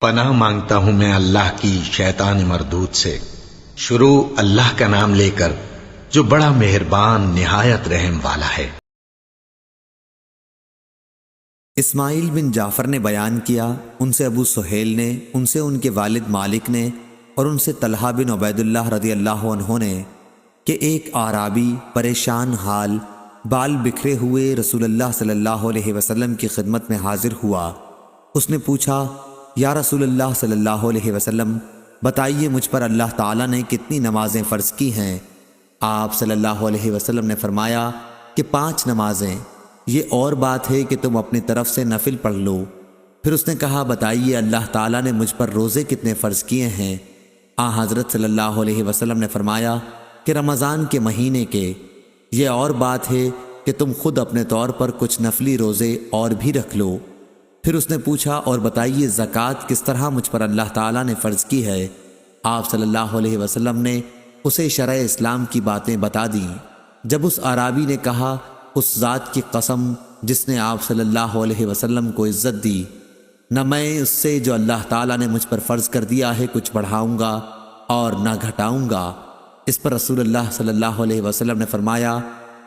پناہ مانگتا ہوں میں اللہ کی شیطان مردود سے۔ شروع اللہ کا نام لے کر جو بڑا مہربان نہایت رحم والا ہے۔ اسماعیل بن جعفر نے بیان کیا، ان سے ابو سہیل نے، ان سے ان کے والد مالک نے، اور ان سے طلحہ بن عبید اللہ رضی اللہ عنہ نے کہ ایک اعرابی پریشان حال بال بکھرے ہوئے رسول اللہ صلی اللہ علیہ وسلم کی خدمت میں حاضر ہوا۔ اس نے پوچھا، یا رسول اللہ صلی اللہ علیہ وسلم، بتائیے مجھ پر اللہ تعالیٰ نے کتنی نمازیں فرض کی ہیں؟ آپ صلی اللہ علیہ وسلم نے فرمایا کہ 5 نمازیں، یہ اور بات ہے کہ تم اپنی طرف سے نفل پڑھ لو۔ پھر اس نے کہا، بتائیے اللہ تعالیٰ نے مجھ پر روزے کتنے فرض کیے ہیں؟ حضرت صلی اللہ علیہ وسلم نے فرمایا کہ رمضان کے مہینے کے، یہ اور بات ہے کہ تم خود اپنے طور پر کچھ نفلی روزے اور بھی رکھ لو۔ پھر اس نے پوچھا، اور بتائیے زکوٰۃ کس طرح مجھ پر اللہ تعالیٰ نے فرض کی ہے؟ آپ صلی اللہ علیہ وسلم نے اسے شرع اسلام کی باتیں بتا دیں۔ جب اس اعرابی نے کہا، اس ذات کی قسم جس نے آپ صلی اللہ علیہ وسلم کو عزت دی، نہ میں اس سے جو اللہ تعالیٰ نے مجھ پر فرض کر دیا ہے کچھ بڑھاؤں گا اور نہ گھٹاؤں گا۔ اس پر رسول اللہ صلی اللہ علیہ وسلم نے فرمایا،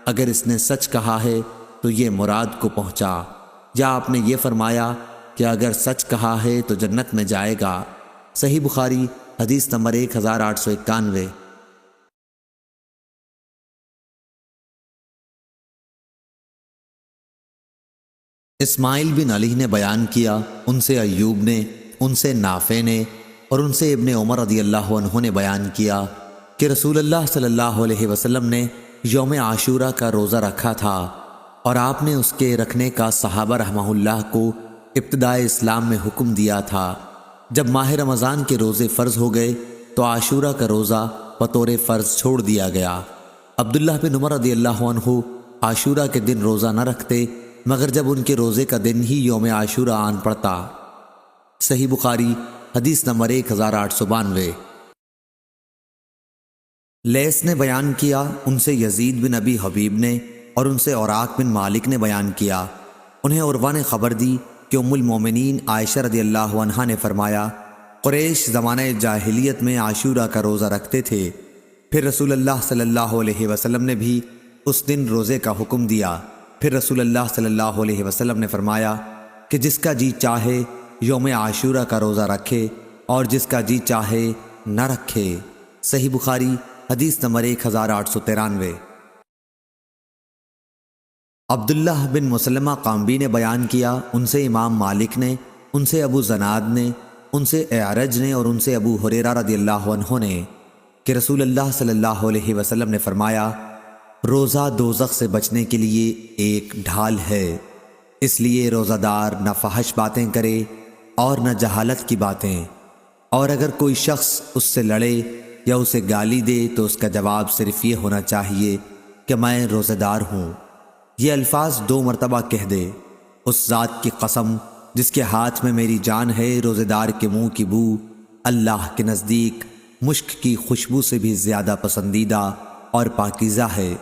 اگر اس نے سچ کہا ہے تو یہ مراد کو پہنچا، یا آپ نے یہ فرمایا کہ اگر سچ کہا ہے تو جنت میں جائے گا۔ صحیح بخاری حدیث نمبر 1891۔ اسماعیل بن علی نے بیان کیا، ان سے ایوب نے، ان سے نافع نے، اور ان سے ابن عمر رضی اللہ عنہ نے بیان کیا کہ رسول اللہ صلی اللہ علیہ وسلم نے یوم عاشورہ کا روزہ رکھا تھا، اور آپ نے اس کے رکھنے کا صحابہ رحمہ اللہ کو ابتدائے اسلام میں حکم دیا تھا۔ جب ماہ رمضان کے روزے فرض ہو گئے تو عاشورہ کا روزہ بطور فرض چھوڑ دیا گیا۔ عبداللہ بن عمر رضی اللہ عنہ عاشورہ کے دن روزہ نہ رکھتے مگر جب ان کے روزے کا دن ہی یوم عاشورہ آن پڑتا۔ صحیح بخاری حدیث نمبر 1892۔ لیث نے بیان کیا، ان سے یزید بن ابی حبیب نے، اور ان سے اوراق بن مالک نے بیان کیا، انہیں عروہ نے خبر دی کہ ام المومنین عائشہ رضی اللہ عنہا نے فرمایا، قریش زمانہ جاہلیت میں عاشورہ کا روزہ رکھتے تھے، پھر رسول اللہ صلی اللہ علیہ وسلم نے بھی اس دن روزے کا حکم دیا۔ پھر رسول اللہ صلی اللہ علیہ وسلم نے فرمایا کہ جس کا جی چاہے یوم عاشورہ کا روزہ رکھے اور جس کا جی چاہے نہ رکھے۔ صحیح بخاری حدیث نمبر 1893۔ عبداللہ بن مسلمہ قامبی نے بیان کیا، ان سے امام مالک نے، ان سے ابو زناد نے، ان سے اعرج نے، اور ان سے ابو ہریرہ رضی اللہ عنہ نے کہ رسول اللہ صلی اللہ علیہ وسلم نے فرمایا، روزہ دوزخ سے بچنے کے لیے ایک ڈھال ہے، اس لیے روزہ دار نہ فحش باتیں کرے اور نہ جہالت کی باتیں، اور اگر کوئی شخص اس سے لڑے یا اسے گالی دے تو اس کا جواب صرف یہ ہونا چاہیے کہ میں روزہ دار ہوں۔ یہ الفاظ 2 مرتبہ کہہ دے، اس ذات کی قسم جس کے ہاتھ میں میری جان ہے، روزہ دار کے منہ کی بو اللہ کے نزدیک مشک کی خوشبو سے بھی زیادہ پسندیدہ اور پاکیزہ ہے۔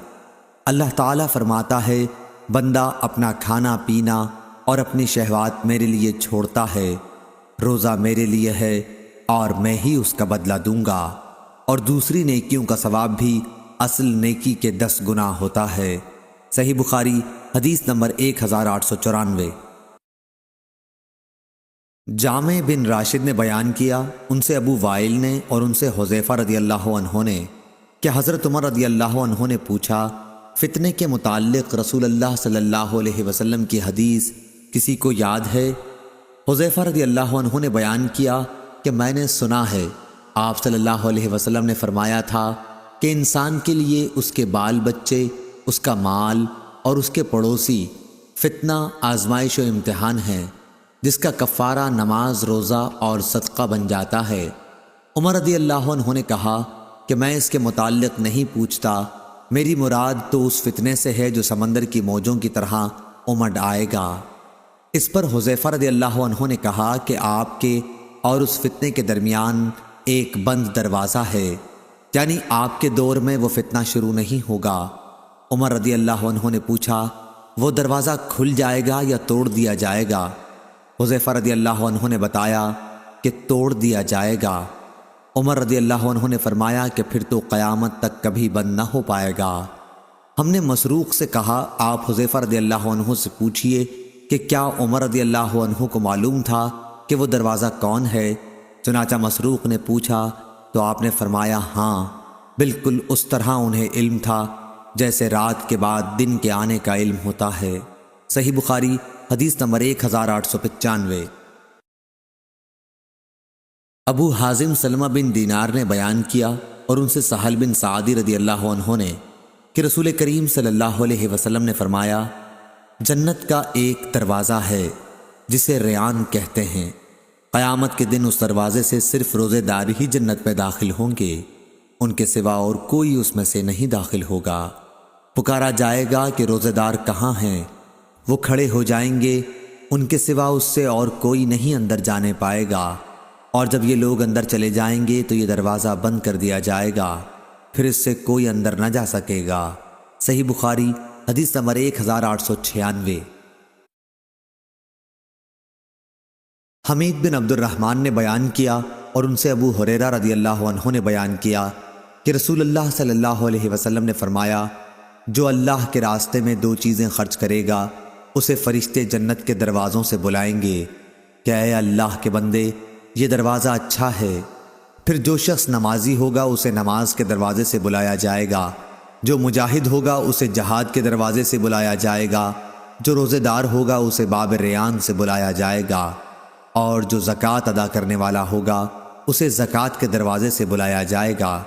اللہ تعالیٰ فرماتا ہے، بندہ اپنا کھانا پینا اور اپنی شہوات میرے لیے چھوڑتا ہے، روزہ میرے لیے ہے اور میں ہی اس کا بدلہ دوں گا، اور دوسری نیکیوں کا ثواب بھی اصل نیکی کے 10 گنا ہوتا ہے۔ صحیح بخاری حدیث نمبر 1894۔ جامع بن راشد نے بیان کیا، ان سے ابو وائل نے، اور ان سے حذیفہ رضی اللہ عنہ نے کہ حضرت عمر رضی اللہ عنہ نے پوچھا، فتنے کے متعلق رسول اللہ صلی اللہ علیہ وسلم کی حدیث کسی کو یاد ہے؟ حذیفہ رضی اللہ عنہ نے بیان کیا کہ میں نے سنا ہے، آپ صلی اللہ علیہ وسلم نے فرمایا تھا کہ انسان کے لیے اس کے بال بچے، اس کا مال اور اس کے پڑوسی فتنہ، آزمائش و امتحان ہے، جس کا کفارہ نماز، روزہ اور صدقہ بن جاتا ہے۔ عمر رضی اللہ عنہ نے کہا کہ میں اس کے متعلق نہیں پوچھتا، میری مراد تو اس فتنے سے ہے جو سمندر کی موجوں کی طرح امڈ آئے گا۔ اس پر حذیفہ رضی اللہ عنہ نے کہا کہ آپ کے اور اس فتنے کے درمیان ایک بند دروازہ ہے، یعنی آپ کے دور میں وہ فتنہ شروع نہیں ہوگا۔ عمر رضی اللہ عنہ نے پوچھا، وہ دروازہ کھل جائے گا یا توڑ دیا جائے گا؟ حذیفہ رضی اللہ عنہ نے بتایا کہ توڑ دیا جائے گا۔ عمر رضی اللہ عنہ نے فرمایا کہ پھر تو قیامت تک کبھی بند نہ ہو پائے گا۔ ہم نے مسروق سے کہا آپ حذیفہ رضی اللہ عنہ سے پوچھئے کہ کیا عمر رضی اللہ عنہ کو معلوم تھا کہ وہ دروازہ کون ہے؟ چنانچہ مسروق نے پوچھا تو آپ نے فرمایا ہاں، بالکل اس طرح انہیں علم تھا جیسے رات کے بعد دن کے آنے کا علم ہوتا ہے۔ صحیح بخاری حدیث نمبر 1895۔ ابو حازم سلمہ بن دینار نے بیان کیا اور ان سے سہل بن سعدی رضی اللہ عنہ نے کہ رسول کریم صلی اللہ علیہ وسلم نے فرمایا جنت کا ایک دروازہ ہے جسے ریان کہتے ہیں، قیامت کے دن اس دروازے سے صرف روزے دار ہی جنت میں داخل ہوں گے، ان کے سوا اور کوئی اس میں سے نہیں داخل ہوگا۔ پکارا جائے گا کہ روزے دار کہاں ہیں؟ وہ کھڑے ہو جائیں گے، ان کے سوا اس سے اور کوئی نہیں اندر جانے پائے گا، اور جب یہ لوگ اندر چلے جائیں گے تو یہ دروازہ بند کر دیا جائے گا، پھر اس سے کوئی اندر نہ جا سکے گا۔ صحیح بخاری حدیث نمبر 1896۔ حمید بن عبد الرحمن نے بیان کیا اور ان سے ابو ہریرہ رضی اللہ عنہ نے بیان کیا کہ رسول اللہ صلی اللہ علیہ وسلم نے فرمایا جو اللہ کے راستے میں 2 چیزیں خرچ کرے گا اسے فرشتے جنت کے دروازوں سے بلائیں گے کہ اے اللہ کے بندے یہ دروازہ اچھا ہے۔ پھر جو شخص نمازی ہوگا اسے نماز کے دروازے سے بلایا جائے گا، جو مجاہد ہوگا اسے جہاد کے دروازے سے بلایا جائے گا، جو روزے دار ہوگا اسے باب ریان سے بلایا جائے گا، اور جو زکوٰۃ ادا کرنے والا ہوگا اسے زکوٰۃ کے دروازے سے بلایا جائے گا۔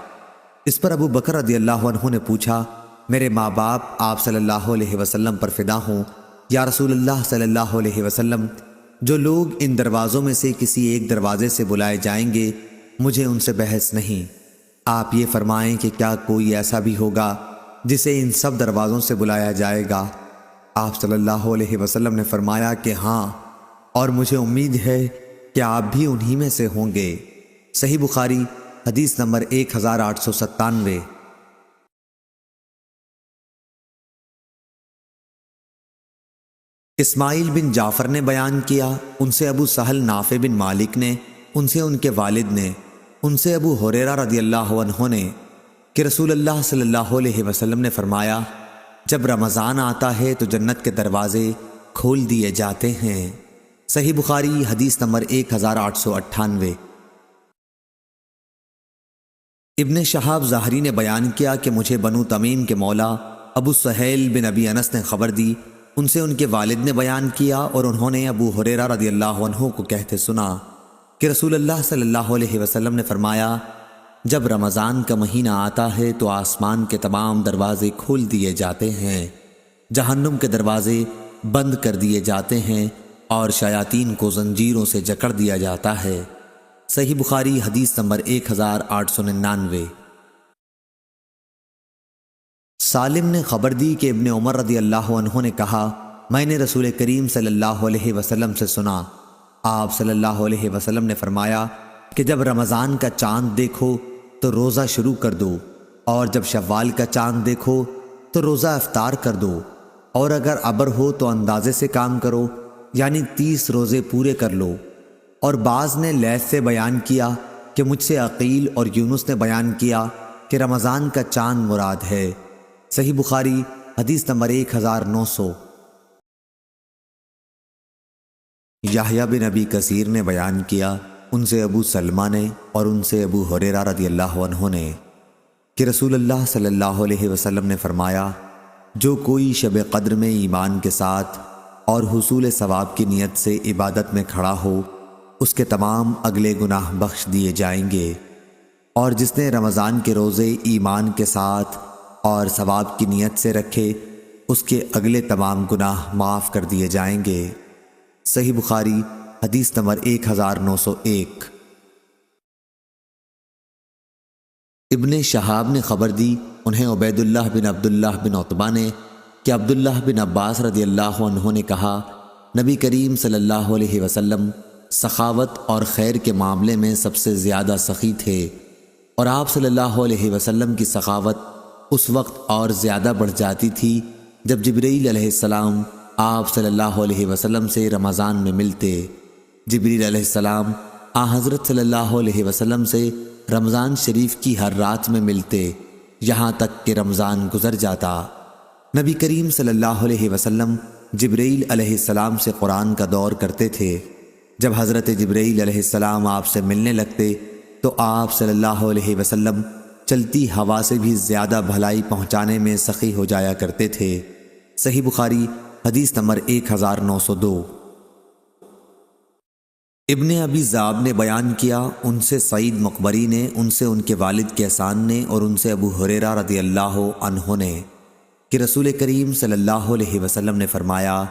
اس پر ابو بکر رضی اللہ عنہ نے پوچھا میرے ماں باپ آپ صلی اللہ علیہ وسلم پر فدا ہوں یا رسول اللہ صلی اللہ علیہ وسلم، جو لوگ ان دروازوں میں سے کسی ایک دروازے سے بلائے جائیں گے مجھے ان سے بحث نہیں، آپ یہ فرمائیں کہ کیا کوئی ایسا بھی ہوگا جسے ان سب دروازوں سے بلایا جائے گا؟ آپ صلی اللہ علیہ وسلم نے فرمایا کہ ہاں، اور مجھے امید ہے کہ آپ بھی انہی میں سے ہوں گے۔ صحیح بخاری حدیث نمبر 1897۔ اسماعیل بن جعفر نے بیان کیا، ان سے ابو سہل نافع بن مالک نے، ان سے ان کے والد نے، ان سے ابو ہریرہ رضی اللہ عنہ نے کہ رسول اللہ صلی اللہ علیہ وسلم نے فرمایا جب رمضان آتا ہے تو جنت کے دروازے کھول دیے جاتے ہیں۔ صحیح بخاری حدیث نمبر 1898۔ ابن شہاب ظاہری نے بیان کیا کہ مجھے بنو تمیم کے مولا ابو سہیل بن ابی انس نے خبر دی، ان سے ان کے والد نے بیان کیا اور انہوں نے ابو ہریرہ رضی اللہ عنہ کو کہتے سنا کہ رسول اللہ صلی اللہ علیہ وسلم نے فرمایا جب رمضان کا مہینہ آتا ہے تو آسمان کے تمام دروازے کھول دیے جاتے ہیں، جہنم کے دروازے بند کر دیے جاتے ہیں اور شیاطین کو زنجیروں سے جکڑ دیا جاتا ہے۔ صحیح بخاری حدیث نمبر 1899۔ سالم نے خبر دی کہ ابن عمر رضی اللہ عنہ نے کہا میں نے رسول کریم صلی اللہ علیہ وسلم سے سنا، آپ صلی اللہ علیہ وسلم نے فرمایا کہ جب رمضان کا چاند دیکھو تو روزہ شروع کر دو، اور جب شوال کا چاند دیکھو تو روزہ افطار کر دو، اور اگر ابر ہو تو اندازے سے کام کرو، یعنی 30 روزے پورے کر لو۔ اور بعض نے لیث سے بیان کیا کہ مجھ سے عقیل اور یونس نے بیان کیا کہ رمضان کا چاند مراد ہے۔ صحیح بخاری حدیث نمبر 1900۔ یحییٰ بن ابی کثیر نے بیان کیا، ان سے ابو سلمہ نے اور ان سے ابو ہریرہ رضی اللہ عنہ نے کہ رسول اللہ صلی اللہ علیہ وسلم نے فرمایا جو کوئی شب قدر میں ایمان کے ساتھ اور حصول ثواب کی نیت سے عبادت میں کھڑا ہو اس کے تمام اگلے گناہ بخش دیے جائیں گے، اور جس نے رمضان کے روزے ایمان کے ساتھ اور ثواب کی نیت سے رکھے اس کے اگلے تمام گناہ معاف کر دیے جائیں گے۔ صحیح بخاری حدیث نمبر 1901۔ ابن شہاب نے خبر دی، انہیں عبید اللہ بن عبداللہ بن عتبہ نے کہ عبداللہ بن عباس رضی اللہ عنہ نے کہا نبی کریم صلی اللہ علیہ وسلم سخاوت اور خیر کے معاملے میں سب سے زیادہ سخی تھے، اور آپ صلی اللہ علیہ وسلم کی سخاوت اس وقت اور زیادہ بڑھ جاتی تھی جب جبرائیل علیہ السلام آپ صلی اللہ علیہ وسلم سے رمضان میں ملتے۔ جبرائیل علیہ السلام حضرت صلی اللہ علیہ وسلم سے رمضان شریف کی ہر رات میں ملتے یہاں تک کہ رمضان گزر جاتا۔ نبی کریم صلی اللہ علیہ وسلم جبرائیل علیہ السلام سے قرآن کا دور کرتے تھے۔ جب حضرت جبرائیل علیہ السلام آپ سے ملنے لگتے تو آپ صلی اللہ علیہ وسلم چلتی ہوا سے بھی زیادہ بھلائی پہنچانے میں سخی ہو جایا کرتے تھے۔ صحیح بخاری حدیث نمبر 1902۔ ابن ابی ذئب نے بیان کیا، ان سے سعید مقبری نے، ان سے ان کے والد کیسان نے، اور ان سے ابو ہریرہ رضی اللہ عنہ نے کہ رسول کریم صلی اللہ علیہ وسلم نے فرمایا،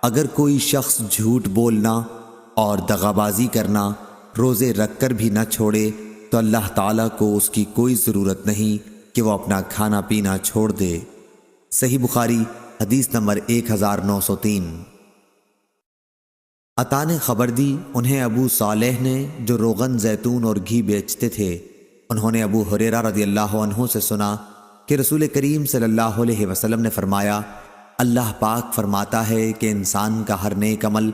اگر کوئی شخص جھوٹ بولنا اور دغابازی کرنا روزے رکھ کر بھی نہ چھوڑے تو اللہ تعالیٰ کو اس کی کوئی ضرورت نہیں کہ وہ اپنا کھانا پینا چھوڑ دے۔ صحیح بخاری حدیث نمبر 1903۔ عطا نے خبر دی، انہیں ابو صالح نے جو روغن زیتون اور گھی بیچتے تھے، انہوں نے ابو ہریرہ رضی اللہ عنہ سے سنا کہ رسول کریم صلی اللہ علیہ وسلم نے فرمایا، اللہ پاک فرماتا ہے کہ انسان کا ہر نیک عمل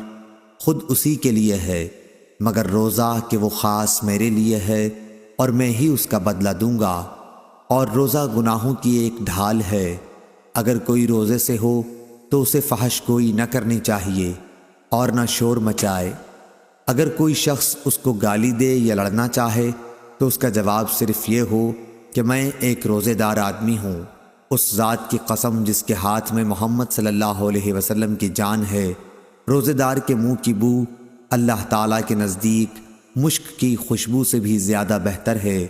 خود اسی کے لیے ہے مگر روزہ کہ وہ خاص میرے لیے ہے اور میں ہی اس کا بدلہ دوں گا، اور روزہ گناہوں کی ایک ڈھال ہے، اگر کوئی روزے سے ہو تو اسے فحش گوئی نہ کرنی چاہیے اور نہ شور مچائے۔ اگر کوئی شخص اس کو گالی دے یا لڑنا چاہے تو اس کا جواب صرف یہ ہو کہ میں ایک روزے دار آدمی ہوں، اس ذات کی قسم جس کے ہاتھ میں محمد صلی اللہ علیہ وسلم کی جان ہے، روزے دار کے منہ کی بو اللہ تعالیٰ کے نزدیک مشک کی خوشبو سے بھی زیادہ بہتر ہے۔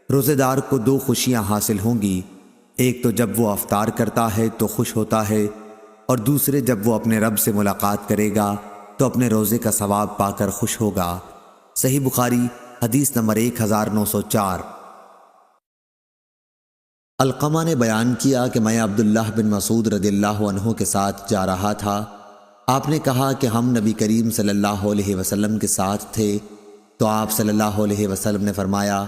روزے دار کو 2 خوشیاں حاصل ہوں گی، ایک تو جب وہ افطار کرتا ہے تو خوش ہوتا ہے، اور دوسرے جب وہ اپنے رب سے ملاقات کرے گا تو اپنے روزے کا ثواب پا کر خوش ہوگا۔ صحیح بخاری حدیث نمبر 1904۔ علقمہ نے بیان کیا کہ میں عبداللہ بن مسعود رضی اللہ عنہ کے ساتھ جا رہا تھا، آپ نے کہا کہ ہم نبی کریم صلی اللہ علیہ وسلم کے ساتھ تھے، تو آپ صلی اللہ علیہ وسلم نے فرمایا،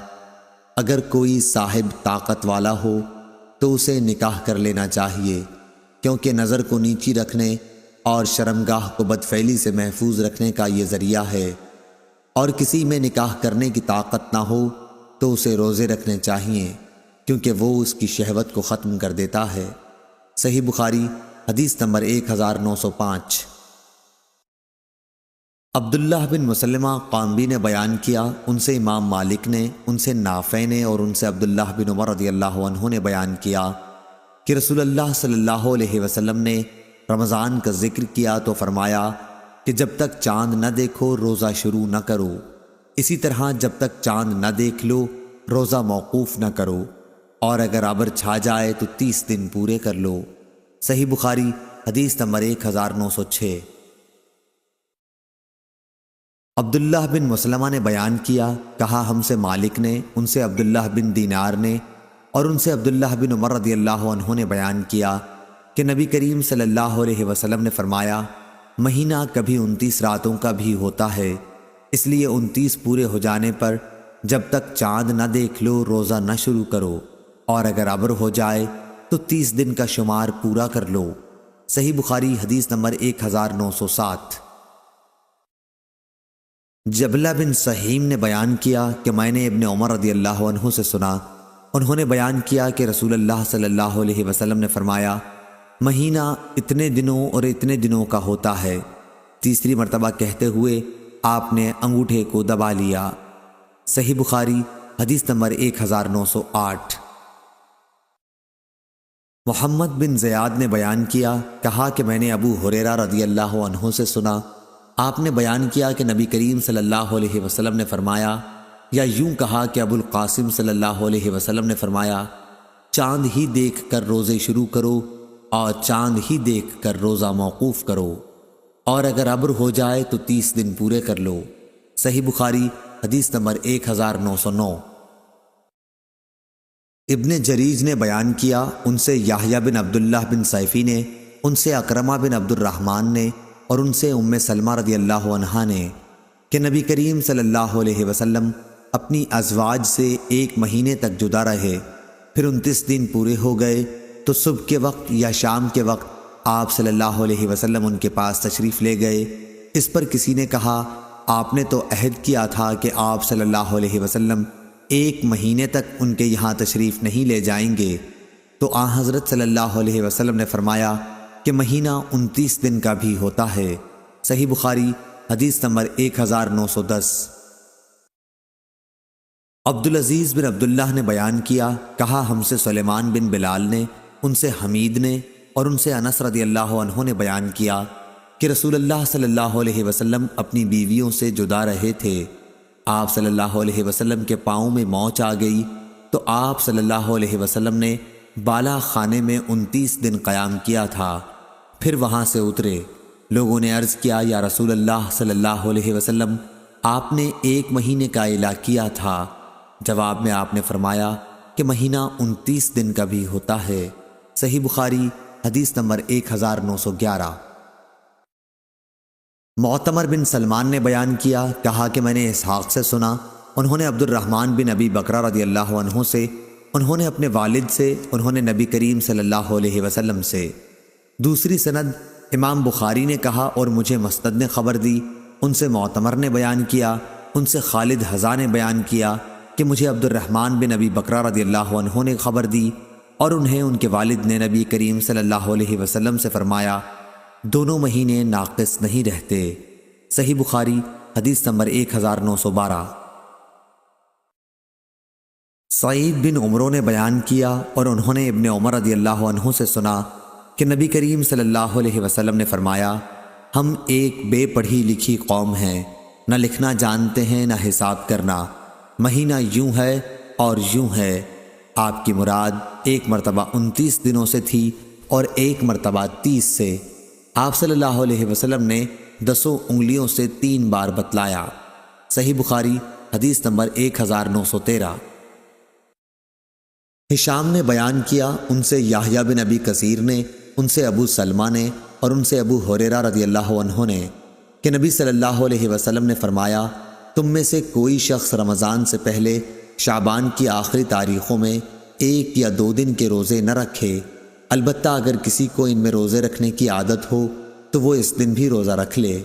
اگر کوئی صاحب طاقت والا ہو تو اسے نکاح کر لینا چاہیے، کیونکہ نظر کو نیچی رکھنے اور شرمگاہ کو بدفعلی سے محفوظ رکھنے کا یہ ذریعہ ہے، اور کسی میں نکاح کرنے کی طاقت نہ ہو تو اسے روزے رکھنے چاہیے، کیونکہ وہ اس کی شہوت کو ختم کر دیتا ہے۔ صحیح بخاری حدیث نمبر 1905۔ عبداللہ بن مسلمہ قامبی نے بیان کیا، ان سے امام مالک نے، ان سے نافع نے، اور ان سے عبداللہ بن عمر رضی اللہ عنہ نے بیان کیا کہ رسول اللہ صلی اللہ علیہ وسلم نے رمضان کا ذکر کیا تو فرمایا کہ جب تک چاند نہ دیکھو روزہ شروع نہ کرو، اسی طرح جب تک چاند نہ دیکھ لو روزہ موقوف نہ کرو، اور اگر ابر چھا جائے تو 30 دن پورے کر لو۔ صحیح بخاری حدیث نمبر 1906۔ عبداللہ بن مسلمہ نے بیان کیا، کہا ہم سے مالک نے، ان سے عبداللہ بن دینار نے، اور ان سے عبداللہ بن عمر رضی اللہ عنہ نے بیان کیا کہ نبی کریم صلی اللہ علیہ وسلم نے فرمایا، مہینہ کبھی 29 راتوں کا بھی ہوتا ہے، اس لیے 29 پورے ہو جانے پر جب تک چاند نہ دیکھ لو روزہ نہ شروع کرو، اور اگر ابر ہو جائے تو 30 دن کا شمار پورا کر لو۔ صحیح بخاری حدیث نمبر 1907۔ جبلہ بن سہیم نے بیان کیا کہ میں نے ابن عمر رضی اللہ عنہ سے سنا، انہوں نے بیان کیا کہ رسول اللہ صلی اللہ علیہ وسلم نے فرمایا، مہینہ اتنے دنوں اور اتنے دنوں کا ہوتا ہے، تیسری مرتبہ کہتے ہوئے آپ نے انگوٹھے کو دبا لیا۔ صحیح بخاری حدیث نمبر 1908۔ محمد بن زیاد نے بیان کیا، کہا کہ میں نے ابو ہریرہ رضی اللہ عنہ سے سنا، آپ نے بیان کیا کہ نبی کریم صلی اللہ علیہ وسلم نے فرمایا، یا یوں کہا کہ ابو القاسم صلی اللہ علیہ وسلم نے فرمایا، چاند ہی دیکھ کر روزے شروع کرو اور چاند ہی دیکھ کر روزہ موقوف کرو، اور اگر ابر ہو جائے تو 30 دن پورے کر لو۔ صحیح بخاری حدیث نمبر 1909۔ ابن جریج نے بیان کیا، ان سے یحییٰ بن عبداللہ بن سیفی نے، ان سے اکرمہ بن عبد الرحمن نے، اور ان سے ام سلمہ رضی اللہ عنہا نے کہ نبی کریم صلی اللہ علیہ وسلم اپنی ازواج سے 1 مہینے تک جدا رہے، پھر 29 دن پورے ہو گئے تو صبح کے وقت یا شام کے وقت آپ صلی اللہ علیہ وسلم ان کے پاس تشریف لے گئے۔ اس پر کسی نے کہا آپ نے تو عہد کیا تھا کہ آپ صلی اللہ علیہ وسلم 1 مہینے تک ان کے یہاں تشریف نہیں لے جائیں گے، تو آن حضرت صلی اللہ علیہ وسلم نے فرمایا کہ مہینہ 29 دن کا بھی ہوتا ہے۔ صحیح بخاری حدیث نمبر 1910۔ عبدالعزیز بن عبداللہ نے بیان کیا، کہا ہم سے سلیمان بن بلال نے، ان سے حمید نے اور ان سے انس رضی اللہ عنہ نے بیان کیا کہ رسول اللہ صلی اللہ علیہ وسلم اپنی بیویوں سے جدا رہے تھے۔ آپ صلی اللہ علیہ وسلم کے پاؤں میں موچ آ گئی تو آپ صلی اللہ علیہ وسلم نے بالا خانے میں 29 دن قیام کیا تھا، پھر وہاں سے اترے۔ لوگوں نے عرض کیا، یا رسول اللہ صلی اللہ علیہ وسلم، آپ نے 1 مہینے کا اعلان کیا تھا۔ جواب میں آپ نے فرمایا کہ مہینہ 29 دن کا بھی ہوتا ہے۔ صحیح بخاری حدیث نمبر 1911۔ معتمر بن سلمان نے بیان کیا، کہا کہ میں نے اسحاق سے سنا، انہوں نے عبد الرحمن بن ابی بکرہ رضی اللہ عنہ سے، انہوں نے اپنے والد سے، انہوں نے نبی کریم صلی اللہ علیہ وسلم سے۔ دوسری سند امام بخاری نے کہا اور مجھے مسند نے خبر دی، ان سے معتمر نے بیان کیا، ان سے خالد حذا نے بیان کیا کہ مجھے عبد الرحمن بن ابی بکرہ رضی اللہ عنہ نے خبر دی اور انہیں ان کے والد نے نبی کریم صلی اللہ علیہ وسلم سے فرمایا، دونوں مہینے ناقص نہیں رہتے۔ صحیح بخاری حدیث نمبر 1912۔ سعید بن عمرو نے بیان کیا اور انہوں نے ابن عمر رضی اللہ عنہ سے سنا کہ نبی کریم صلی اللہ علیہ وسلم نے فرمایا، ہم ایک بے پڑھی لکھی قوم ہیں، نہ لکھنا جانتے ہیں نہ حساب کرنا، مہینہ یوں ہے اور یوں ہے۔ آپ کی مراد 1 مرتبہ 29 دنوں سے تھی اور 1 مرتبہ 30 سے۔ آپ صلی اللہ علیہ وسلم نے 10 انگلیوں سے 3 بار بتلایا۔ صحیح بخاری حدیث نمبر 1913۔ ہشام نے بیان کیا، ان سے یحییٰ بن ابی کثیر نے، ان سے ابو سلمہ نے اور ان سے ابو ہریرہ رضی اللہ عنہ نے کہ نبی صلی اللہ علیہ وسلم نے فرمایا، تم میں سے کوئی شخص رمضان سے پہلے شعبان کی آخری تاریخوں میں 1 یا 2 دن کے روزے نہ رکھے، البتہ اگر کسی کو ان میں روزے رکھنے کی عادت ہو تو وہ اس دن بھی روزہ رکھ لے۔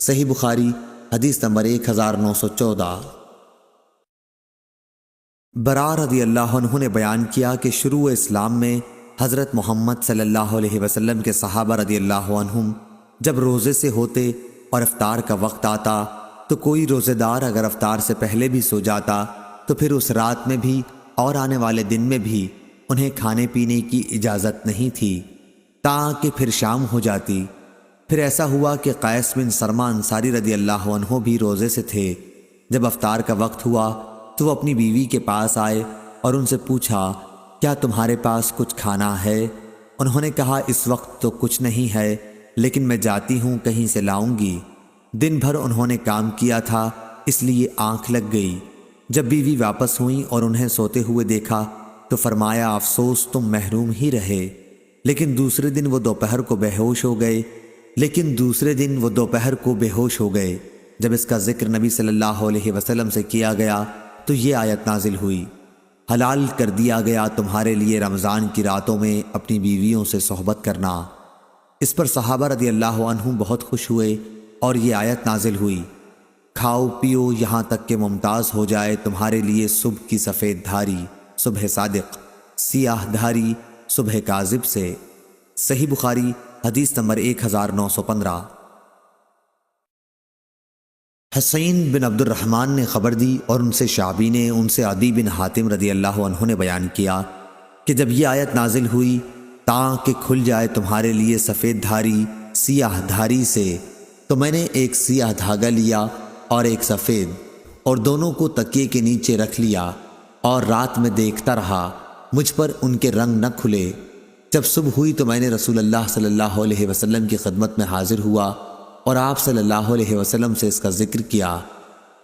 صحیح بخاری حدیث نمبر 1914۔ برا رضی اللہ عنہ نے بیان کیا کہ شروع اسلام میں حضرت محمد صلی اللہ علیہ وسلم کے صحابہ رضی اللہ عنہم جب روزے سے ہوتے اور افطار کا وقت آتا تو کوئی روزے دار اگر افطار سے پہلے بھی سو جاتا تو پھر اس رات میں بھی اور آنے والے دن میں بھی انہیں کھانے پینے کی اجازت نہیں تھی تاکہ پھر شام ہو جاتی۔ پھر ایسا ہوا کہ قیس بن سرمہ انصاری رضی اللہ عنہ بھی روزے سے تھے۔ جب افطار کا وقت ہوا تو وہ اپنی بیوی کے پاس آئے اور ان سے پوچھا، کیا تمہارے پاس کچھ کھانا ہے؟ انہوں نے کہا، اس وقت تو کچھ نہیں ہے، لیکن میں جاتی ہوں، کہیں سے لاؤں گی۔ دن بھر انہوں نے کام کیا تھا، اس لیے آنکھ لگ گئی۔ جب بیوی واپس ہوئیں اور انہیں سوتے ہوئے دیکھا تو فرمایا، افسوس تم محروم ہی رہے۔ لیکن دوسرے دن وہ دوپہر کو بے ہوش ہو گئے۔ جب اس کا ذکر نبی صلی اللہ علیہ وسلم سے کیا گیا تو یہ آیت نازل ہوئی، حلال کر دیا گیا تمہارے لیے رمضان کی راتوں میں اپنی بیویوں سے صحبت کرنا۔ اس پر صحابہ رضی اللہ عنہم بہت خوش ہوئے اور یہ آیت نازل ہوئی، کھاؤ پیو یہاں تک کہ ممتاز ہو جائے تمہارے لیے صبح کی سفید دھاری صبح صادق، سیاہ دھاری صبح کاذب سے۔ صحیح بخاری حدیث نمبر 1915۔ حسین بن عبد الرحمن نے خبر دی اور ان سے شعبی نے، ان سے عدی بن حاتم رضی اللہ عنہ نے بیان کیا کہ جب یہ آیت نازل ہوئی، تاکہ کھل جائے تمہارے لیے سفید دھاری سیاہ دھاری سے، تو میں نے ایک سیاہ دھاگا لیا اور ایک سفید، اور دونوں کو تکیے کے نیچے رکھ لیا اور رات میں دیکھتا رہا، مجھ پر ان کے رنگ نہ کھلے۔ جب صبح ہوئی تو میں نے رسول اللہ صلی اللہ علیہ وسلم کی خدمت میں حاضر ہوا اور آپ صلی اللہ علیہ وسلم سے اس کا ذکر کیا۔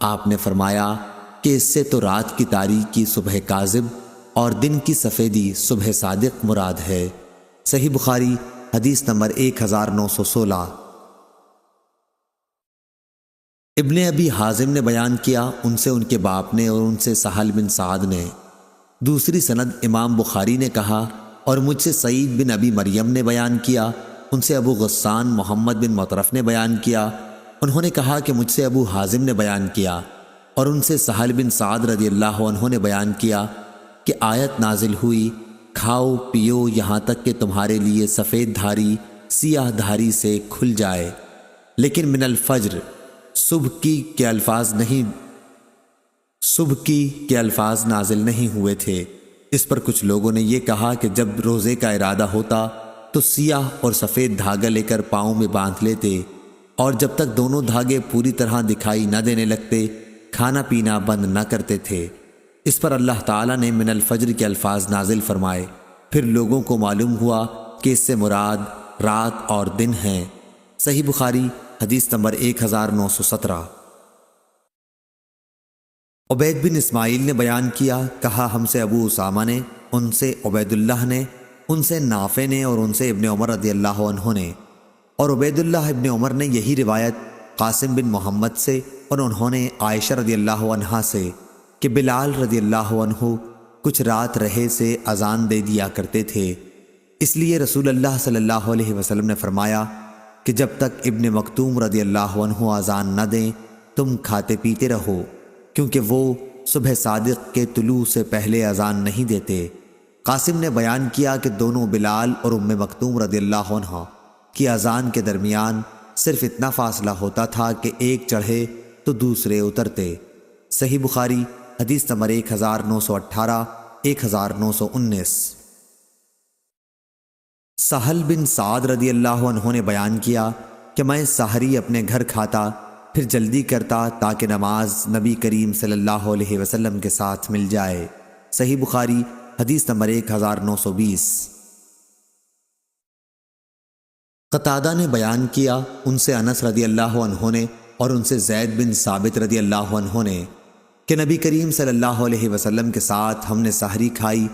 آپ نے فرمایا کہ اس سے تو رات کی تاریکی صبح کاذب اور دن کی سفیدی صبح صادق مراد ہے۔ صحیح بخاری حدیث نمبر 1916۔ ابن ابی حازم نے بیان کیا، ان سے ان کے باپ نے اور ان سے سہل بن سعد نے۔ دوسری سند امام بخاری نے کہا، اور مجھ سے سعید بن ابی مریم نے بیان کیا، ان سے ابو غسان محمد بن مطرف نے بیان کیا انہوں نے کہا کہ مجھ سے ابو حازم نے بیان کیا اور ان سے سہل بن سعد رضی اللہ عنہ نے بیان کیا کہ آیت نازل ہوئی، کھاؤ پیو یہاں تک کہ تمہارے لیے سفید دھاری سیاہ دھاری سے کھل جائے، لیکن من الفجر صبح کی کے الفاظ نازل نہیں ہوئے تھے۔ اس پر کچھ لوگوں نے یہ کہا کہ جب روزے کا ارادہ ہوتا تو سیاہ اور سفید دھاگا لے کر پاؤں میں باندھ لیتے، اور جب تک دونوں دھاگے پوری طرح دکھائی نہ دینے لگتے کھانا پینا بند نہ کرتے تھے۔ اس پر اللہ تعالیٰ نے من الفجر کے الفاظ نازل فرمائے، پھر لوگوں کو معلوم ہوا کہ اس سے مراد رات اور دن ہیں۔ صحیح بخاری حدیث نمبر 1917۔ عبید بن اسماعیل نے بیان کیا، کہا ہم سے ابو اسامہ نے، ان سے عبید اللہ نے، ان سے نافع نے، اور ان سے ابن عمر رضی اللہ عنہ نے، اور عبید اللہ ابن عمر نے یہی روایت قاسم بن محمد سے، اور انہوں نے عائشہ رضی اللہ عنہا سے کہ بلال رضی اللہ عنہ کچھ رات رہے سے اذان دے دیا کرتے تھے، اس لیے رسول اللہ صلی اللہ علیہ وسلم نے فرمایا کہ جب تک ابن مکتوم رضی اللہ عنہ اذان نہ دیں تم کھاتے پیتے رہو، کیونکہ وہ صبح صادق کے طلوع سے پہلے اذان نہیں دیتے۔ قاسم نے بیان کیا کہ دونوں بلال اور ام مکتوم رضی اللہ عنہ کی اذان کے درمیان صرف اتنا فاصلہ ہوتا تھا کہ ایک چڑھے تو دوسرے اترتے۔ صحیح بخاری حدیث نمبر 1918 1919۔ سہل بن سعد رضی اللہ عنہ نے بیان کیا کہ میں سحری اپنے گھر کھاتا، پھر جلدی کرتا تاکہ نماز نبی کریم صلی اللہ علیہ وسلم کے ساتھ مل جائے۔ صحیح بخاری حدیث نمبر 1920۔ قتادہ نے بیان کیا، ان سے انس رضی اللہ عنہ نے اور ان سے زید بن ثابت رضی اللہ عنہ نے کہ نبی کریم صلی اللہ علیہ وسلم کے ساتھ ہم نے سحری کھائی،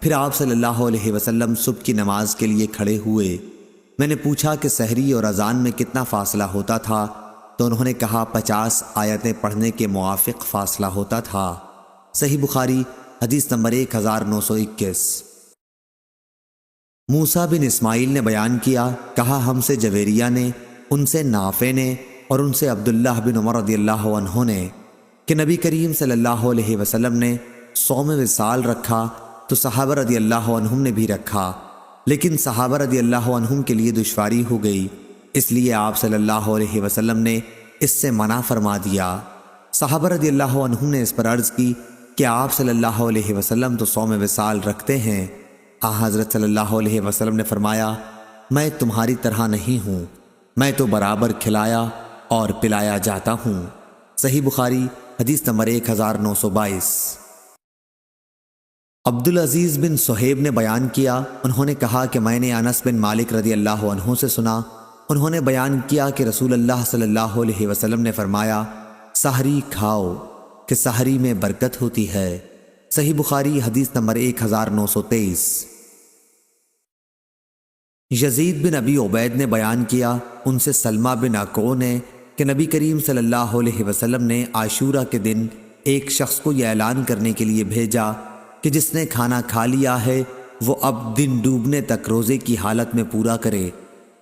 پھر آپ صلی اللہ علیہ وسلم صبح کی نماز کے لیے کھڑے ہوئے۔ میں نے پوچھا کہ سحری اور اذان میں کتنا فاصلہ ہوتا تھا، تو انہوں نے کہا 50 آیتیں پڑھنے کے موافق فاصلہ ہوتا تھا۔ صحیح بخاری حدیث نمبر 1921۔ موسیٰ بن اسماعیل نے بیان کیا، کہا ہم سے جویریہ نے، ان سے نافع نے، اور ان سے عبداللہ بن عمر رضی اللہ عنہ نے کہ نبی کریم صلی اللہ علیہ وسلم نے صوم وصال رکھا تو صحابہ رضی اللہ عنہم نے بھی رکھا، لیکن صحابہ رضی اللہ عنہم کے لیے دشواری ہو گئی، اس لیے آپ صلی اللہ علیہ وسلم نے اس سے منع فرما دیا۔ صحابہ رضی اللہ عنہم نے اس پر عرض کی کہ آپ صلی اللہ علیہ وسلم تو صوم وصال رکھتے ہیں۔ حضرت صلی اللہ علیہ وسلم نے فرمایا، میں تمہاری طرح نہیں ہوں، میں تو برابر کھلایا اور پلایا جاتا ہوں۔ صحیح بخاری حدیث نمبر 1922۔ عبدالعزیز بن صہیب نے بیان کیا، انہوں نے کہا کہ میں نے انس بن مالک رضی اللہ عنہ سے سنا، انہوں نے بیان کیا کہ رسول اللہ صلی اللہ علیہ وسلم نے فرمایا، سحری کھاؤ کہ سحری میں برکت ہوتی ہے۔ صحیح بخاری حدیث نمبر 1923۔ یزید بن ابی عبید نے بیان کیا، ان سے سلمہ بن اکو نے کہ نبی کریم صلی اللہ علیہ وسلم نے عاشورہ کے دن ایک شخص کو یہ اعلان کرنے کے لیے بھیجا کہ جس نے کھانا کھا لیا ہے وہ اب دن ڈوبنے تک روزے کی حالت میں پورا کرے،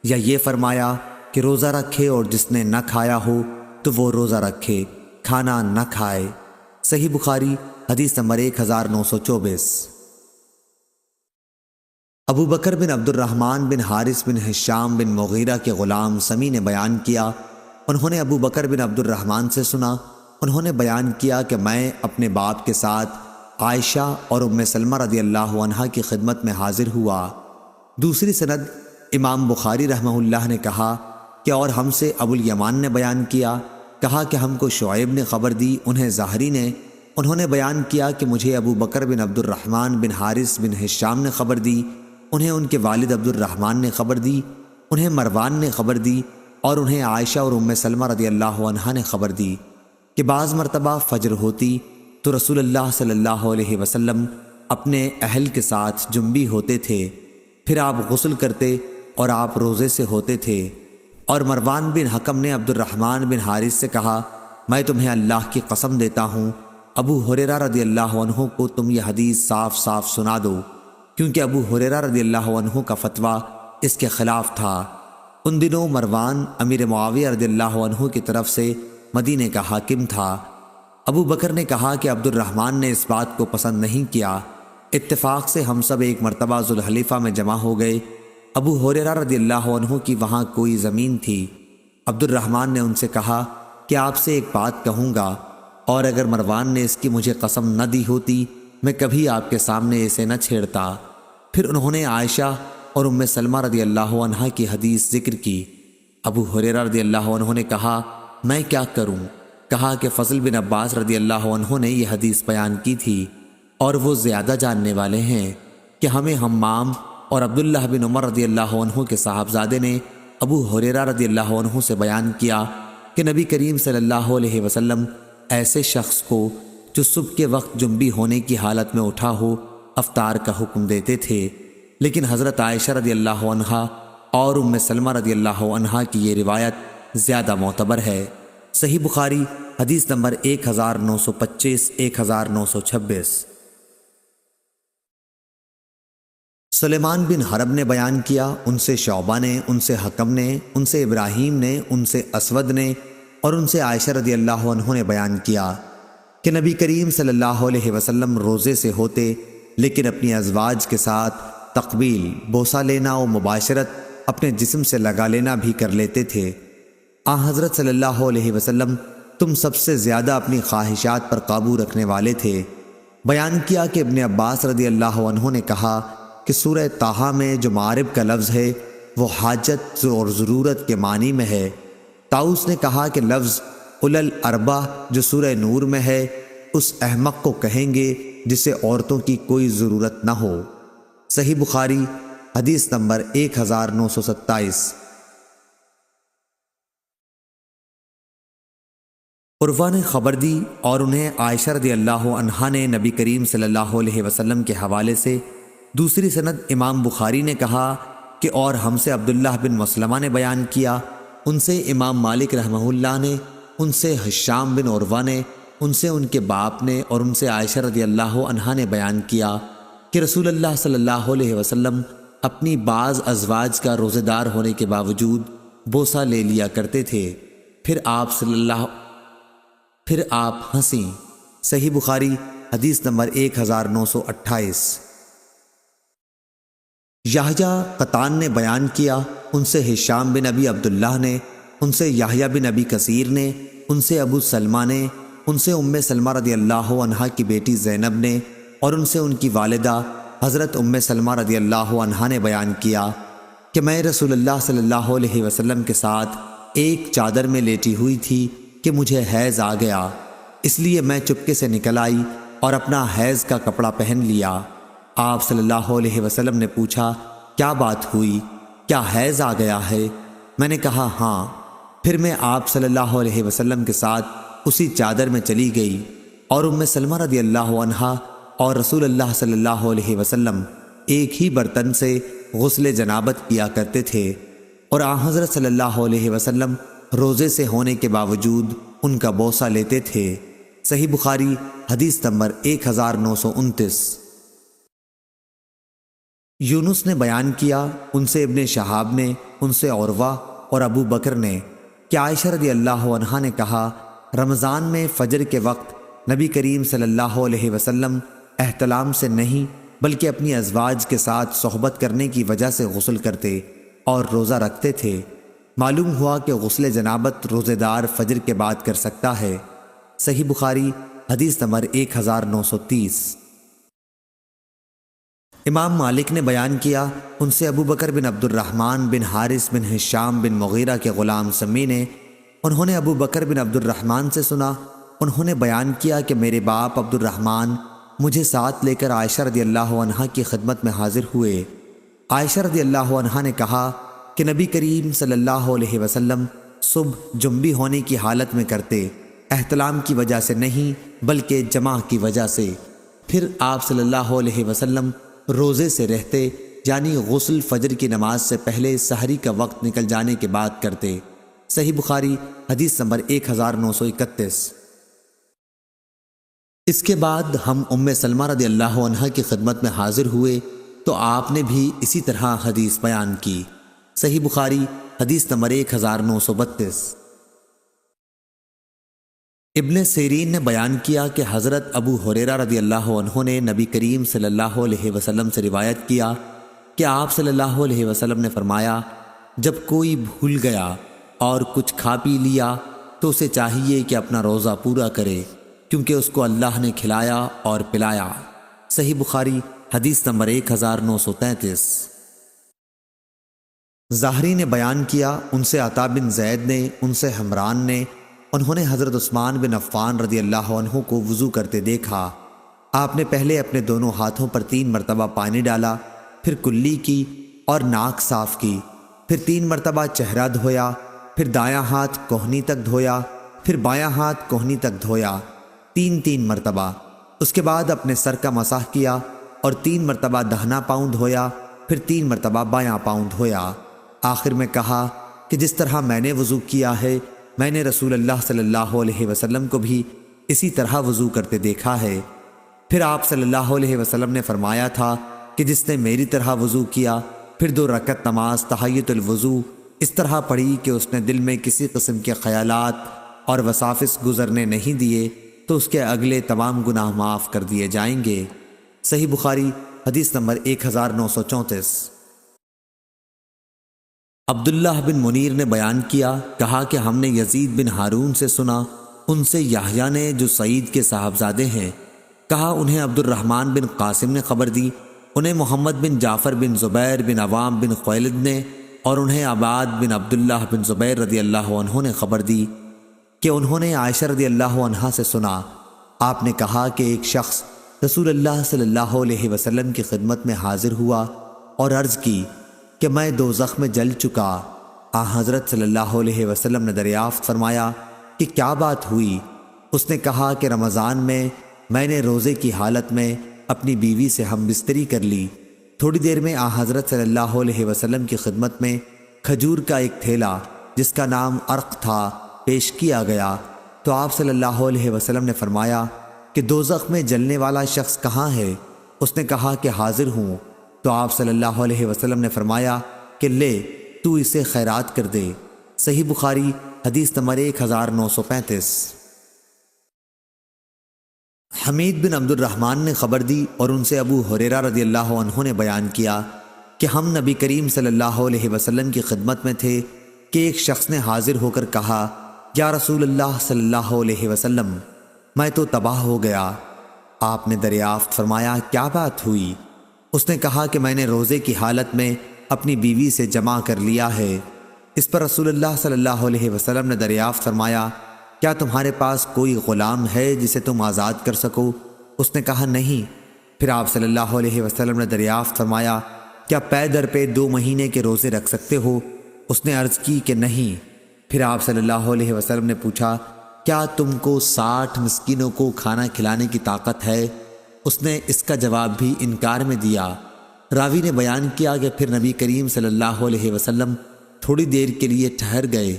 یا یہ فرمایا کہ روزہ رکھے اور جس نے نہ کھایا ہو تو وہ روزہ رکھے، کھانا نہ کھائے۔ صحیح بخاری حدیث نمبر 1924۔ ابو بکر بن عبد الرحمن بن حارث بن حشام بن مغیرہ کے غلام سمی نے بیان کیا، انہوں نے ابو بکر بن عبد الرحمن سے سنا، انہوں نے بیان کیا کہ میں اپنے باپ کے ساتھ عائشہ اور ام سلمہ رضی اللہ عنہا کی خدمت میں حاضر ہوا۔ دوسری سند امام بخاری رحمہ اللہ نے کہا کہ اور ہم سے ابو الیمان نے بیان کیا، کہا کہ ہم کو شعیب نے خبر دی، انہیں زہری نے، انہوں نے بیان کیا کہ مجھے ابو بکر بن عبد الرحمن بن حارث بن حشام نے خبر دی، انہیں ان کے والد عبد الرحمن نے خبر دی، انہیں مروان نے خبر دی، اور انہیں عائشہ اور ام سلمہ رضی اللہ عنہا نے خبر دی کہ بعض مرتبہ فجر ہوتی تو رسول اللہ صلی اللہ علیہ وسلم اپنے اہل کے ساتھ جنبی ہوتے تھے، پھر آپ غسل کرتے اور آپ روزے سے ہوتے تھے۔ اور مروان بن حکم نے عبد الرحمن بن حارث سے کہا، میں تمہیں اللہ کی قسم دیتا ہوں، ابو ہریرہ رضی اللہ عنہ کو تم یہ حدیث صاف صاف سنا دو، کیونکہ ابو ہریرہ رضی اللہ عنہ کا فتویٰ اس کے خلاف تھا۔ ان دنوں مروان امیر معاویہ رضی اللہ عنہ کی طرف سے مدینے کا حاکم تھا۔ ابو بکر نے کہا کہ عبد الرحمن نے اس بات کو پسند نہیں کیا۔ اتفاق سے ہم سب ایک مرتبہ ذوالحلیفہ میں جمع ہو گئے۔ ابو ہریرہ رضی اللہ عنہ کی وہاں کوئی زمین تھی۔ عبد الرحمن نے ان سے کہا کہ آپ سے ایک بات کہوں گا، اور اگر مروان نے اس کی مجھے قسم نہ دی ہوتی میں کبھی آپ کے سامنے اسے نہ چھیڑتا۔ پھر انہوں نے عائشہ اور ام سلمہ رضی اللہ عنہا کی حدیث ذکر کی۔ ابو ہریرہ رضی اللہ عنہ نے کہا میں کیا کروں؟ کہا کہ فضل بن عباس رضی اللہ عنہ نے یہ حدیث بیان کی تھی، اور وہ زیادہ جاننے والے ہیں کہ ہمیں حمام اور عبداللہ بن عمر رضی اللہ عنہ کے صاحبزادے نے ابو ہریرہ رضی اللہ عنہ سے بیان کیا کہ نبی کریم صلی اللہ علیہ وسلم ایسے شخص کو جو صبح کے وقت جنبی ہونے کی حالت میں اٹھا ہو افطار کا حکم دیتے تھے، لیکن حضرت عائشہ رضی اللہ عنہا اور ام سلمہ رضی اللہ عنہا کی یہ روایت زیادہ معتبر ہے۔ صحیح بخاری حدیث نمبر 1925 1926۔ سلیمان بن حرب نے بیان کیا، ان سے شعبہ نے، ان سے حکم نے، ان سے ابراہیم نے، ان سے اسود نے، اور ان سے عائشہ رضی اللہ عنہ نے بیان کیا کہ نبی کریم صلی اللہ علیہ وسلم روزے سے ہوتے لیکن اپنی ازواج کے ساتھ تقبیل، بوسہ لینا و مباشرت اپنے جسم سے لگا لینا بھی کر لیتے تھے۔ حضرت صلی اللہ علیہ وسلم تم سب سے زیادہ اپنی خواہشات پر قابو رکھنے والے تھے۔ بیان کیا کہ ابن عباس رضی اللہ عنہ نے کہا کہ سورہ طٰہٰ میں جو معارب کا لفظ ہے وہ حاجت اور ضرورت کے معنی میں ہے۔ طاؤس نے کہا کہ لفظ اولل الاربع جو سورہ نور میں ہے اس احمق کو کہیں گے جسے عورتوں کی کوئی ضرورت نہ ہو۔ صحیح بخاری حدیث نمبر 1927۔ عروہ نے خبر دی اور انہیں عائشہ رضی اللہ عنہا نے نبی کریم صلی اللہ علیہ وسلم کے حوالے سے۔ دوسری سند امام بخاری نے کہا کہ اور ہم سے عبداللہ بن مسلمہ نے بیان کیا، ان سے امام مالک رحمہ اللہ نے، ان سے ہشام بن عروہ نے، ان سے ان کے باپ نے، اور ان سے عائشہ رضی اللہ عنہا نے بیان کیا کہ رسول اللہ صلی اللہ علیہ وسلم اپنی بعض ازواج کا روزے دار ہونے کے باوجود بوسہ لے لیا کرتے تھے، پھر آپ ہنسیں۔ صحیح بخاری حدیث نمبر 1928۔ یحییٰ قطان نے بیان کیا، ان سے ہشام بن ابی عبداللہ نے، ان سے یحییٰ بن ابی کثیر نے، ان سے ابو سلمہ نے، ان سے ام سلمہ رضی اللہ عنہا کی بیٹی زینب نے، اور ان سے ان کی والدہ حضرت ام سلمہ رضی اللہ عنہا نے بیان کیا کہ میں رسول اللہ صلی اللہ علیہ وسلم کے ساتھ ایک چادر میں لیٹی ہوئی تھی کہ مجھے حیض آ گیا، اس لیے میں چپکے سے نکل آئی اور اپنا حیض کا کپڑا پہن لیا۔ آپ صلی اللہ علیہ وسلم نے پوچھا کیا بات ہوئی، کیا حیض آ گیا ہے؟ میں نے کہا ہاں۔ پھر میں آپ صلی اللہ علیہ وسلم کے ساتھ اسی چادر میں چلی گئی، اور ام سلمہ رضی اللہ عنہا اور رسول اللہ صلی اللہ علیہ وسلم ایک ہی برتن سے غسل جنابت کیا کرتے تھے، اور حضرت صلی اللہ علیہ وسلم روزے سے ہونے کے باوجود ان کا بوسہ لیتے تھے۔ صحیح بخاری حدیث نمبر 1929۔ یونس نے بیان کیا، ان سے ابن شہاب نے، ان سے عروہ اور ابو بکر نے کہ عائشہ رضی اللہ عنہا نے کہا رمضان میں فجر کے وقت نبی کریم صلی اللہ علیہ وسلم احتلام سے نہیں بلکہ اپنی ازواج کے ساتھ صحبت کرنے کی وجہ سے غسل کرتے اور روزہ رکھتے تھے۔ معلوم ہوا کہ غسل جنابت روزے دار فجر کے بعد کر سکتا ہے۔ صحیح بخاری حدیث نمبر 1930۔ امام مالک نے بیان کیا، ان سے ابو بکر بن عبد الرحمن بن حارث بن ہشام بن مغیرہ کے غلام سمی نے، انہوں نے ابو بکر بن عبد الرحمن سے سنا، انہوں نے بیان کیا کہ میرے باپ عبد الرحمن مجھے ساتھ لے کر عائشہ رضی اللہ عنہا کی خدمت میں حاضر ہوئے۔ عائشہ رضی اللہ عنہا نے کہا کہ نبی کریم صلی اللہ علیہ وسلم صبح جنبی ہونے کی حالت میں کرتے، احتلام کی وجہ سے نہیں بلکہ جماع کی وجہ سے۔ پھر آپ صلی اللہ علیہ وسلم روزے سے رہتے، یعنی غسل فجر کی نماز سے پہلے سحری کا وقت نکل جانے کے بعد کرتے۔ صحیح بخاری حدیث نمبر 1931۔ اس کے بعد ہم ام سلمہ رضی اللہ عنہا کی خدمت میں حاضر ہوئے تو آپ نے بھی اسی طرح حدیث بیان کی۔ صحیح بخاری حدیث نمبر 1932۔ ابن سیرین نے بیان کیا کہ حضرت ابو ہریرہ رضی اللہ عنہ نے نبی کریم صلی اللہ علیہ وسلم سے روایت کیا کہ آپ صلی اللہ علیہ وسلم نے فرمایا، جب کوئی بھول گیا اور کچھ کھا پی لیا تو اسے چاہیے کہ اپنا روزہ پورا کرے، کیونکہ اس کو اللہ نے کھلایا اور پلایا۔ صحیح بخاری حدیث نمبر 1933۔ ظاہری نے بیان کیا، ان سے عطا بن زید نے، ان سے حمران نے، انہوں نے حضرت عثمان بن عفان رضی اللہ عنہ کو وضو کرتے دیکھا۔ آپ نے پہلے اپنے دونوں ہاتھوں پر 3 مرتبہ پانی ڈالا، پھر کلی کی اور ناک صاف کی، پھر 3 مرتبہ چہرہ دھویا، پھر دایاں ہاتھ کوہنی تک دھویا، پھر بایاں ہاتھ کوہنی تک دھویا، 3 مرتبہ۔ اس کے بعد اپنے سر کا مسح کیا اور 3 مرتبہ دہنا پاؤں دھویا، پھر 3 مرتبہ بایاں پاؤں دھویا۔ آخر میں کہا کہ جس طرح میں نے وضو کیا ہے، میں نے رسول اللہ صلی اللہ علیہ وسلم کو بھی اسی طرح وضو کرتے دیکھا ہے۔ پھر آپ صلی اللہ علیہ وسلم نے فرمایا تھا کہ جس نے میری طرح وضو کیا، پھر 2 رکعت نماز تحیۃ الوضو اس طرح پڑھی کہ اس نے دل میں کسی قسم کے خیالات اور وساوس گزرنے نہیں دیے، تو اس کے اگلے تمام گناہ معاف کر دیے جائیں گے۔ صحیح بخاری حدیث نمبر 1934۔ عبداللہ بن منیر نے بیان کیا، کہا کہ ہم نے یزید بن ہارون سے سنا، ان سے یحییٰ نے جو سعید کے صاحبزادے ہیں، کہا انہیں عبد الرحمن بن قاسم نے خبر دی، انہیں محمد بن جعفر بن زبیر بن عوام بن خویلد نے، اور انہیں عباد بن عبداللہ بن زبیر رضی اللہ عنہ نے خبر دی کہ انہوں نے عائشہ رضی اللہ عنہا سے سنا۔ آپ نے کہا کہ ایک شخص رسول اللہ صلی اللہ علیہ وسلم کی خدمت میں حاضر ہوا اور عرض کی کہ میں دوزخ میں جل چکا۔ حضرت صلی اللہ علیہ وسلم نے دریافت فرمایا کہ کیا بات ہوئی؟ اس نے کہا کہ رمضان میں نے روزے کی حالت میں اپنی بیوی سے ہم بستری کر لی۔ تھوڑی دیر میں حضرت صلی اللہ علیہ وسلم کی خدمت میں کھجور کا ایک تھیلا جس کا نام عرق تھا پیش کیا گیا، تو آپ صلی اللہ علیہ وسلم نے فرمایا کہ دوزخ میں جلنے والا شخص کہاں ہے؟ اس نے کہا کہ حاضر ہوں۔ تو آپ صلی اللہ علیہ وسلم نے فرمایا کہ لے، تو اسے خیرات کر دے۔ صحیح بخاری حدیث نمبر 1935۔ حمید بن عبد الرحمن نے خبر دی اور ان سے ابو ہریرہ رضی اللہ عنہ نے بیان کیا کہ ہم نبی کریم صلی اللہ علیہ وسلم کی خدمت میں تھے کہ ایک شخص نے حاضر ہو کر کہا، یا رسول اللہ صلی اللہ علیہ وسلم، میں تو تباہ ہو گیا۔ آپ نے دریافت فرمایا کیا بات ہوئی؟ اس نے کہا کہ میں نے روزے کی حالت میں اپنی بیوی سے جمع کر لیا ہے۔ اس پر رسول اللہ صلی اللہ علیہ وسلم نے دریافت فرمایا، کیا تمہارے پاس کوئی غلام ہے جسے تم آزاد کر سکو؟ اس نے کہا نہیں۔ پھر آپ صلی اللہ علیہ وسلم نے دریافت فرمایا، کیا پے در پہ 2 مہینے کے روزے رکھ سکتے ہو؟ اس نے عرض کی کہ نہیں۔ پھر آپ صلی اللہ علیہ وسلم نے پوچھا، کیا تم کو 60 مسکینوں کو کھانا کھلانے کی طاقت ہے؟ اس نے اس کا جواب بھی انکار میں دیا۔ راوی نے بیان کیا کہ پھر نبی کریم صلی اللہ علیہ وسلم تھوڑی دیر کے لیے ٹھہر گئے۔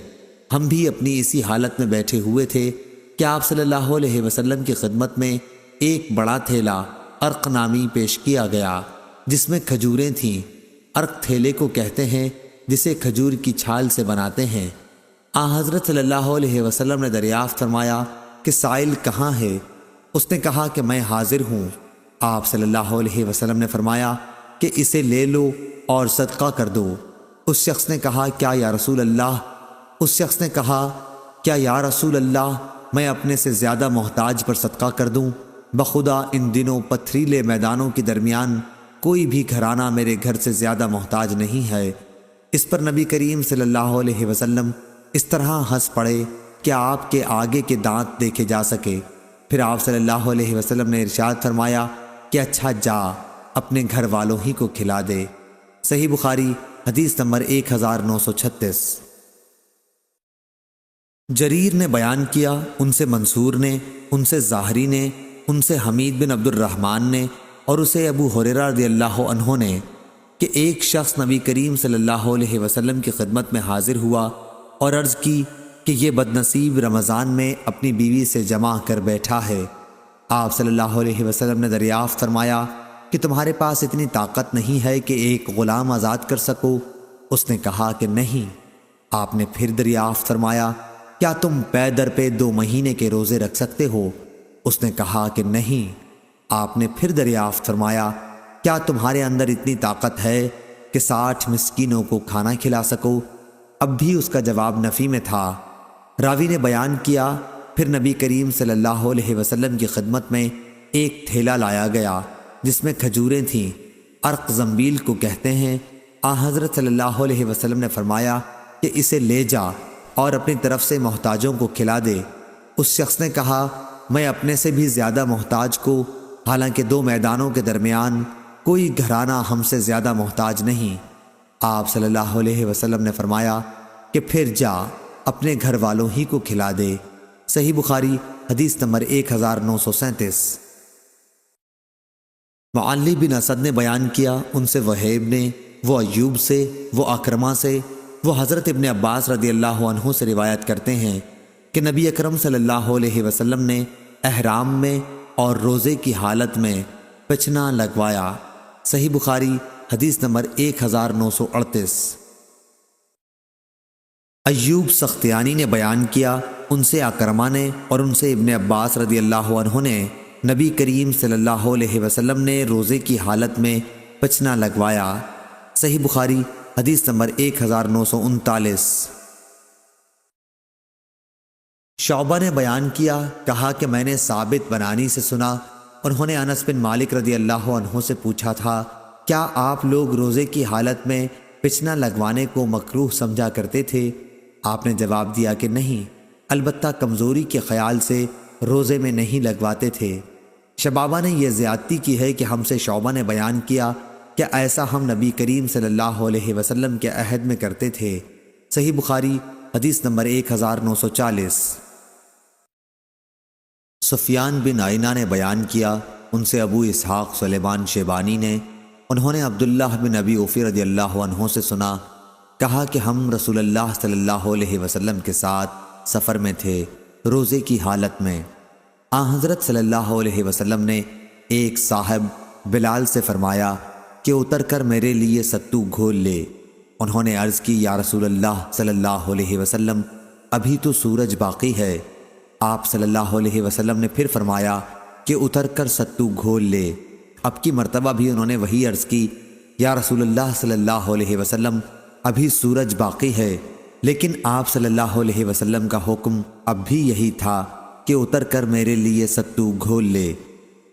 ہم بھی اپنی اسی حالت میں بیٹھے ہوئے تھے کہ آپ صلی اللہ علیہ وسلم کی خدمت میں ایک بڑا تھیلا عرق نامی پیش کیا گیا جس میں کھجوریں تھیں۔ عرق تھیلے کو کہتے ہیں جسے کھجور کی چھال سے بناتے ہیں۔ حضرت صلی اللہ علیہ وسلم نے دریافت فرمایا کہ سائل کہاں ہے؟ اس نے کہا کہ میں حاضر ہوں۔ آپ صلی اللہ علیہ وسلم نے فرمایا کہ اسے لے لو اور صدقہ کر دو۔ اس شخص نے کہا کیا یا رسول اللہ؟ اس شخص نے کہا کیا یا رسول اللہ میں اپنے سے زیادہ محتاج پر صدقہ کر دوں؟ بخدا ان دنوں پتھریلے میدانوں کے درمیان کوئی بھی گھرانہ میرے گھر سے زیادہ محتاج نہیں ہے۔ اس پر نبی کریم صلی اللہ علیہ وسلم اس طرح ہنس پڑے کہ آپ کے آگے کے دانت دیکھے جا سکے۔ پھر آپ صلی اللہ علیہ وسلم نے ارشاد فرمایا کہ اچھا جا، اپنے گھر والوں ہی کو کھلا دے۔ صحیح بخاری حدیث نمبر 1936۔ جریر نے بیان کیا، ان سے منصور نے، ان سے ظاہری نے، ان سے حمید بن عبد الرحمن نے اور اسے ابو ہریرہ رضی اللہ عنہ نے کہ ایک شخص نبی کریم صلی اللہ علیہ وسلم کی خدمت میں حاضر ہوا اور عرض کی کہ یہ بدنصیب رمضان میں اپنی بیوی سے جمع کر بیٹھا ہے۔ آپ صلی اللہ علیہ وسلم نے دریافت فرمایا کہ تمہارے پاس اتنی طاقت نہیں ہے کہ ایک غلام آزاد کر سکو؟ اس نے کہا کہ نہیں۔ آپ نے پھر دریافت فرمایا کیا تم پے در پہ 2 مہینے کے روزے رکھ سکتے ہو؟ اس نے کہا کہ نہیں۔ آپ نے پھر دریافت فرمایا کیا تمہارے اندر اتنی طاقت ہے کہ 60 مسکینوں کو کھانا کھلا سکو؟ اب بھی اس کا جواب نفی میں تھا۔ راوی نے بیان کیا پھر نبی کریم صلی اللہ علیہ وسلم کی خدمت میں ایک تھیلا لایا گیا جس میں کھجوریں تھیں، عرق زنبیل کو کہتے ہیں۔ حضرت صلی اللہ علیہ وسلم نے فرمایا کہ اسے لے جا اور اپنی طرف سے محتاجوں کو کھلا دے۔ اس شخص نے کہا میں اپنے سے بھی زیادہ محتاج کو، حالانکہ 2 میدانوں کے درمیان کوئی گھرانہ ہم سے زیادہ محتاج نہیں۔ آپ صلی اللہ علیہ وسلم نے فرمایا کہ پھر جا اپنے گھر والوں ہی کو کھلا دے۔ صحیح بخاری حدیث نمبر 1937۔ معلی بن اسد نے بیان کیا ان سے وہیب نے، وہ ایوب سے، وہ اکرمہ سے، وہ حضرت ابن عباس رضی اللہ عنہ سے روایت کرتے ہیں کہ نبی اکرم صلی اللہ علیہ وسلم نے احرام میں اور روزے کی حالت میں پچنا لگوایا۔ صحیح بخاری حدیث نمبر 1938۔ ایوب سختیانی نے بیان کیا ان سے اکرمہ نے اور ان سے ابن عباس رضی اللہ عنہ نے نبی کریم صلی اللہ علیہ وسلم نے روزے کی حالت میں پچنا لگوایا۔ صحیح بخاری حدیث نمبر 1939۔ شعبہ نے بیان کیا، کہا کہ میں نے ثابت بنانی سے سنا، انہوں نے انس بن مالک رضی اللہ عنہ سے پوچھا تھا کیا آپ لوگ روزے کی حالت میں پچنا لگوانے کو مکروہ سمجھا کرتے تھے؟ آپ نے جواب دیا کہ نہیں، البتہ کمزوری کے خیال سے روزے میں نہیں لگواتے تھے۔ شبابہ نے یہ زیادتی کی ہے کہ ہم سے شعبہ نے بیان کیا کہ ایسا ہم نبی کریم صلی اللہ علیہ وسلم کے عہد میں کرتے تھے۔ صحیح بخاری حدیث نمبر 1940۔ سفیان بن عینہ نے بیان کیا ان سے ابو اسحاق سلیمان شیبانی نے، انہوں نے عبداللہ بن ابی اوفی رضی اللہ عنہ سے سنا، کہا کہ ہم رسول اللہ صلی اللہ علیہ وسلم کے ساتھ سفر میں تھے روزے کی حالت میں۔ حضرت صلی اللہ علیہ وسلم نے ایک صاحب بلال سے فرمایا کہ اتر کر میرے لیے ستو گھول لے۔ انہوں نے عرض کی یا رسول اللہ صلی اللہ علیہ وسلم ابھی تو سورج باقی ہے۔ آپ صلی اللہ علیہ وسلم نے پھر فرمایا کہ اتر کر ستو گھول لے۔ اب کی مرتبہ بھی انہوں نے وہی عرض کی یا رسول اللہ صلی اللہ علیہ وسلم ابھی سورج باقی ہے، لیکن آپ صلی اللہ علیہ وسلم کا حکم اب بھی یہی تھا کہ اتر کر میرے لیے ستو گھول لے۔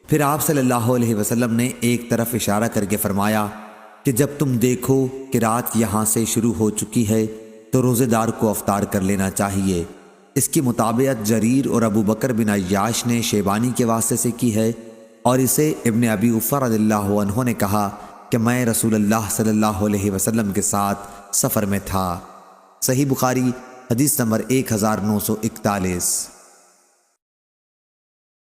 پھر آپ صلی اللہ علیہ وسلم نے ایک طرف اشارہ کر کے فرمایا کہ جب تم دیکھو کہ رات یہاں سے شروع ہو چکی ہے تو روزے دار کو افطار کر لینا چاہیے۔ اس کی مطابقت جریر اور ابو بکر بن عیاش نے شیبانی کے واسطے سے کی ہے، اور اسے ابن ابی اوفی رضی اللہ عنہ نے کہا کہ میں رسول اللہ صلی اللہ علیہ وسلم کے ساتھ سفر میں تھا۔ صحیح بخاری حدیث نمبر 1941۔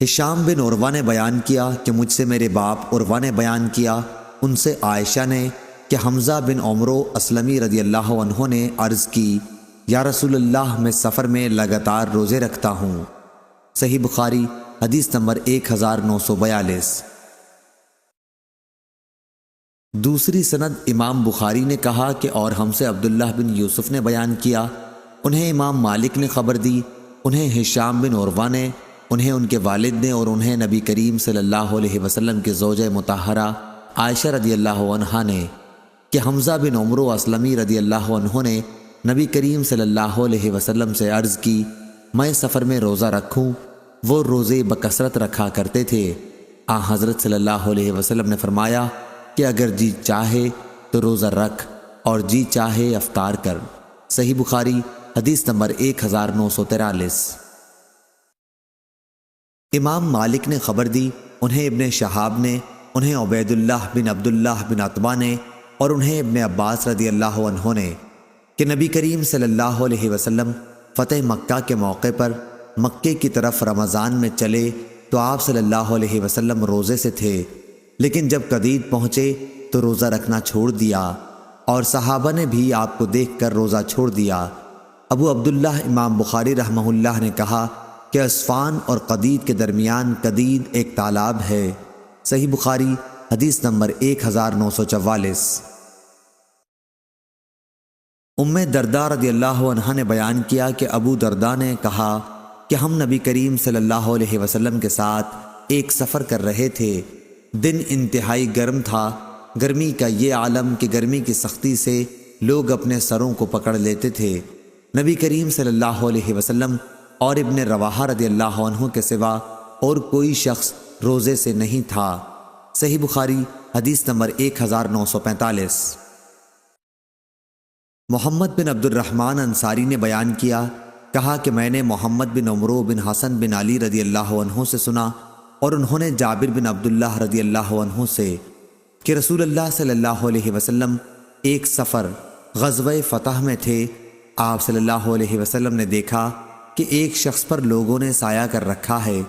ہشام بن عروہ نے بیان کیا کہ مجھ سے میرے باپ عروہ نے بیان کیا ان سے عائشہ نے کہ حمزہ بن عمرو اسلمی رضی اللہ عنہ نے عرض کی یا رسول اللہ میں سفر میں لگاتار روزے رکھتا ہوں۔ صحیح بخاری حدیث نمبر 1942۔ دوسری سند امام بخاری نے کہا کہ اور ہم سے عبداللہ بن یوسف نے بیان کیا، انہیں امام مالک نے خبر دی، انہیں ہشام بن عروہ نے، انہیں ان کے والد نے، اور انہیں نبی کریم صلی اللہ علیہ وسلم کے زوجہ مطہرہ عائشہ رضی اللہ عنہا نے کہ حمزہ بن عمرو اسلمی رضی اللہ عنہ نے نبی کریم صلی اللہ علیہ وسلم سے عرض کی میں سفر میں روزہ رکھوں؟ وہ روزے بکثرت رکھا کرتے تھے۔ حضرت صلی اللہ علیہ وسلم نے فرمایا کہ اگر جی چاہے تو روزہ رکھ اور جی چاہے افطار کر۔ صحیح بخاری حدیث نمبر 1943۔ امام مالک نے خبر دی، انہیں ابن شہاب نے، انہیں عبید اللہ بن عبداللہ بن عتبہ نے، اور انہیں ابن عباس رضی اللہ عنہ نے کہ نبی کریم صلی اللہ علیہ وسلم فتح مکہ کے موقع پر مکے کی طرف رمضان میں چلے تو آپ صلی اللہ علیہ وسلم روزے سے تھے، لیکن جب قدید پہنچے تو روزہ رکھنا چھوڑ دیا، اور صحابہ نے بھی آپ کو دیکھ کر روزہ چھوڑ دیا۔ ابو عبداللہ امام بخاری رحمہ اللہ نے کہا کہ اسفان اور قدید کے درمیان قدید ایک تالاب ہے۔ صحیح بخاری حدیث نمبر 1944۔ ام درداء رضی اللہ عنہا نے بیان کیا کہ ابو درداء نے کہا کہ ہم نبی کریم صلی اللہ علیہ وسلم کے ساتھ ایک سفر کر رہے تھے۔ دن انتہائی گرم تھا، گرمی کا یہ عالم کہ گرمی کی سختی سے لوگ اپنے سروں کو پکڑ لیتے تھے۔ نبی کریم صلی اللہ علیہ وسلم اور ابن رواحہ رضی اللہ عنہ کے سوا اور کوئی شخص روزے سے نہیں تھا۔ صحیح بخاری حدیث نمبر 1945۔ محمد بن عبد الرحمن انصاری نے بیان کیا، کہا کہ میں نے محمد بن عمرو بن حسن بن علی رضی اللہ عنہ سے سنا اور انہوں نے جابر بن عبداللہ رضی اللہ عنہ سے کہ رسول اللہ صلی اللہ علیہ وسلم ایک سفر غزوہ فتح میں تھے۔ آپ صلی اللہ علیہ وسلم نے دیکھا کہ ایک شخص پر لوگوں نے سایہ کر رکھا ہے۔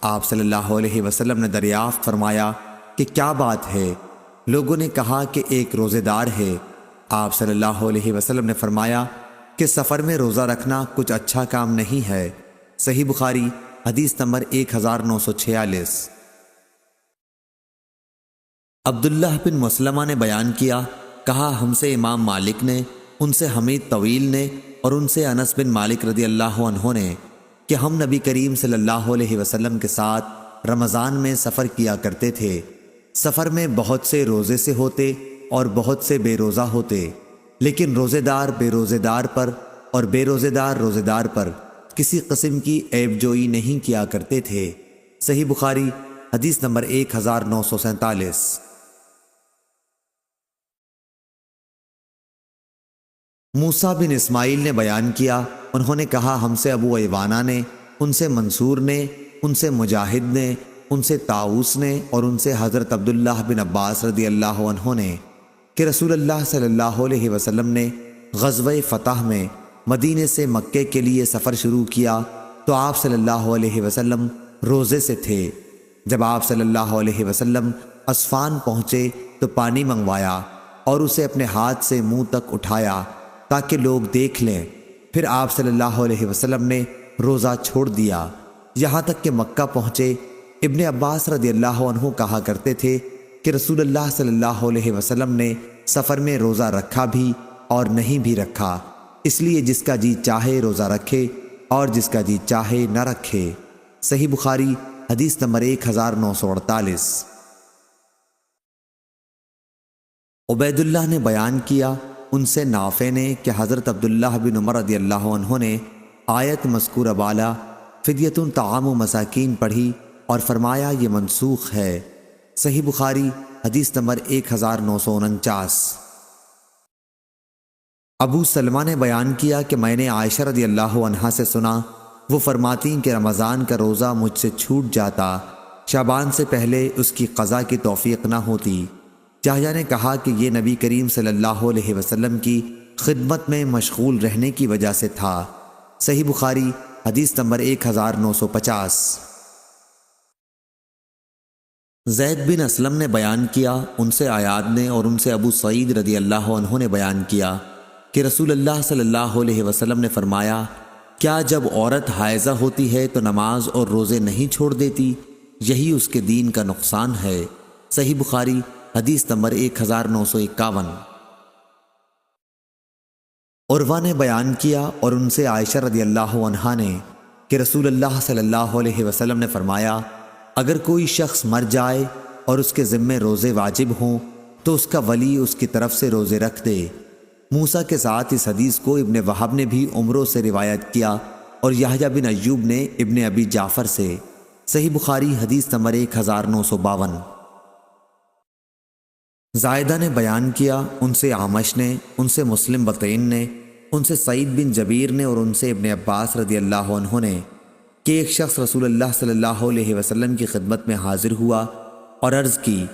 آپ صلی اللہ علیہ وسلم نے دریافت فرمایا کہ کیا بات ہے؟ لوگوں نے کہا کہ ایک روزے دار ہے۔ آپ صلی اللہ علیہ وسلم نے فرمایا کہ سفر میں روزہ رکھنا کچھ اچھا کام نہیں ہے۔ صحیح بخاری حدیث نمبر 1946۔ عبداللہ بن مسلمہ نے بیان کیا، کہا ہم سے امام مالک نے، ان سے حمید طویل نے اور ان سے انس بن مالک رضی اللہ عنہ نے کہ ہم نبی کریم صلی اللہ علیہ وسلم کے ساتھ رمضان میں سفر کیا کرتے تھے۔ سفر میں بہت سے روزے سے ہوتے اور بہت سے بے روزہ ہوتے، لیکن روزے دار بے روزے دار پر اور بے روزے دار روزے دار پر کسی قسم کی عیب جوئی نہیں کیا کرتے تھے۔ صحیح بخاری حدیث نمبر 1947۔ موسیٰ بن اسماعیل نے بیان کیا، انہوں نے کہا ہم سے ابو ایوانہ نے، ان سے منصور نے، ان سے مجاہد نے، ان سے طاؤس نے اور ان سے حضرت عبداللہ بن عباس رضی اللہ عنہ نے کہ رسول اللہ صلی اللہ علیہ وسلم نے غزوہ فتح میں مدینے سے مکے کے لیے سفر شروع کیا تو آپ صلی اللہ علیہ وسلم روزے سے تھے۔ جب آپ صلی اللہ علیہ وسلم اسفان پہنچے تو پانی منگوایا اور اسے اپنے ہاتھ سے منہ تک اٹھایا تاکہ لوگ دیکھ لیں۔ پھر آپ صلی اللہ علیہ وسلم نے روزہ چھوڑ دیا یہاں تک کہ مکہ پہنچے۔ ابن عباس رضی اللہ عنہ کہا کرتے تھے کہ رسول اللہ صلی اللہ علیہ وسلم نے سفر میں روزہ رکھا بھی اور نہیں بھی رکھا، اس لیے جس کا جی چاہے روزہ رکھے اور جس کا جی چاہے نہ رکھے۔ صحیح بخاری حدیث نمبر 1948۔ عبید اللہ نے بیان کیا، ان سے نافع نے کہ حضرت عبداللہ بن عمر رضی اللہ عنہ نے آیت مذکورہ بالا فدیۃ طعام و مساکین پڑھی اور فرمایا یہ منسوخ ہے۔ صحیح بخاری حدیث نمبر 1949۔ ابو سلمہ نے بیان کیا کہ میں نے عائشہ رضی اللہ عنہا سے سنا، وہ فرماتی کہ رمضان کا روزہ مجھ سے چھوٹ جاتا، شعبان سے پہلے اس کی قضا کی توفیق نہ ہوتی۔ یحییٰ نے کہا کہ یہ نبی کریم صلی اللہ علیہ وسلم کی خدمت میں مشغول رہنے کی وجہ سے تھا۔ صحیح بخاری حدیث نمبر 1950۔ زید بن اسلم نے بیان کیا، ان سے عیاض نے اور ان سے ابو سعید رضی اللہ عنہ نے بیان کیا کہ رسول اللہ صلی اللہ علیہ وسلم نے فرمایا، کیا جب عورت حائضہ ہوتی ہے تو نماز اور روزے نہیں چھوڑ دیتی؟ یہی اس کے دین کا نقصان ہے۔ صحیح بخاری حدیث نمبر 1951۔ عروہ نے بیان کیا اور ان سے عائشہ رضی اللہ عنہا نے کہ رسول اللہ صلی اللہ علیہ وسلم نے فرمایا، اگر کوئی شخص مر جائے اور اس کے ذمے روزے واجب ہوں تو اس کا ولی اس کی طرف سے روزے رکھ دے۔ موسیٰ کے ساتھ اس حدیث کو ابن وہب نے بھی عمرو سے روایت کیا اور یحییٰ بن ایوب نے ابن ابی جعفر سے۔ صحیح بخاری حدیث نمبر 1952۔ زائدہ نے بیان کیا، ان سے اعمش نے، ان سے مسلم بطین نے، ان سے سعید بن جبیر نے اور ان سے ابن عباس رضی اللہ عنہ نے کہ ایک شخص رسول اللہ صلی اللہ علیہ وسلم کی خدمت میں حاضر ہوا اور عرض کی،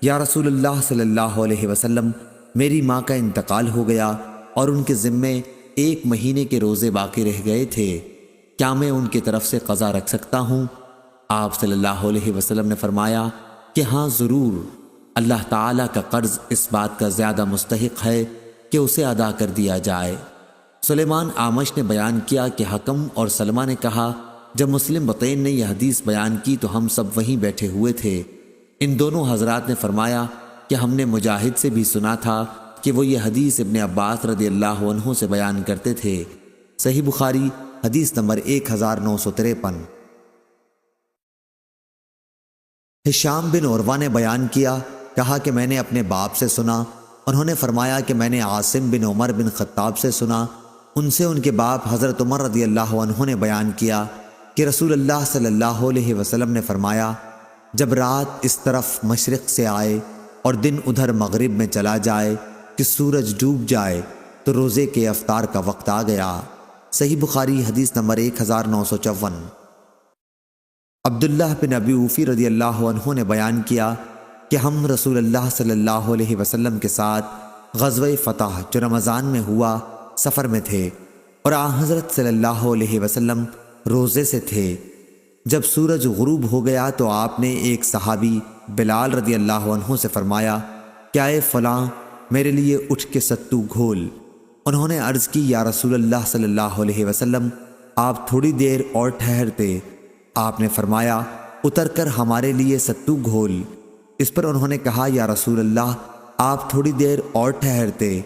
یا رسول اللہ صلی اللہ علیہ وسلم، میری ماں کا انتقال ہو گیا اور ان کے ذمے 1 مہینے کے روزے باقی رہ گئے تھے، کیا میں ان کی طرف سے قضا رکھ سکتا ہوں؟ آپ صلی اللہ علیہ وسلم نے فرمایا کہ ہاں ضرور، اللہ تعالیٰ کا قرض اس بات کا زیادہ مستحق ہے کہ اسے ادا کر دیا جائے۔ سلیمان اعمش نے بیان کیا کہ حکم اور سلمہ نے کہا، جب مسلم بطین نے یہ حدیث بیان کی تو ہم سب وہیں بیٹھے ہوئے تھے۔ ان دونوں حضرات نے فرمایا کہ ہم نے مجاہد سے بھی سنا تھا کہ وہ یہ حدیث ابن عباس رضی اللہ عنہ سے بیان کرتے تھے۔ صحیح بخاری حدیث نمبر 1953۔ ہشام بن عروہ نے بیان کیا، کہا کہ میں نے اپنے باپ سے سنا، انہوں نے فرمایا کہ میں نے عاصم بن عمر بن خطاب سے سنا، ان سے ان کے باپ حضرت عمر رضی اللہ عنہ نے بیان کیا کہ رسول اللہ صلی اللہ علیہ وسلم نے فرمایا، جب رات اس طرف مشرق سے آئے اور دن ادھر مغرب میں چلا جائے کہ سورج ڈوب جائے تو روزے کے افطار کا وقت آ گیا۔ صحیح بخاری حدیث نمبر 1954۔ عبداللہ بن ابی اوفی رضی اللہ عنہ نے بیان کیا کہ ہم رسول اللہ صلی اللہ علیہ وسلم کے ساتھ غزوہ فتح جو رمضان میں ہوا سفر میں تھے اور حضرت صلی اللہ علیہ وسلم روزے سے تھے۔ جب سورج غروب ہو گیا تو آپ نے ایک صحابی بلال رضی اللہ عنہ سے فرمایا کہ اے فلاں میرے لیے اٹھ کے ستو گھول۔ انہوں نے عرض کی یا رسول اللہ صلی اللہ علیہ وسلم آپ تھوڑی دیر اور ٹھہرتے۔ آپ نے فرمایا اتر کر ہمارے لیے ستو گھول۔ اس پر انہوں نے کہا یا رسول اللہ آپ تھوڑی دیر اور ٹھہرتے۔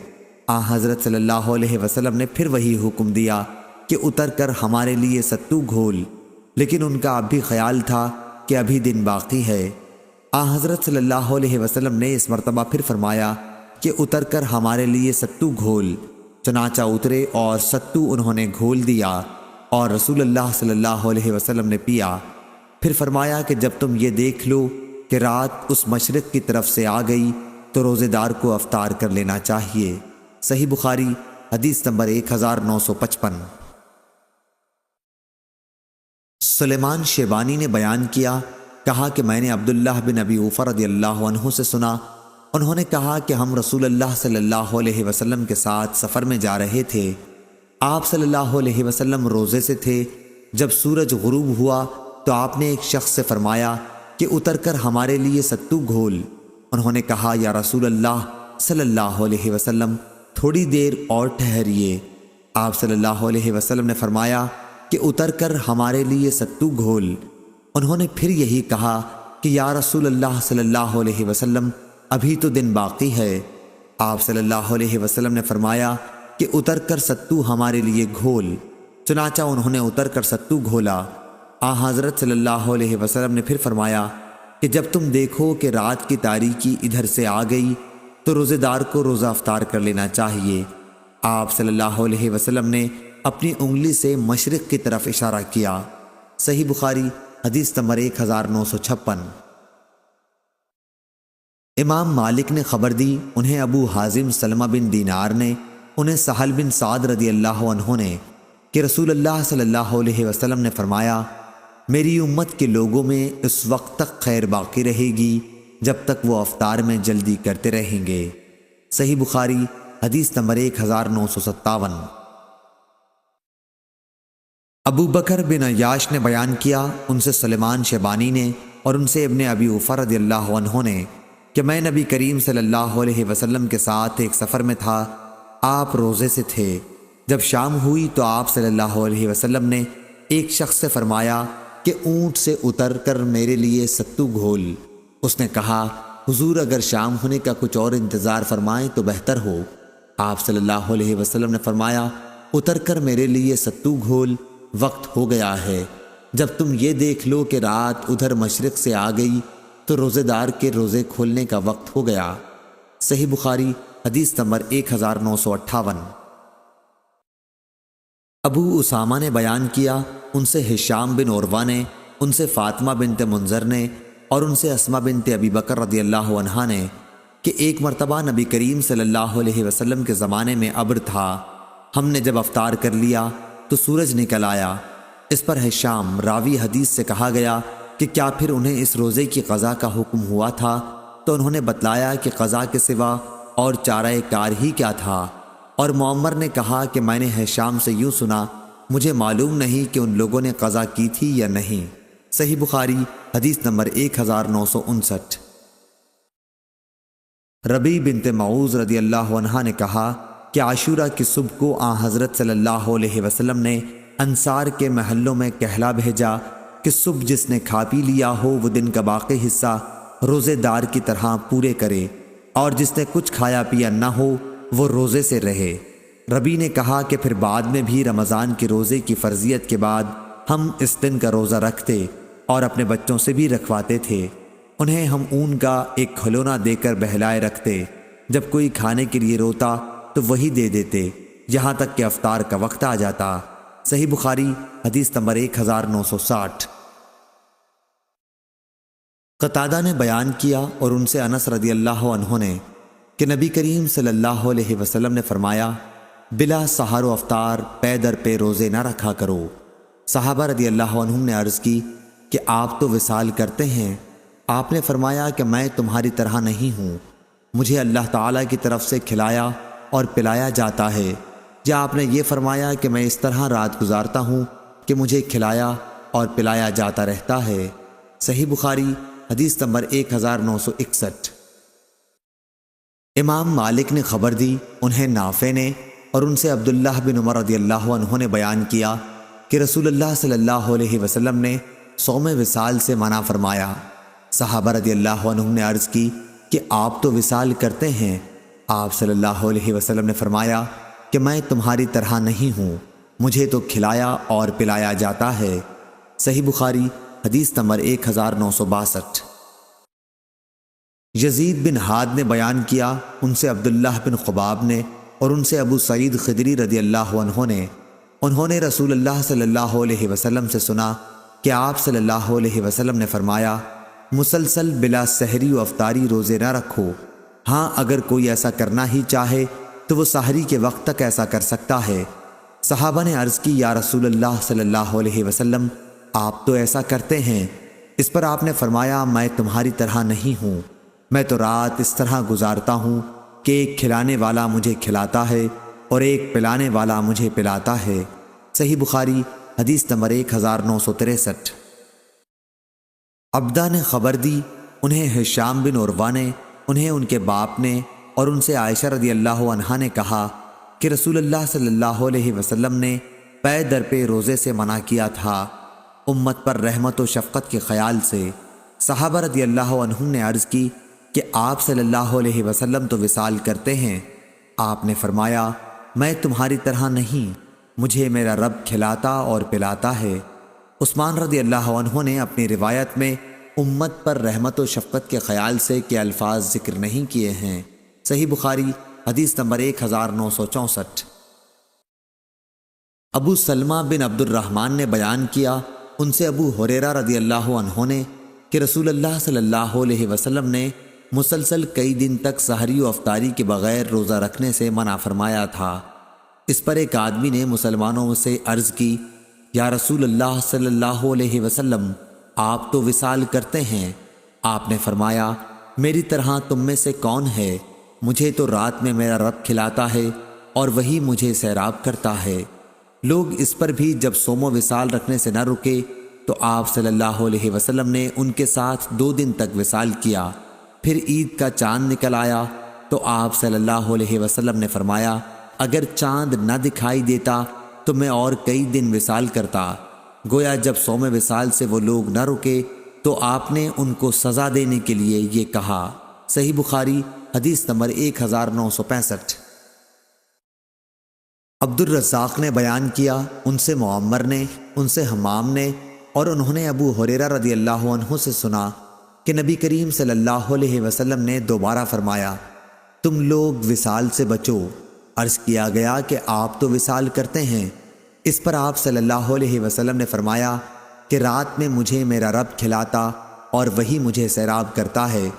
حضرت صلی اللہ علیہ وسلم نے پھر وہی حکم دیا کہ اتر کر ہمارے لیے ستو گھول، لیکن ان کا اب بھی خیال تھا کہ ابھی دن باقی ہے۔ حضرت صلی اللہ علیہ وسلم نے اس مرتبہ پھر فرمایا کہ اتر کر ہمارے لیے ستو گھول۔ چنانچہ اترے اور ستو انہوں نے گھول دیا اور رسول اللہ صلی اللہ علیہ وسلم نے پیا۔ پھر فرمایا کہ جب تم یہ دیکھ لو کہ رات اس مشرق کی طرف سے آ گئی تو روزے دار کو افطار کر لینا چاہیے۔ صحیح بخاری حدیث نمبر 1955۔ سلیمان شیبانی نے بیان کیا، کہا کہ میں نے عبداللہ بن ابی اوفی رضی اللہ عنہ سے سنا، انہوں نے کہا کہ ہم رسول اللہ صلی اللہ علیہ وسلم کے ساتھ سفر میں جا رہے تھے۔ آپ صلی اللہ علیہ وسلم روزے سے تھے۔ جب سورج غروب ہوا تو آپ نے ایک شخص سے فرمایا کہ اتر کر ہمارے لیے ستو گھول۔ انہوں نے کہا یا رسول اللہ صلی اللہ علیہ وسلم تھوڑی دیر اور ٹھہریے۔ آپ صلی اللہ علیہ وسلم نے فرمایا کہ اتر کر ہمارے لیے ستو گھول۔ انہوں نے پھر یہی کہا کہ یا رسول اللہ صلی اللہ علیہ وسلم ابھی تو دن باقی ہے۔ آپ صلی اللہ علیہ وسلم نے فرمایا کہ اتر کر ستو ہمارے لیے گھول۔ چنانچہ انہوں نے اتر کر ستو گھولا۔ حضرت صلی اللہ علیہ وسلم نے پھر فرمایا کہ جب تم دیکھو کہ رات کی تاریکی ادھر سے آ گئی تو روزے دار کو روزہ افطار کر لینا چاہیے۔ آپ صلی اللہ علیہ وسلم نے اپنی انگلی سے مشرق کی طرف اشارہ کیا۔ صحیح بخاری حدیث نمبر 1956۔ امام مالک نے خبر دی، انہیں ابو حازم سلمہ بن دینار نے، انہیں سہل بن سعد رضی اللہ عنہ نے کہ رسول اللہ صلی اللہ علیہ وسلم نے فرمایا میری امت کے لوگوں میں اس وقت تک خیر باقی رہے گی جب تک وہ افطار میں جلدی کرتے رہیں گے۔ صحیح بخاری حدیث نمبر 1957۔ ابو بکر بن عیاش نے بیان کیا، ان سے سلیمان شیبانی نے اور ان سے ابن ابی اوفی رضی اللہ عنہ نے کہ میں نبی کریم صلی اللہ علیہ وسلم کے ساتھ ایک سفر میں تھا، آپ روزے سے تھے۔ جب شام ہوئی تو آپ صلی اللہ علیہ وسلم نے ایک شخص سے فرمایا کہ اونٹ سے اتر کر میرے لیے ستو گھول۔ اس نے کہا حضور اگر شام ہونے کا کچھ اور انتظار فرمائیں تو بہتر ہو۔ آپ صلی اللہ علیہ وسلم نے فرمایا اتر کر میرے لیے ستو گھول، وقت ہو گیا ہے۔ جب تم یہ دیکھ لو کہ رات ادھر مشرق سے آ گئی تو روزے دار کے روزے کھولنے کا وقت ہو گیا۔ صحیح بخاری حدیث نمبر 1958۔ ابو اسامہ نے بیان کیا، ان سے ہشام بن عروہ نے، ان سے فاطمہ بنت منذر نے اور ان سے اسماء بنت ابی بکر رضی اللہ عنہا نے کہ ایک مرتبہ نبی کریم صلی اللہ علیہ وسلم کے زمانے میں ابر تھا، ہم نے جب افطار کر لیا تو سورج نکل آیا۔ اس پر ہشام راوی حدیث سے کہا گیا کہ کیا پھر انہیں اس روزے کی قضا کا حکم ہوا تھا؟ تو انہوں نے بتلایا کہ قضا کے سوا اور چارہ کار ہی کیا تھا، اور معمر نے کہا کہ میں نے ہشام سے یوں سنا، مجھے معلوم نہیں کہ ان لوگوں نے قضا کی تھی یا نہیں۔ صحیح بخاری حدیث نمبر 1959۔ ربیع بنت معوذ رضی اللہ عنہا نے کہا کہ عاشورہ کی صبح کو حضرت صلی اللہ علیہ وسلم نے انصار کے محلوں میں کہلا بھیجا کہ صبح جس نے کھا پی لیا ہو وہ دن کا باقی حصہ روزے دار کی طرح پورے کرے اور جس نے کچھ کھایا پیا نہ ہو وہ روزے سے رہے۔ ربی نے کہا کہ پھر بعد میں بھی رمضان کے روزے کی فرضیت کے بعد ہم اس دن کا روزہ رکھتے اور اپنے بچوں سے بھی رکھواتے تھے۔ انہیں ہم اون کا ایک کھلونا دے کر بہلائے رکھتے، جب کوئی کھانے کے لیے روتا تو وہی دے دیتے یہاں تک کہ افطار کا وقت آ جاتا۔ صحیح بخاری حدیث نمبر 1960۔ قتادہ نے بیان کیا اور ان سے انس رضی اللہ عنہ نے کہ نبی کریم صلی اللہ علیہ وسلم نے فرمایا، بلا سحر و افطار پے در پہ روزے نہ رکھا کرو۔ صحابہ رضی اللہ عنہم نے عرض کی کہ آپ تو وصال کرتے ہیں۔ آپ نے فرمایا کہ میں تمہاری طرح نہیں ہوں، مجھے اللہ تعالیٰ کی طرف سے کھلایا اور پلایا جاتا ہے، یا آپ نے یہ فرمایا کہ میں اس طرح رات گزارتا ہوں کہ مجھے کھلایا اور پلایا جاتا رہتا ہے۔ صحیح بخاری حدیث نمبر 1961۔ امام مالک نے خبر دی، انہیں نافع نے اور ان سے عبداللہ بن عمر رضی اللہ عنہ نے بیان کیا کہ رسول اللہ صلی اللہ علیہ وسلم نے صوم وصال سے منع فرمایا۔ صحابہ رضی اللہ عنہم نے عرض کی کہ آپ تو وصال کرتے ہیں۔ آپ صلی اللہ علیہ وسلم نے فرمایا کہ میں تمہاری طرح نہیں ہوں، مجھے تو کھلایا اور پلایا جاتا ہے۔ صحیح بخاری حدیث نمبر 1962۔ یزید بن ہاد نے بیان کیا، ان سے عبداللہ بن خباب نے اور ان سے ابو سعید خدری رضی اللہ عنہ نے، انہوں نے رسول اللہ صلی اللہ علیہ وسلم سے سنا کہ آپ صلی اللہ علیہ وسلم نے فرمایا، مسلسل بلا سحری و افطاری روزے نہ رکھو۔ ہاں اگر کوئی ایسا کرنا ہی چاہے تو وہ سحری کے وقت تک ایسا کر سکتا ہے۔ صحابہ نے عرض کی، یا رسول اللہ صلی اللہ علیہ وسلم آپ تو ایسا کرتے ہیں۔ اس پر آپ نے فرمایا، میں تمہاری طرح نہیں ہوں، میں تو رات اس طرح گزارتا ہوں کہ ایک کھلانے والا مجھے کھلاتا ہے اور ایک پلانے والا مجھے پلاتا ہے۔ صحیح بخاری حدیث نمبر 1963۔ عبدہ نے خبر دی، انہیں ہشام بن عروہ نے، انہیں ان کے باپ نے اور ان سے عائشہ رضی اللہ عنہا نے کہا کہ رسول اللہ صلی اللہ علیہ وسلم نے پے در پہ روزے سے منع کیا تھا، امت پر رحمت و شفقت کے خیال سے۔ صحابہ رضی اللہ عنہم نے عرض کی کہ آپ صلی اللہ علیہ وسلم تو وصال کرتے ہیں۔ آپ نے فرمایا، میں تمہاری طرح نہیں، مجھے میرا رب کھلاتا اور پلاتا ہے۔ عثمان رضی اللہ عنہ نے اپنی روایت میں امت پر رحمت و شفقت کے خیال سے کے الفاظ ذکر نہیں کیے ہیں۔ صحیح بخاری حدیث نمبر 1964۔ ابو سلمہ بن عبد الرحمن نے بیان کیا، ان سے ابو ہریرہ رضی اللہ عنہ نے کہ رسول اللہ صلی اللہ علیہ وسلم نے مسلسل کئی دن تک سحری و افطاری کے بغیر روزہ رکھنے سے منع فرمایا تھا۔ اس پر ایک آدمی نے مسلمانوں سے عرض کی، یا رسول اللہ صلی اللہ علیہ وسلم آپ تو وصال کرتے ہیں۔ آپ نے فرمایا، میری طرح تم میں سے کون ہے؟ مجھے تو رات میں میرا رب کھلاتا ہے اور وہی مجھے سیراب کرتا ہے۔ لوگ اس پر بھی جب صوم و وصال رکھنے سے نہ رکے تو آپ صلی اللہ علیہ وسلم نے ان کے ساتھ 2 دن تک وصال کیا۔ پھر عید کا چاند نکل آیا تو آپ صلی اللہ علیہ وسلم نے فرمایا، اگر چاند نہ دکھائی دیتا تو میں اور کئی دن وصال کرتا۔ گویا جب صوم وصال سے وہ لوگ نہ رکے تو آپ نے ان کو سزا دینے کے لیے یہ کہا۔ صحیح بخاری حدیث نمبر 1965۔ عبد الرزاق نے بیان کیا، ان سے معمر نے، ان سے حمام نے اور انہوں نے ابو ہریرہ رضی اللہ عنہ سے سنا کہ نبی کریم صلی اللہ علیہ وسلم نے دوبارہ فرمایا، تم لوگ وصال سے بچو۔ عرض کیا گیا کہ آپ تو وصال کرتے ہیں۔ اس پر آپ صلی اللہ علیہ وسلم نے فرمایا کہ رات میں مجھے میرا رب کھلاتا اور وہی مجھے سیراب کرتا ہے،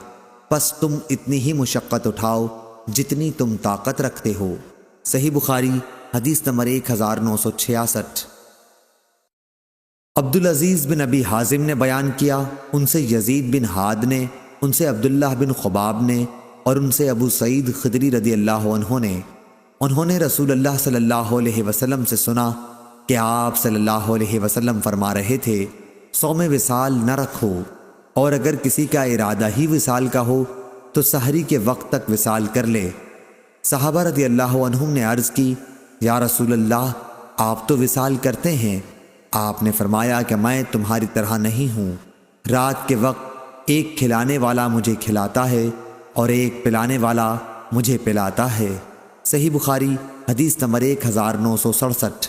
پس تم اتنی ہی مشقت اٹھاؤ جتنی تم طاقت رکھتے ہو۔ صحیح بخاری حدیث نمبر 1966۔ عبدالعزیز بن ابی حازم نے بیان کیا، ان سے یزید بن ہاد نے، ان سے عبداللہ بن خباب نے اور ان سے ابو سعید خدری رضی اللہ عنہ نے، انہوں نے رسول اللہ صلی اللہ علیہ وسلم سے سنا کہ آپ صلی اللہ علیہ وسلم فرما رہے تھے، صوم وصال نہ رکھو، اور اگر کسی کا ارادہ ہی وصال کا ہو تو سحری کے وقت تک وصال کر لے۔ صحابہ رضی اللہ عنہم نے عرض کی، یا رسول اللہ آپ تو وصال کرتے ہیں۔ آپ نے فرمایا کہ میں تمہاری طرح نہیں ہوں، رات کے وقت ایک کھلانے والا مجھے کھلاتا ہے اور ایک پلانے والا مجھے پلاتا ہے۔ صحیح بخاری حدیث نمبر 1967۔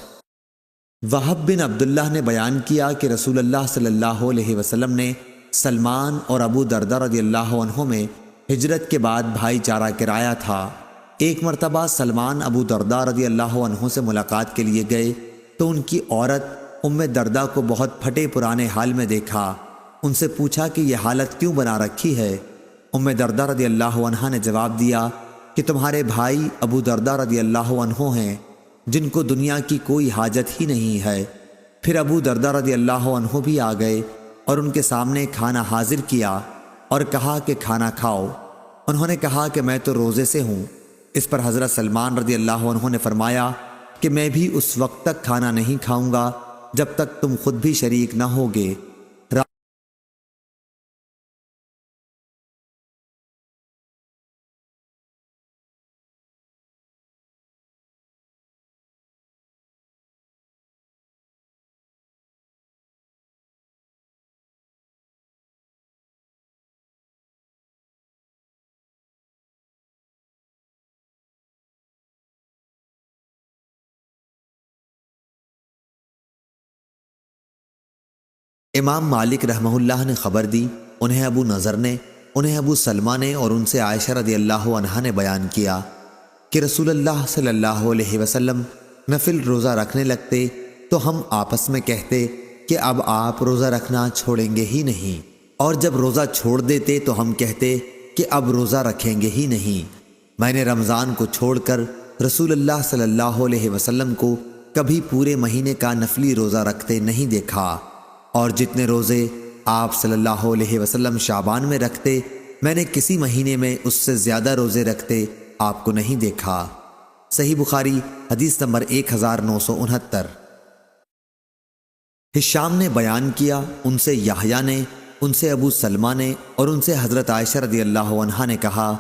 وہب بن عبداللہ نے بیان کیا کہ رسول اللہ صلی اللہ علیہ وسلم نے سلمان اور ابو دردہ رضی اللہ عنہ میں ہجرت کے بعد بھائی چارہ کرایا تھا۔ ایک مرتبہ سلمان ابو دردہ رضی اللہ عنہ سے ملاقات کے لیے گئے تو ان کی عورت ام دردہ کو بہت پھٹے پرانے حال میں دیکھا۔ ان سے پوچھا کہ یہ حالت کیوں بنا رکھی ہے؟ ام دردہ رضی اللہ عنہ نے جواب دیا کہ تمہارے بھائی ابو دردہ رضی اللہ عنہ ہیں جن کو دنیا کی کوئی حاجت ہی نہیں ہے۔ پھر ابو دردہ رضی اللہ عنہ بھی آ گئے اور ان کے سامنے کھانا حاضر کیا اور کہا کہ کھانا کھاؤ۔ انہوں نے کہا کہ میں تو روزے سے ہوں۔ اس پر حضرت سلمان رضی اللہ عنہ نے فرمایا کہ میں بھی اس وقت تک کھانا نہیں کھاؤں گا جب تک تم خود بھی شریک نہ ہوگے۔ امام مالک رحمہ اللہ نے خبر دی، انہیں ابو نضر نے، انہیں ابو سلمہ نے اور ان سے عائشہ رضی اللہ عنہا نے بیان کیا کہ رسول اللہ صلی اللہ علیہ وسلم نفل روزہ رکھنے لگتے تو ہم آپس میں کہتے کہ اب آپ روزہ رکھنا چھوڑیں گے ہی نہیں، اور جب روزہ چھوڑ دیتے تو ہم کہتے کہ اب روزہ رکھیں گے ہی نہیں۔ میں نے رمضان کو چھوڑ کر رسول اللہ صلی اللہ علیہ وسلم کو کبھی پورے مہینے کا نفلی روزہ رکھتے نہیں دیکھا، اور جتنے روزے آپ صلی اللہ علیہ وسلم شعبان میں رکھتے میں نے کسی مہینے میں اس سے زیادہ روزے رکھتے آپ کو نہیں دیکھا۔ صحیح بخاری حدیث نمبر 1969۔ ہشام نے بیان کیا، ان سے یحییٰ نے، ان سے ابو سلمہ نے اور ان سے حضرت عائشہ رضی اللہ عنہا نے کہا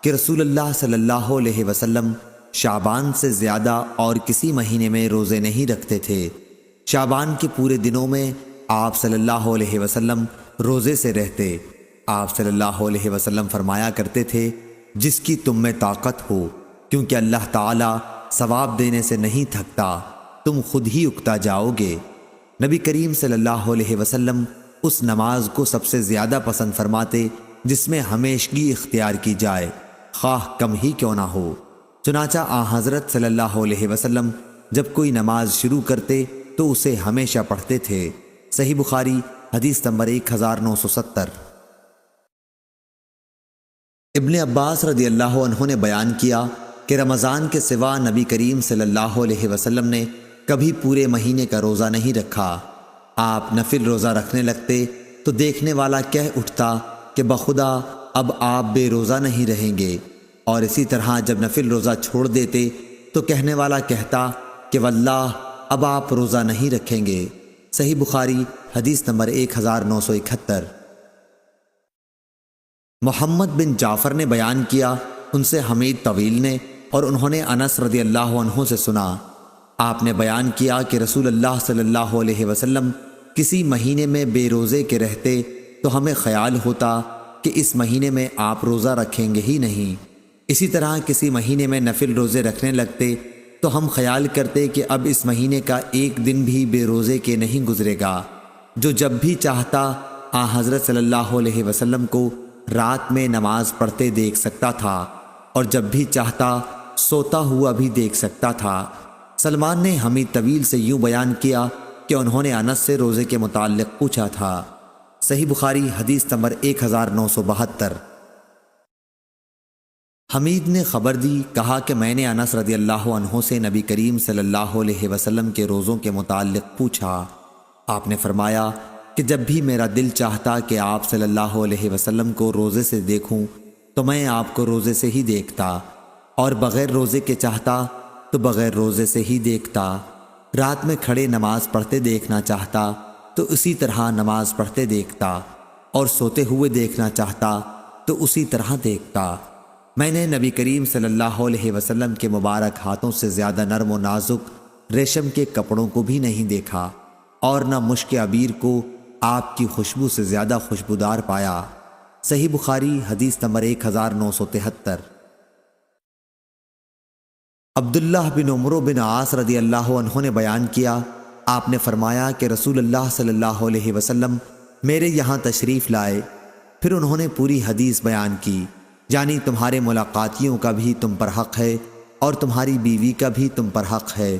کہ رسول اللہ صلی اللہ علیہ وسلم شعبان سے زیادہ اور کسی مہینے میں روزے نہیں رکھتے تھے۔ شعبان کے پورے دنوں میں آپ صلی اللہ علیہ وسلم روزے سے رہتے۔ آپ صلی اللہ علیہ وسلم فرمایا کرتے تھے جس کی تم میں طاقت ہو، کیونکہ اللہ تعالیٰ ثواب دینے سے نہیں تھکتا، تم خود ہی اکتا جاؤ گے۔ نبی کریم صلی اللہ علیہ وسلم اس نماز کو سب سے زیادہ پسند فرماتے جس میں ہمیشگی اختیار کی جائے، خواہ کم ہی کیوں نہ ہو۔ چنانچہ آن حضرت صلی اللہ علیہ وسلم جب کوئی نماز شروع کرتے تو اسے ہمیشہ پڑھتے تھے۔ صحیح بخاری حدیث نمبر 1970۔ ابن عباس رضی اللہ عنہ نے بیان کیا کہ رمضان کے سوا نبی کریم صلی اللہ علیہ وسلم نے کبھی پورے مہینے کا روزہ نہیں رکھا۔ آپ نفل روزہ رکھنے لگتے تو دیکھنے والا کہہ اٹھتا کہ بخدا اب آپ بے روزہ نہیں رہیں گے، اور اسی طرح جب نفل روزہ چھوڑ دیتے تو کہنے والا کہتا کہ واللہ اب آپ روزہ نہیں رکھیں گے۔ صحیح بخاری حدیث نمبر 1971۔ محمد بن جعفر نے بیان کیا، ان سے حمید طویل نے اور انہوں نے انس رضی اللہ عنہ سے سنا، آپ نے بیان کیا کہ رسول اللہ صلی اللہ علیہ وسلم کسی مہینے میں بے روزے کے رہتے تو ہمیں خیال ہوتا کہ اس مہینے میں آپ روزہ رکھیں گے ہی نہیں۔ اسی طرح کسی مہینے میں نفل روزے رکھنے لگتے تو ہم خیال کرتے کہ اب اس مہینے کا ایک دن بھی بے روزے کے نہیں گزرے گا۔ جو جب بھی چاہتا آن حضرت صلی اللہ علیہ وسلم کو رات میں نماز پڑھتے دیکھ سکتا تھا، اور جب بھی چاہتا سوتا ہوا بھی دیکھ سکتا تھا۔ سلمان نے حمید طویل سے یوں بیان کیا کہ انہوں نے انس سے روزے کے متعلق پوچھا تھا۔ صحیح بخاری حدیث نمبر 1972۔ حمید نے خبر دی، کہا کہ میں نے انس رضی اللہ عنہ سے نبی کریم صلی اللہ علیہ وسلم کے روزوں کے متعلق پوچھا۔ آپ نے فرمایا کہ جب بھی میرا دل چاہتا کہ آپ صلی اللہ علیہ وسلم کو روزے سے دیکھوں تو میں آپ کو روزے سے ہی دیکھتا، اور بغیر روزے کے چاہتا تو بغیر روزے سے ہی دیکھتا۔ رات میں کھڑے نماز پڑھتے دیکھنا چاہتا تو اسی طرح نماز پڑھتے دیکھتا، اور سوتے ہوئے دیکھنا چاہتا تو اسی طرح دیکھتا۔ میں نے نبی کریم صلی اللہ علیہ وسلم کے مبارک ہاتھوں سے زیادہ نرم و نازک ریشم کے کپڑوں کو بھی نہیں دیکھا، اور نہ مشک عبیر کو آپ کی خوشبو سے زیادہ خوشبودار پایا۔ صحیح بخاری حدیث نمبر 1973۔ عبداللہ بن عمرو بن عاص رضی اللہ عنہ نے بیان کیا، آپ نے فرمایا کہ رسول اللہ صلی اللہ علیہ وسلم میرے یہاں تشریف لائے، پھر انہوں نے پوری حدیث بیان کی، یعنی تمہارے ملاقاتیوں کا بھی تم پر حق ہے اور تمہاری بیوی کا بھی تم پر حق ہے۔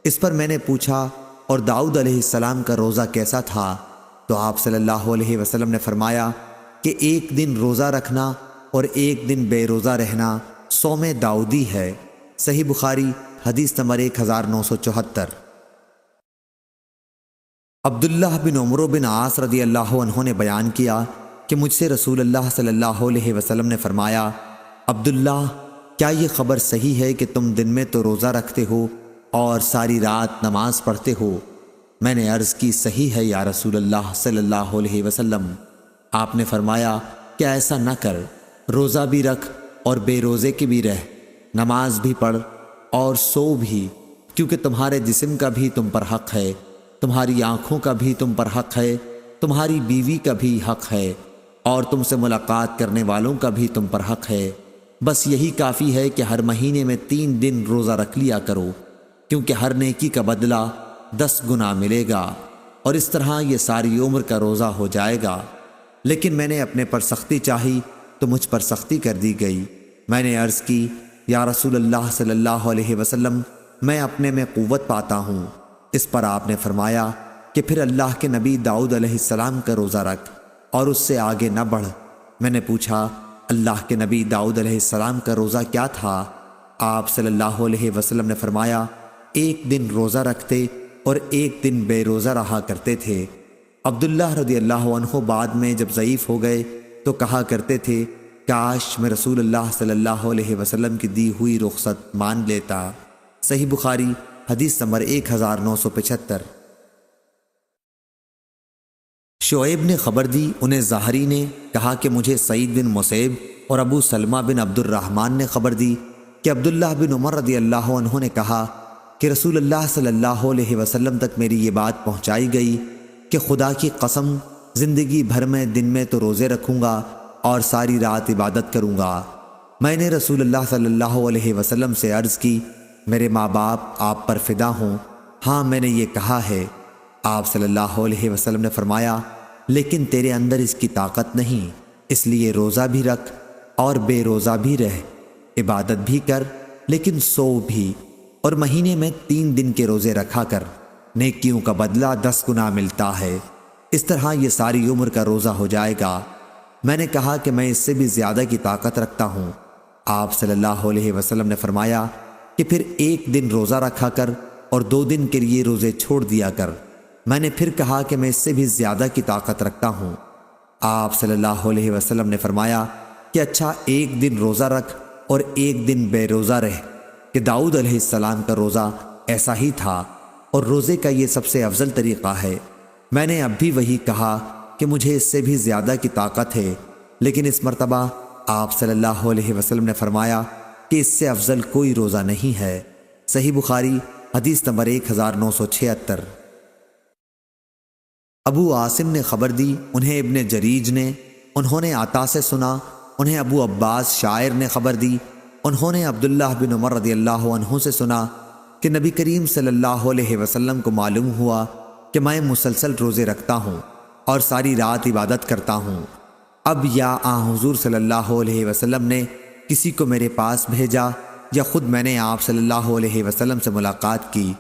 اس پر میں نے پوچھا، اور داؤد علیہ السلام کا روزہ کیسا تھا؟ تو آپ صلی اللہ علیہ وسلم نے فرمایا کہ ایک دن روزہ رکھنا اور ایک دن بے روزہ رہنا صوم داؤدی ہے۔ صحیح بخاری حدیث نمبر 1974۔ عبداللہ بن عمرو بن عاص رضی اللہ عنہ نے بیان کیا کہ مجھ سے رسول اللہ صلی اللہ علیہ وسلم نے فرمایا، عبداللہ، کیا یہ خبر صحیح ہے کہ تم دن میں تو روزہ رکھتے ہو اور ساری رات نماز پڑھتے ہو؟ میں نے عرض کی، صحیح ہے یا رسول اللہ صلی اللہ علیہ وسلم۔ آپ نے فرمایا کہ ایسا نہ کر، روزہ بھی رکھ اور بے روزے کے بھی رہ، نماز بھی پڑھ اور سو بھی، کیونکہ تمہارے جسم کا بھی تم پر حق ہے، تمہاری آنکھوں کا بھی تم پر حق ہے، تمہاری بیوی کا بھی حق ہے، اور تم سے ملاقات کرنے والوں کا بھی تم پر حق ہے۔ بس یہی کافی ہے کہ ہر مہینے میں 3 دن روزہ رکھ لیا کرو، کیونکہ ہر نیکی کا بدلہ 10 گنا ملے گا، اور اس طرح یہ ساری عمر کا روزہ ہو جائے گا۔ لیکن میں نے اپنے پر سختی چاہی تو مجھ پر سختی کر دی گئی۔ میں نے عرض کی، یا رسول اللہ صلی اللہ علیہ وسلم، میں اپنے میں قوت پاتا ہوں۔ اس پر آپ نے فرمایا کہ پھر اللہ کے نبی داؤد علیہ السلام کا روزہ رکھ اور اس سے آگے نہ بڑھ۔ میں نے پوچھا، اللہ کے نبی داؤد علیہ السلام کا روزہ کیا تھا؟ آپ صلی اللہ علیہ وسلم نے فرمایا، ایک دن روزہ رکھتے اور ایک دن بے روزہ رہا کرتے تھے۔ عبداللہ رضی اللہ عنہ بعد میں جب ضعیف ہو گئے تو کہا کرتے تھے، کاش میں رسول اللہ صلی اللہ علیہ وسلم کی دی ہوئی رخصت مان لیتا۔ صحیح بخاری حدیث نمبر 1975۔ شعیب نے خبر دی، انہیں زہری نے کہا کہ مجھے سعید بن مسیب اور ابو سلمہ بن عبد الرحمن نے خبر دی کہ عبداللہ بن عمر رضی اللہ عنہ نے کہا کہ رسول اللہ صلی اللہ علیہ وسلم تک میری یہ بات پہنچائی گئی کہ خدا کی قسم، زندگی بھر میں دن میں تو روزے رکھوں گا اور ساری رات عبادت کروں گا۔ میں نے رسول اللہ صلی اللہ علیہ وسلم سے عرض کی، میرے ماں باپ آپ پر فدا ہوں، ہاں میں نے یہ کہا ہے۔ آپ صلی اللہ علیہ وسلم نے فرمایا، لیکن تیرے اندر اس کی طاقت نہیں، اس لیے روزہ بھی رکھ اور بے روزہ بھی رہ، عبادت بھی کر لیکن سو بھی، اور مہینے میں 3 دن کے روزے رکھا کر، نیکیوں کا بدلہ 10 گنا ملتا ہے۔ اس طرح یہ ساری عمر کا روزہ ہو جائے گا۔ میں نے کہا کہ میں اس سے بھی زیادہ کی طاقت رکھتا ہوں۔ آپ صلی اللہ علیہ وسلم نے فرمایا کہ پھر 1 دن روزہ رکھا کر اور 2 دن کے لیے روزے چھوڑ دیا کر۔ میں نے پھر کہا کہ میں اس سے بھی زیادہ کی طاقت رکھتا ہوں۔ آپ صلی اللہ علیہ وسلم نے فرمایا کہ اچھا 1 دن روزہ رکھ اور 1 دن بے روزہ رہ، کہ داؤد علیہ السلام کا روزہ ایسا ہی تھا، اور روزے کا یہ سب سے افضل طریقہ ہے۔ میں نے اب بھی وہی کہا کہ مجھے اس سے بھی زیادہ کی طاقت ہے، لیکن اس مرتبہ آپ صلی اللہ علیہ وسلم نے فرمایا کہ اس سے افضل کوئی روزہ نہیں ہے۔ صحیح بخاری حدیث نمبر 1976۔ ابو عاصم نے خبر دی، انہیں ابن جریج نے، انہوں نے عطا سے سنا، انہیں ابو عباس شاعر نے خبر دی، انہوں نے عبداللہ بن عمر رضی اللہ عنہ سے سنا کہ نبی کریم صلی اللہ علیہ وسلم کو معلوم ہوا کہ میں مسلسل روزے رکھتا ہوں اور ساری رات عبادت کرتا ہوں۔ اب یا حضور صلی اللہ علیہ وسلم نے کسی کو میرے پاس بھیجا یا خود میں نے آپ صلی اللہ علیہ وسلم سے ملاقات کی۔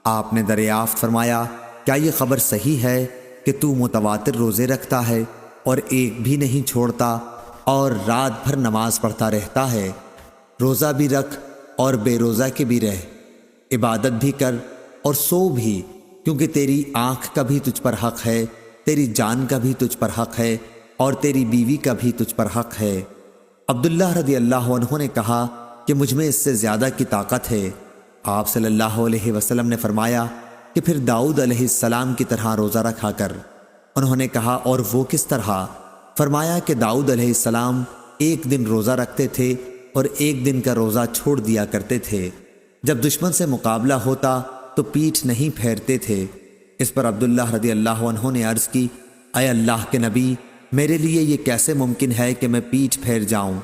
آپ نے دریافت فرمایا، کیا یہ خبر صحیح ہے کہ تو متواتر روزے رکھتا ہے اور ایک بھی نہیں چھوڑتا اور رات بھر نماز پڑھتا رہتا ہے؟ روزہ بھی رکھ اور بے روزہ کے بھی رہ، عبادت بھی کر اور سو بھی، کیونکہ تیری آنکھ کا بھی تجھ پر حق ہے، تیری جان کا بھی تجھ پر حق ہے، اور تیری بیوی کا بھی تجھ پر حق ہے۔ عبداللہ رضی اللہ عنہ نے کہا کہ مجھ میں اس سے زیادہ کی طاقت ہے۔ آپ صلی اللہ علیہ وسلم نے فرمایا کہ پھر داؤد علیہ السلام کی طرح روزہ رکھا کر۔ انہوں نے کہا، اور وہ کس طرح؟ فرمایا کہ داؤد علیہ السلام 1 دن روزہ رکھتے تھے اور 1 دن کا روزہ چھوڑ دیا کرتے تھے۔ جب دشمن سے مقابلہ ہوتا تو پیٹھ نہیں پھیرتے تھے۔ اس پر عبداللہ رضی اللہ عنہ نے عرض کی، اے اللہ کے نبی، میرے لیے یہ کیسے ممکن ہے کہ میں پیٹھ پھیر جاؤں؟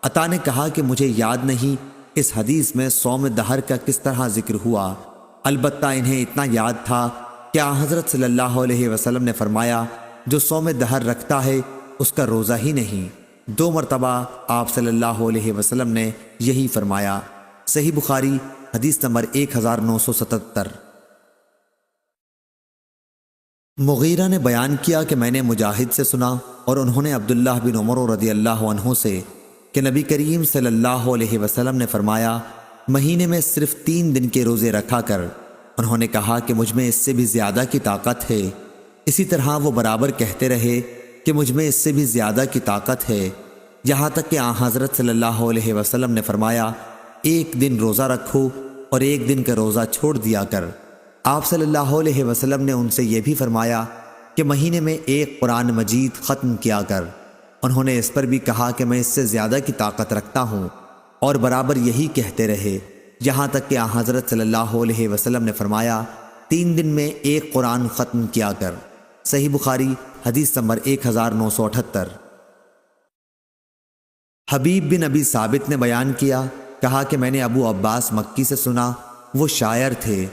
عطا نے کہا کہ مجھے یاد نہیں اس حدیث میں صوم دہر کا کس طرح ذکر ہوا، البتہ انہیں اتنا یاد تھا کہ آن حضرت صلی اللہ علیہ وسلم نے فرمایا جو صوم دہر رکھتا ہے اس کا روزہ ہی نہیں۔ 2 مرتبہ آپ صلی اللہ علیہ وسلم نے یہی فرمایا۔ صحیح بخاری حدیث نمبر 1977۔ مغیرہ نے بیان کیا کہ میں نے مجاہد سے سنا اور انہوں نے عبداللہ بن عمر رضی اللہ عنہ سے کہ نبی کریم صلی اللہ علیہ وسلم نے فرمایا مہینے میں صرف 3 دن کے روزے رکھا کر۔ انہوں نے کہا کہ مجھ میں اس سے بھی زیادہ کی طاقت ہے۔ اسی طرح وہ برابر کہتے رہے کہ مجھ میں اس سے بھی زیادہ کی طاقت ہے، یہاں تک کہ آن حضرت صلی اللہ علیہ وسلم نے فرمایا 1 دن روزہ رکھو اور 1 دن کا روزہ چھوڑ دیا کر۔ آپ صلی اللہ علیہ وسلم نے ان سے یہ بھی فرمایا کہ مہینے میں 1 قرآن مجید ختم کیا کر۔ انہوں نے اس پر بھی کہا کہ میں اس سے زیادہ کی طاقت رکھتا ہوں، اور برابر یہی کہتے رہے، یہاں تک کہ آن حضرت صلی اللہ علیہ وسلم نے فرمایا 3 دن میں 1 قرآن ختم کیا کر۔ صحیح بخاری حدیث نمبر 1978۔ حبیب بن ابی ثابت نے بیان کیا، کہا کہ میں نے ابو عباس مکی سے سنا، وہ شاعر تھے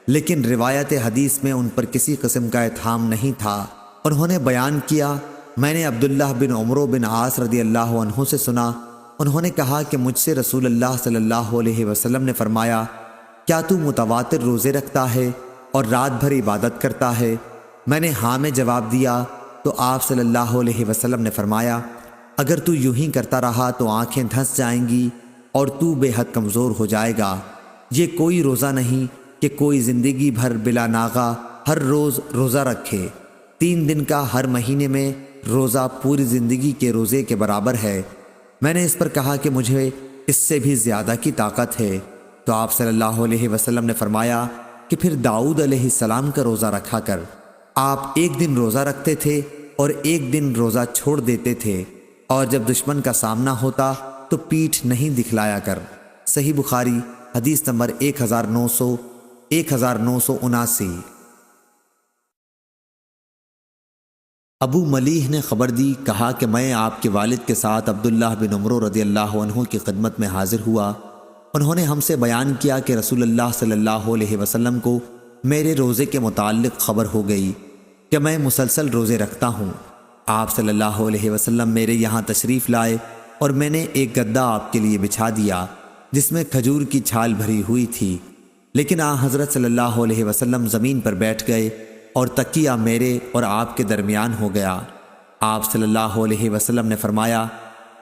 لیکن روایت حدیث میں ان پر کسی قسم کا اتہام نہیں تھا۔ انہوں نے بیان کیا میں نے عبداللہ بن عمرو بن عاص رضی اللہ عنہ سے سنا، انہوں نے کہا کہ مجھ سے رسول اللہ صلی اللہ علیہ وسلم نے فرمایا کیا تو متواتر روزے رکھتا ہے اور رات بھر عبادت کرتا ہے؟ میں نے ہاں میں جواب دیا تو آپ صلی اللہ علیہ وسلم نے فرمایا اگر تو یوں ہی کرتا رہا تو آنکھیں دھنس جائیں گی اور تو بے حد کمزور ہو جائے گا۔ یہ کوئی روزہ نہیں کہ کوئی زندگی بھر بلا ناغہ ہر روز روزہ رکھے۔ 3 دن کا ہر مہینے میں روزہ پوری زندگی کے روزے کے برابر ہے۔ میں نے اس پر کہا کہ مجھے اس سے بھی زیادہ کی طاقت ہے، تو آپ صلی اللہ علیہ وسلم نے فرمایا کہ پھر داؤد علیہ السلام کا روزہ رکھا کر۔ آپ 1 دن روزہ رکھتے تھے اور 1 دن روزہ چھوڑ دیتے تھے، اور جب دشمن کا سامنا ہوتا تو پیٹھ نہیں دکھلایا کر۔ صحیح بخاری حدیث نمبر 1979۔ ابو ملیح نے خبر دی، کہا کہ میں آپ کے والد کے ساتھ عبداللہ بن عمرو رضی اللہ عنہ کی خدمت میں حاضر ہوا۔ انہوں نے ہم سے بیان کیا کہ رسول اللہ صلی اللہ علیہ وسلم کو میرے روزے کے متعلق خبر ہو گئی کہ میں مسلسل روزے رکھتا ہوں۔ آپ صلی اللہ علیہ وسلم میرے یہاں تشریف لائے اور میں نے ایک گدا آپ کے لیے بچھا دیا جس میں کھجور کی چھال بھری ہوئی تھی، لیکن آن حضرت صلی اللہ علیہ وسلم زمین پر بیٹھ گئے اور تکیہ میرے اور آپ کے درمیان ہو گیا۔ آپ صلی اللہ علیہ وسلم نے فرمایا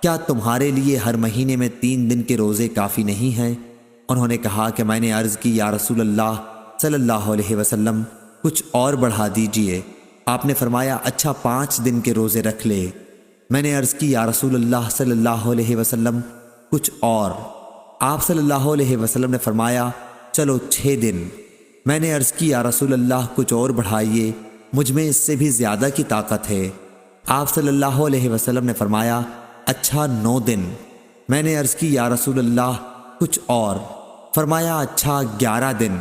کیا تمہارے لیے ہر مہینے میں 3 دن کے روزے کافی نہیں ہیں؟ انہوں نے کہا کہ میں نے عرض کی یا رسول اللہ صلی اللہ علیہ وسلم کچھ اور بڑھا دیجئے۔ آپ نے فرمایا اچھا 5 دن کے روزے رکھ لے۔ میں نے عرض کی یا رسول اللہ صلی اللہ علیہ وسلم کچھ اور۔ آپ صلی اللہ علیہ وسلم نے فرمایا چلو 6 دن۔ میں نے عرض کی یا رسول اللہ کچھ اور بڑھائیے، مجھ میں اس سے بھی زیادہ کی طاقت ہے۔ آپ صلی اللہ علیہ وسلم نے فرمایا اچھا 9 دن۔ میں نے عرض کی یا رسول اللہ کچھ اور۔ فرمایا اچھا 11 دن۔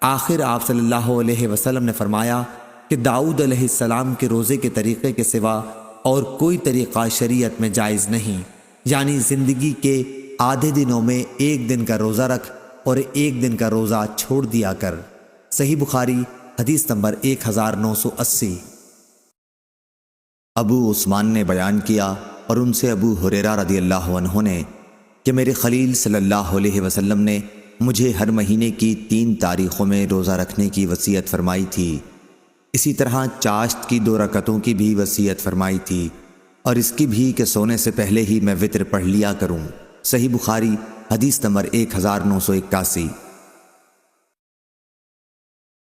آخر آپ صلی اللہ علیہ وسلم نے فرمایا کہ داؤد علیہ السلام کے روزے کے طریقے کے سوا اور کوئی طریقہ شریعت میں جائز نہیں، یعنی زندگی کے آدھے دنوں میں 1 دن کا روزہ رکھ اور 1 دن کا روزہ چھوڑ دیا کر۔ صحیح بخاری حدیث نمبر 1980۔ ابو عثمان نے بیان کیا اور ان سے ابو ہریرہ رضی اللہ عنہ نے کہ میرے خلیل صلی اللہ علیہ وسلم نے مجھے ہر مہینے کی 3 تاریخوں میں روزہ رکھنے کی وصیت فرمائی تھی۔ اسی طرح چاشت کی 2 رکعتوں کی بھی وصیت فرمائی تھی، اور اس کی بھی کہ سونے سے پہلے ہی میں وتر پڑھ لیا کروں۔ صحیح بخاری حدیث نمبر 1981۔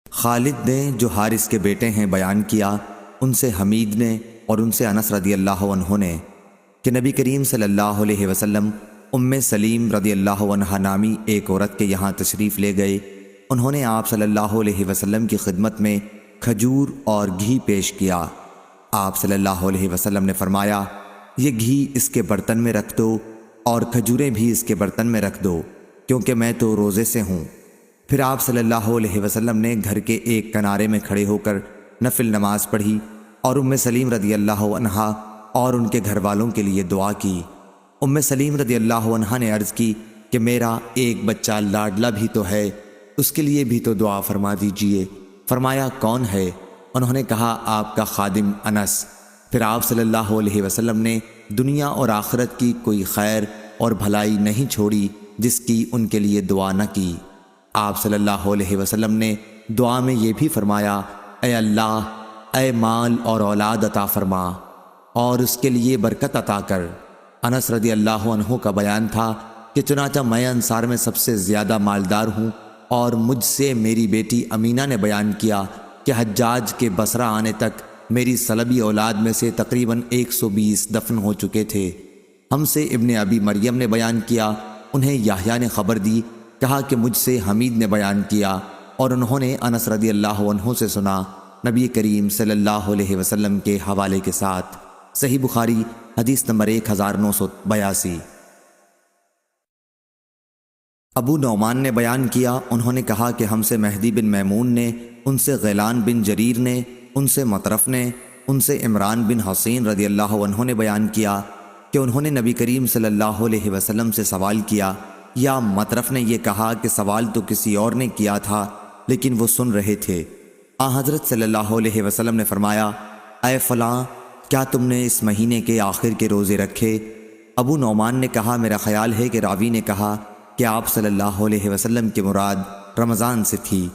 خالد نے جو حارث کے بیٹے ہیں بیان کیا، ان سے حمید نے اور ان سے انس رضی اللہ عنہ نے کہ نبی کریم صلی اللہ علیہ وسلم سلیم رضی اللہ عنہ نامی ایک عورت کے یہاں تشریف لے گئے۔ انہوں نے آپ صلی اللہ علیہ وسلم کی خدمت میں کھجور اور گھی پیش کیا۔ آپ صلی اللہ علیہ وسلم نے فرمایا یہ گھی اس کے برتن میں رکھ دو اور کھجوریں بھی اس کے برتن میں رکھ دو، کیونکہ میں تو روزے سے ہوں۔ پھر آپ صلی اللہ علیہ وسلم نے گھر کے ایک کنارے میں کھڑے ہو کر نفل نماز پڑھی اور سلیم رضی اللہ عنہا اور ان کے گھر والوں کے لیے دعا کی۔ سلیم رضی اللہ عنہا نے عرض کی کہ میرا ایک بچہ لاڈلا بھی تو ہے، اس کے لیے بھی تو دعا فرما دیجئے۔ فرمایا کون ہے؟ انہوں نے کہا آپ کا خادم انس۔ پھر آپ صلی اللہ علیہ وسلم نے دنیا اور آخرت کی کوئی خیر اور بھلائی نہیں چھوڑی جس کی ان کے لیے دعا نہ کی۔ آپ صلی اللہ علیہ وسلم نے دعا میں یہ بھی فرمایا، اے اللہ، اے مال اور اولاد عطا فرما اور اس کے لیے برکت عطا کر۔ انس رضی اللہ عنہ کا بیان تھا کہ چنانچہ میں انصار میں سب سے زیادہ مالدار ہوں، اور مجھ سے میری بیٹی امینہ نے بیان کیا کہ حجاج کے بصرہ آنے تک میری سلبی اولاد میں سے تقریباً 120 دفن ہو چکے تھے۔ ہم سے ابن ابی مریم نے بیان کیا، انہیں یحییٰ نے خبر دی، کہا کہ مجھ سے حمید نے بیان کیا، اور انہوں نے انس رضی اللہ عنہ سے سنا، نبی کریم صلی اللہ علیہ وسلم کے حوالے کے ساتھ۔ صحیح بخاری حدیث نمبر 1982۔ ابو نعمان نے بیان کیا، انہوں نے کہا کہ ہم سے مہدی بن میمون نے، ان سے غیلان بن جریر نے، ان سے مطرف نے، ان سے عمران بن حسین رضی اللہ عنہ نے بیان کیا کہ انہوں نے نبی کریم صلی اللہ علیہ وسلم سے سوال کیا، یا مطرف نے یہ کہا کہ سوال تو کسی اور نے کیا تھا لیکن وہ سن رہے تھے۔ حضرت صلی اللہ علیہ وسلم نے فرمایا، اے فلاں، کیا تم نے اس مہینے کے آخر کے روزے رکھے؟ ابو نعمان نے کہا، میرا خیال ہے کہ راوی نے کہا کہ آپ صلی اللہ علیہ وسلم کی مراد رمضان سے تھی۔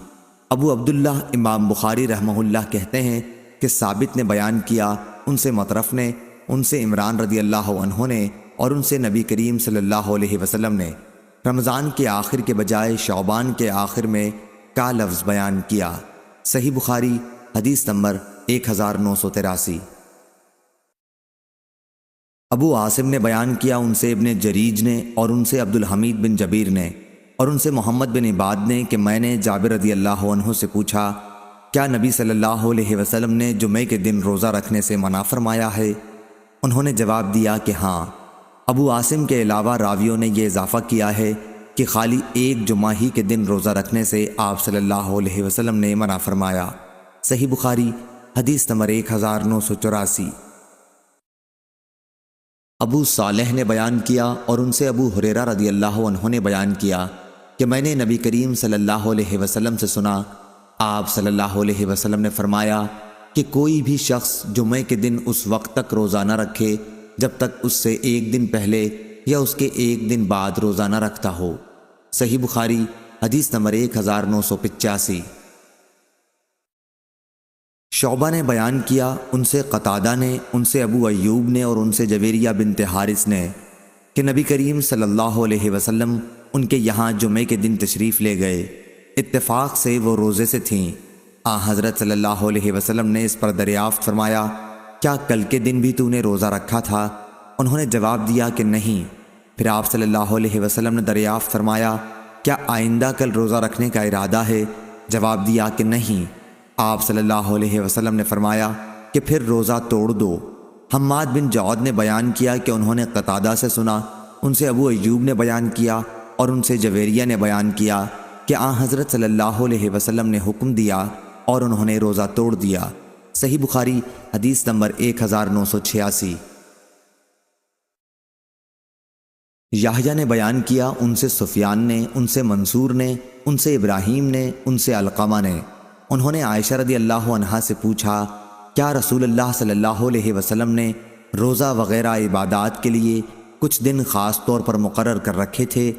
ابو عبداللہ امام بخاری رحمہ اللہ کہتے ہیں کہ ثابت نے بیان کیا، ان سے مطرف نے، ان سے عمران رضی اللہ عنہ نے، اور ان سے نبی کریم صلی اللہ علیہ وسلم نے رمضان کے آخر کے بجائے شعبان کے آخر میں کا لفظ بیان کیا۔ صحیح بخاری حدیث نمبر 1983۔ ابو عاصم نے بیان کیا، ان سے ابن جریج نے، اور ان سے عبد الحمید بن جبیر نے، اور ان سے محمد بن عباد نے کہ میں نے جابر رضی اللہ عنہ سے پوچھا، کیا نبی صلی اللہ علیہ وسلم نے جمعے کے دن روزہ رکھنے سے منع فرمایا ہے؟ انہوں نے جواب دیا کہ ہاں۔ ابو عاصم کے علاوہ راویوں نے یہ اضافہ کیا ہے کہ خالی ایک جمعہ ہی کے دن روزہ رکھنے سے آپ صلی اللہ علیہ وسلم نے منع فرمایا۔ صحیح بخاری حدیث نمبر 1984۔ ابو صالح نے بیان کیا، اور ان سے ابو ہریرہ رضی اللہ عنہ نے بیان کیا کہ میں نے نبی کریم صلی اللہ علیہ وسلم سے سنا، آپ صلی اللہ علیہ وسلم نے فرمایا کہ کوئی بھی شخص جمعے کے دن اس وقت تک روزہ نہ رکھے جب تک اس سے ایک دن پہلے یا اس کے ایک دن بعد روزہ نہ رکھتا ہو۔ صحیح بخاری حدیث نمبر 1985۔ شعبہ نے بیان کیا، ان سے قتادہ نے، ان سے ابو ایوب نے، اور ان سے جویریہ بنت حارث نے کہ نبی کریم صلی اللہ علیہ وسلم ان کے یہاں جمعے کے دن تشریف لے گئے، اتفاق سے وہ روزے سے تھیں۔ حضرت صلی اللہ علیہ وسلم نے اس پر دریافت فرمایا، کیا کل کے دن بھی تو نے روزہ رکھا تھا؟ انہوں نے جواب دیا کہ نہیں۔ پھر آپ صلی اللہ علیہ وسلم نے دریافت فرمایا، کیا آئندہ کل روزہ رکھنے کا ارادہ ہے؟ جواب دیا کہ نہیں۔ آپ صلی اللہ علیہ وسلم نے فرمایا کہ پھر روزہ توڑ دو۔ حماد بن جعد نے بیان کیا کہ انہوں نے قتادہ سے سنا، ان سے ابو ایوب نے بیان کیا، اور ان سے جویریہ نے بیان کیا کہ حضرت صلی اللہ علیہ وسلم نے حکم دیا اور انہوں نے روزہ توڑ دیا۔ صحیح بخاری حدیث نمبر 1986۔ یحییٰ نے بیان کیا، ان سے سفیان نے، ان سے منصور نے، ان سے ابراہیم نے، ان سے علقمہ نے، انہوں نے عائشہ رضی اللہ عنہا سے پوچھا، کیا رسول اللہ صلی اللہ علیہ وسلم نے روزہ وغیرہ عبادات کے لیے کچھ دن خاص طور پر مقرر کر رکھے تھے؟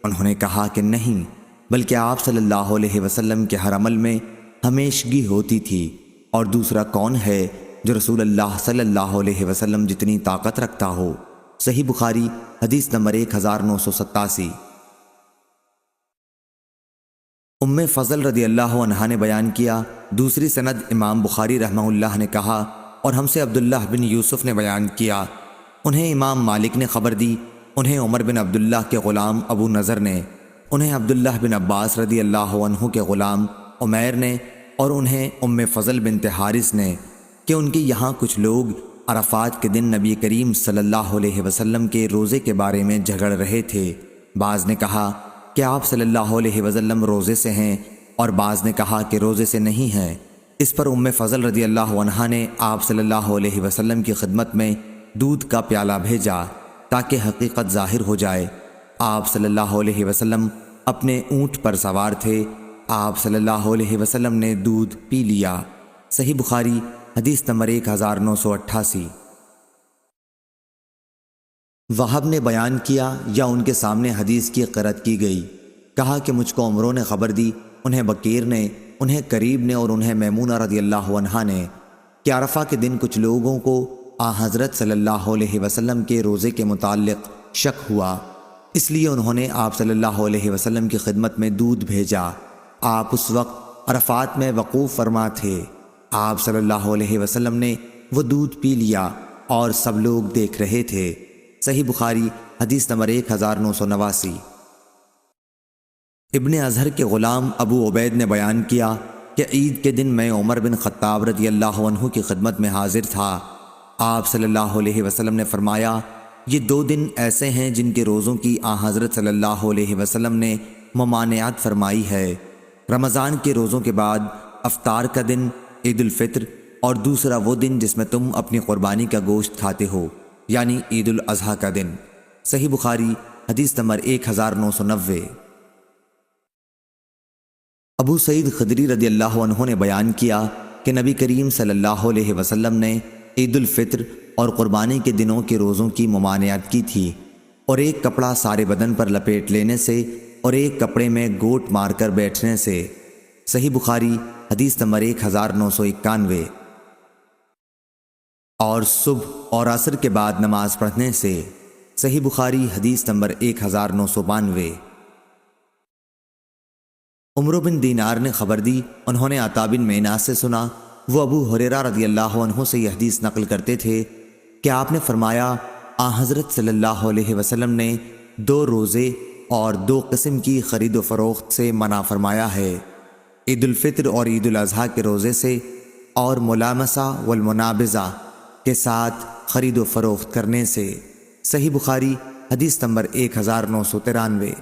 انہوں نے کہا کہ نہیں، بلکہ آپ صلی اللہ علیہ وسلم کے ہر عمل میں ہمیشگی ہوتی تھی، اور دوسرا کون ہے جو رسول اللہ صلی اللہ علیہ وسلم جتنی طاقت رکھتا ہو؟ صحیح بخاری حدیث نمبر 1987۔ فضل رضی اللہ عنہا نے بیان کیا، دوسری سند امام بخاری رحمہ اللہ نے کہا، اور ہم سے عبداللہ بن یوسف نے بیان کیا، انہیں امام مالک نے خبر دی، انہیں عمر بن عبداللہ کے غلام ابو نضر نے، انہیں عبداللہ بن عباس رضی اللہ عنہ کے غلام عمیر نے، اور انہیں فضل بنت حارث نے کہ ان کے یہاں کچھ لوگ عرفات کے دن نبی کریم صلی اللہ علیہ وسلم کے روزے کے بارے میں جھگڑ رہے تھے۔ بعض نے کہا کہ آپ صلی اللہ علیہ وسلم روزے سے ہیں، اور بعض نے کہا کہ روزے سے نہیں ہیں۔ اس پر ام فضل رضی اللہ عنہا نے آپ صلی اللہ علیہ وسلم کی خدمت میں دودھ کا پیالہ بھیجا تاکہ حقیقت ظاہر ہو جائے۔ آپ صلی اللہ علیہ وسلم اپنے اونٹ پر سوار تھے۔ آپ صلی اللہ علیہ وسلم نے دودھ پی لیا۔ صحیح بخاری حدیث نمبر 1988۔ وہب نے بیان کیا یا ان کے سامنے حدیث کی قرأت کی گئی، کہا کہ مجھ کو عمرو نے خبر دی، انہیں بکیر نے، انہیں قریب نے اور انہیں میمونہ رضی اللہ عنہا نے کہ عرفہ کے دن کچھ لوگوں کو حضرت صلی اللہ علیہ وسلم کے روزے کے متعلق شک ہوا، اس لیے انہوں نے آپ صلی اللہ علیہ وسلم کی خدمت میں دودھ بھیجا۔ آپ اس وقت عرفات میں وقوف فرما تھے۔ آپ صلی اللہ علیہ وسلم نے وہ دودھ پی لیا اور سب لوگ دیکھ رہے تھے۔ صحیح بخاری حدیث نمبر 1989۔ ابن اظہر کے غلام ابو عبید نے بیان کیا کہ عید کے دن میں عمر بن خطاب رضی اللہ عنہ کی خدمت میں حاضر تھا۔ آپ صلی اللہ علیہ وسلم نے فرمایا، یہ 2 دن ایسے ہیں جن کے روزوں کی حضرت صلی اللہ علیہ وسلم نے ممانعت فرمائی ہے۔ رمضان کے روزوں کے بعد افطار کا دن عید الفطر، اور دوسرا وہ دن جس میں تم اپنی قربانی کا گوشت کھاتے ہو، یعنی عید الاضحیٰ کا دن۔ صحیح بخاری حدیث نمبر 1990۔ ابو سعید خدری رضی اللہ عنہ نے بیان کیا کہ نبی کریم صلی اللہ علیہ وسلم نے عید الفطر اور قربانی کے دنوں کے روزوں کی ممانعت کی تھی، اور ایک کپڑا سارے بدن پر لپیٹ لینے سے اور ایک کپڑے میں گوٹ مار کر بیٹھنے سے۔ صحیح بخاری حدیث نمبر 1991۔ اور صبح اور عصر کے بعد نماز پڑھنے سے۔ صحیح بخاری حدیث نمبر 1992۔ عمرو بن دینار نے خبر دی، انہوں نے عطا بن میناس سے سنا، وہ ابو ہریرہ رضی اللہ عنہ سے یہ حدیث نقل کرتے تھے کہ آپ نے فرمایا، حضرت صلی اللہ علیہ وسلم نے 2 روزے اور 2 قسم کی خرید و فروخت سے منع فرمایا ہے، عید الفطر اور عید الاضحیٰ کے روزے سے، اور ملامسہ والمنابذہ کے ساتھ خرید و فروخت کرنے سے۔ صحیح بخاری حدیث نمبر 1993۔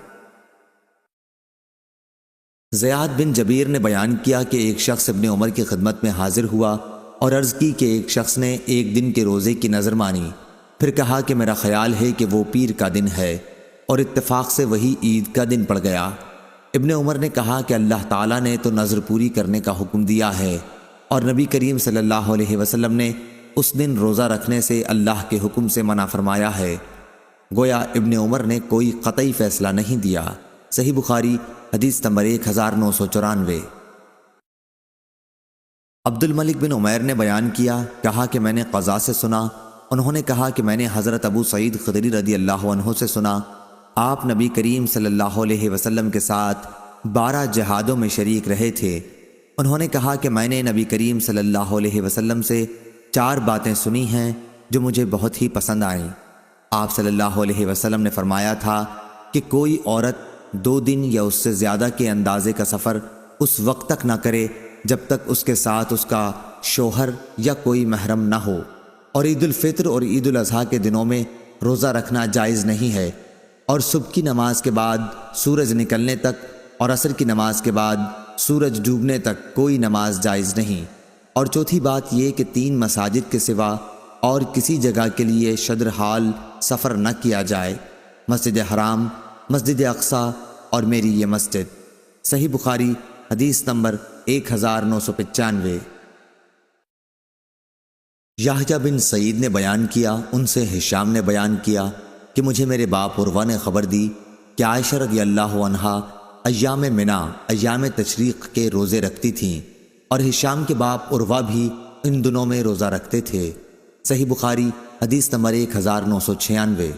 زیاد بن جبیر نے بیان کیا کہ ایک شخص ابن عمر کی خدمت میں حاضر ہوا اور عرض کی کہ ایک شخص نے ایک دن کے روزے کی نظر مانی، پھر کہا کہ میرا خیال ہے کہ وہ پیر کا دن ہے، اور اتفاق سے وہی عید کا دن پڑ گیا۔ ابن عمر نے کہا کہ اللہ تعالیٰ نے تو نظر پوری کرنے کا حکم دیا ہے، اور نبی کریم صلی اللہ علیہ وسلم نے اس دن روزہ رکھنے سے اللہ کے حکم سے منع فرمایا ہے۔ گویا ابن عمر نے کوئی قطعی فیصلہ نہیں دیا۔ صحیح بخاری حدیث نمبر 1994۔ عبد الملک بن عمیر نے بیان کیا، کہا کہ میں نے قضا سے سنا، انہوں نے کہا کہ میں نے حضرت ابو سعید خدری رضی اللہ عنہ سے سنا، آپ نبی کریم صلی اللہ علیہ وسلم کے ساتھ 12 جہادوں میں شریک رہے تھے۔ انہوں نے کہا کہ میں نے نبی کریم صلی اللہ علیہ وسلم سے 4 باتیں سنی ہیں جو مجھے بہت ہی پسند آئیں۔ آپ صلی اللہ علیہ وسلم نے فرمایا تھا کہ کوئی عورت 2 دن یا اس سے زیادہ کے اندازے کا سفر اس وقت تک نہ کرے جب تک اس کے ساتھ اس کا شوہر یا کوئی محرم نہ ہو، اور عید الفطر اور عید الاضحیٰ کے دنوں میں روزہ رکھنا جائز نہیں ہے، اور صبح کی نماز کے بعد سورج نکلنے تک اور عصر کی نماز کے بعد سورج ڈوبنے تک کوئی نماز جائز نہیں۔ اور چوتھی بات یہ کہ 3 مساجد کے سوا اور کسی جگہ کے لیے شدر حال سفر نہ کیا جائے، مسجد حرام، مسجد اقصیٰ اور میری یہ مسجد۔ صحیح بخاری حدیث نمبر 1995۔ یحییٰ بن سعید نے بیان کیا، ان سے ہشام نے بیان کیا کہ مجھے میرے باپ عروہ نے خبر دی کہ عائشہ رضی اللہ عنہا ایام منا، ایام تشریق کے روزے رکھتی تھیں، اور ہشام کے باپ عروہ بھی ان دنوں میں روزہ رکھتے تھے۔ صحیح بخاری حدیث نمبر 1996۔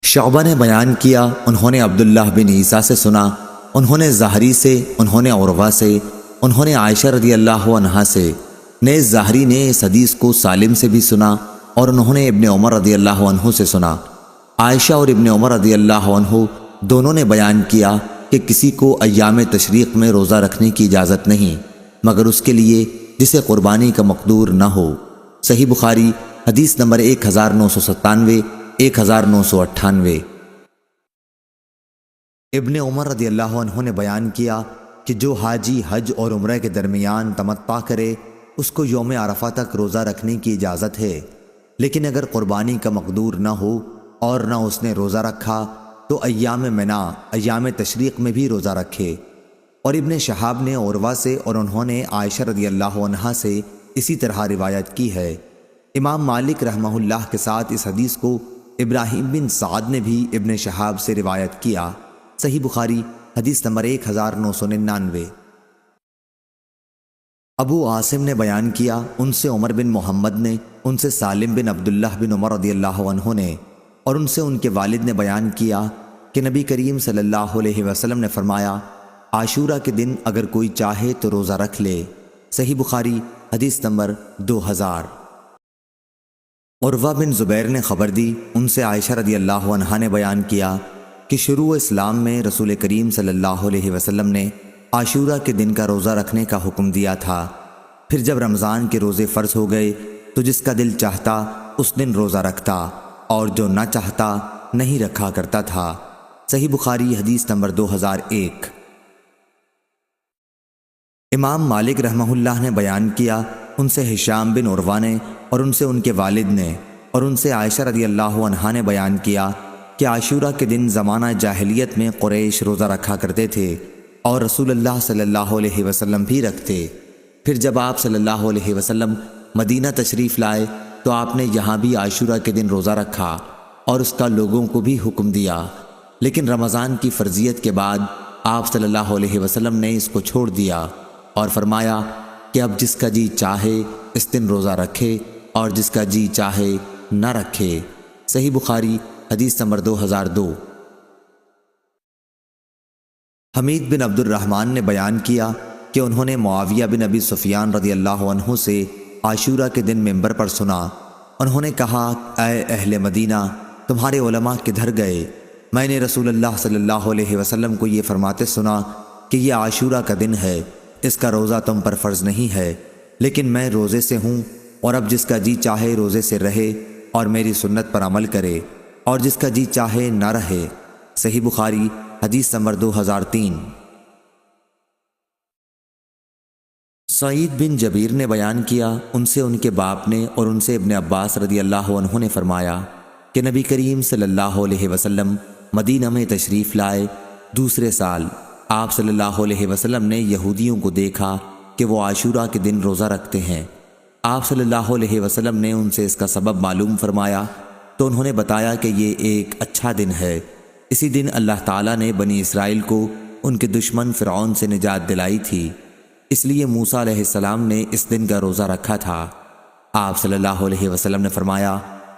شعبہ نے بیان کیا، انہوں نے عبداللہ بن عیسیٰ سے سنا، انہوں نے زہری سے، انہوں نے عروہ سے، انہوں نے عائشہ رضی اللہ عنہا سے، نیز زہری نے اس حدیث کو سالم سے بھی سنا، اور انہوں نے ابن عمر رضی اللہ عنہ سے سنا۔ عائشہ اور ابن عمر رضی اللہ عنہ دونوں نے بیان کیا کہ کسی کو ایام تشریق میں روزہ رکھنے کی اجازت نہیں مگر اس کے لیے جسے قربانی کا مقدور نہ ہو۔ صحیح بخاری حدیث نمبر 1997، 1998۔ ابن عمر رضی اللہ عنہ نے بیان کیا کہ جو حاجی حج اور عمرہ کے درمیان تمتع کرے اس کو یوم عرفہ تک روزہ رکھنے کی اجازت ہے، لیکن اگر قربانی کا مقدور نہ ہو اور نہ اس نے روزہ رکھا تو ایام منا، ایام تشریق میں بھی روزہ رکھے۔ اور ابن شہاب نے عروہ سے اور انہوں نے عائشہ رضی اللہ عنہا سے اسی طرح روایت کی ہے۔ امام مالک رحمہ اللہ کے ساتھ اس حدیث کو ابراہیم بن سعد نے بھی ابن شہاب سے روایت کیا۔ صحیح بخاری حدیث نمبر 1999۔ ابو عاصم نے بیان کیا، ان سے عمر بن محمد نے، ان سے سالم بن عبداللہ بن عمر رضی اللہ عنہ نے، اور ان سے ان کے والد نے بیان کیا کہ نبی کریم صلی اللہ علیہ وسلم نے فرمایا، عاشورہ کے دن اگر کوئی چاہے تو روزہ رکھ لے۔ صحیح بخاری حدیث نمبر 2000۔ عروہ بن زبیر نے خبر دی، ان سے عائشہ رضی اللہ عنہا نے بیان کیا کہ شروع اسلام میں رسول کریم صلی اللہ علیہ وسلم نے عاشورہ کے دن کا روزہ رکھنے کا حکم دیا تھا۔ پھر جب رمضان کے روزے فرض ہو گئے تو جس کا دل چاہتا اس دن روزہ رکھتا اور جو نہ چاہتا نہیں رکھا کرتا تھا۔ صحیح بخاری حدیث نمبر 2001۔ امام مالک رحمہ اللہ نے بیان کیا، ان سے ہشام بن عروہ نے اور ان سے ان کے والد نے اور ان سے عائشہ رضی اللہ عنہا نے بیان کیا کہ عاشورہ کے دن زمانہ جاہلیت میں قریش روزہ رکھا کرتے تھے اور رسول اللہ صلی اللہ علیہ وسلم بھی رکھتے۔ پھر جب آپ صلی اللہ علیہ وسلم مدینہ تشریف لائے تو آپ نے یہاں بھی عاشورہ کے دن روزہ رکھا اور اس کا لوگوں کو بھی حکم دیا، لیکن رمضان کی فرضیت کے بعد آپ صلی اللہ علیہ وسلم نے اس کو چھوڑ دیا اور فرمایا کہ اب جس کا جی چاہے اس دن روزہ رکھے اور جس کا جی چاہے نہ رکھے۔ صحیح بخاری حدیث نمبر 2002۔ حمید بن عبد الرحمن نے بیان کیا کہ انہوں نے معاویہ بن ابی سفیان رضی اللہ عنہ سے عاشورہ کے دن منبر پر سنا۔ انہوں نے کہا، اے اہل مدینہ، تمہارے علماء کدھر گئے؟ میں نے رسول اللہ صلی اللہ علیہ وسلم کو یہ فرماتے سنا کہ یہ عاشورہ کا دن ہے، اس کا روزہ تم پر فرض نہیں ہے، لیکن میں روزے سے ہوں، اور اب جس کا جی چاہے روزے سے رہے اور میری سنت پر عمل کرے اور جس کا جی چاہے نہ رہے۔ صحیح بخاری حدیث نمبر 2003۔ سعید بن جبیر نے بیان کیا، ان سے ان کے باپ نے اور ان سے ابن عباس رضی اللہ عنہ نے فرمایا کہ نبی کریم صلی اللہ علیہ وسلم مدینہ میں تشریف لائے۔ دوسرے سال آپ صلی اللہ علیہ وسلم نے یہودیوں کو دیکھا کہ وہ عاشورہ کے دن روزہ رکھتے ہیں۔ آپ صلی اللہ علیہ وسلم نے ان سے اس کا سبب معلوم فرمایا تو انہوں نے بتایا کہ یہ ایک اچھا دن ہے، اسی دن اللہ تعالیٰ نے بنی اسرائیل کو ان کے دشمن فرعون سے نجات دلائی تھی، اس لیے موسیٰ علیہ السلام نے اس دن کا روزہ رکھا تھا۔ آپ صلی اللہ علیہ وسلم نے فرمایا،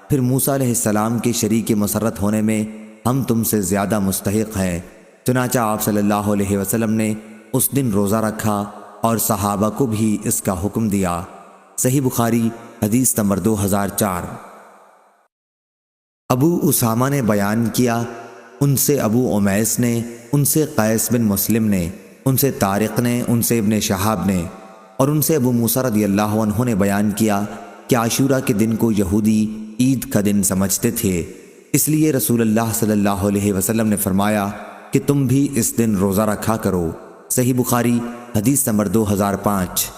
پھر موسیٰ علیہ السلام کے شریک مسرت ہونے میں ہم تم سے زیادہ مستحق ہیں۔ چنانچہ آپ صلی اللہ علیہ وسلم نے اس دن روزہ رکھا اور صحابہ کو بھی اس کا حکم دیا۔ صحیح بخاری حدیث نمبر 2004۔ ابو اسامہ نے بیان کیا، ان سے ابو امیس نے، ان سے قیس بن مسلم نے، ان سے طارق نے، ان سے ابن شہاب نے اور ان سے ابو موسیٰ رضی اللہ عنہ نے بیان کیا کہ عاشورہ کے دن کو یہودی عید کا دن سمجھتے تھے، اس لیے رسول اللہ صلی اللہ علیہ وسلم نے فرمایا کہ تم بھی اس دن روزہ رکھا کرو۔ صحیح بخاری حدیث نمبر 2005۔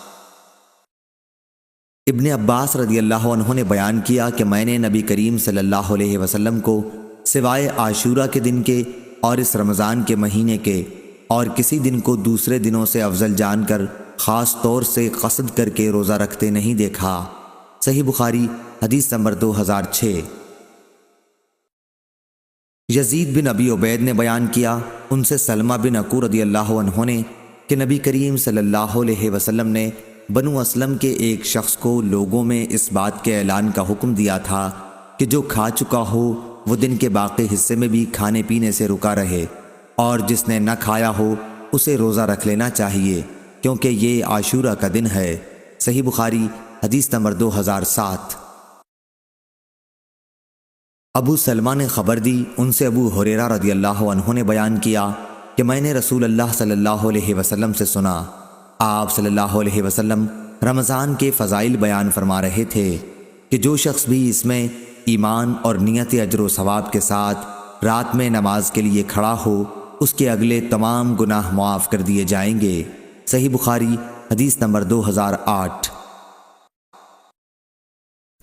ابن عباس رضی اللہ عنہ نے بیان کیا کہ میں نے نبی کریم صلی اللہ علیہ وسلم کو سوائے عاشورہ کے دن کے اور اس رمضان کے مہینے کے اور کسی دن کو دوسرے دنوں سے افضل جان کر خاص طور سے قصد کر کے روزہ رکھتے نہیں دیکھا۔ صحیح بخاری حدیث نمبر 2006۔ یزید بن ابی عبید نے بیان کیا، ان سے سلمہ بن عکو رضی اللہ عنہ نے کہ نبی کریم صلی اللہ علیہ وسلم نے بنو اسلم کے ایک شخص کو لوگوں میں اس بات کے اعلان کا حکم دیا تھا کہ جو کھا چکا ہو وہ دن کے باقی حصے میں بھی کھانے پینے سے رکا رہے، اور جس نے نہ کھایا ہو اسے روزہ رکھ لینا چاہیے کیونکہ یہ عاشورہ کا دن ہے۔ صحیح بخاری حدیث نمبر 2007۔ ابو سلمہ نے خبر دی، ان سے ابو ہریرہ رضی اللہ عنہ نے بیان کیا کہ میں نے رسول اللہ صلی اللہ علیہ وسلم سے سنا، آپ صلی اللہ علیہ وسلم رمضان کے فضائل بیان فرما رہے تھے کہ جو شخص بھی اس میں ایمان اور نیت اجر و ثواب کے ساتھ رات میں نماز کے لیے کھڑا ہو اس کے اگلے تمام گناہ معاف کر دیے جائیں گے۔ صحیح بخاری حدیث نمبر 2008۔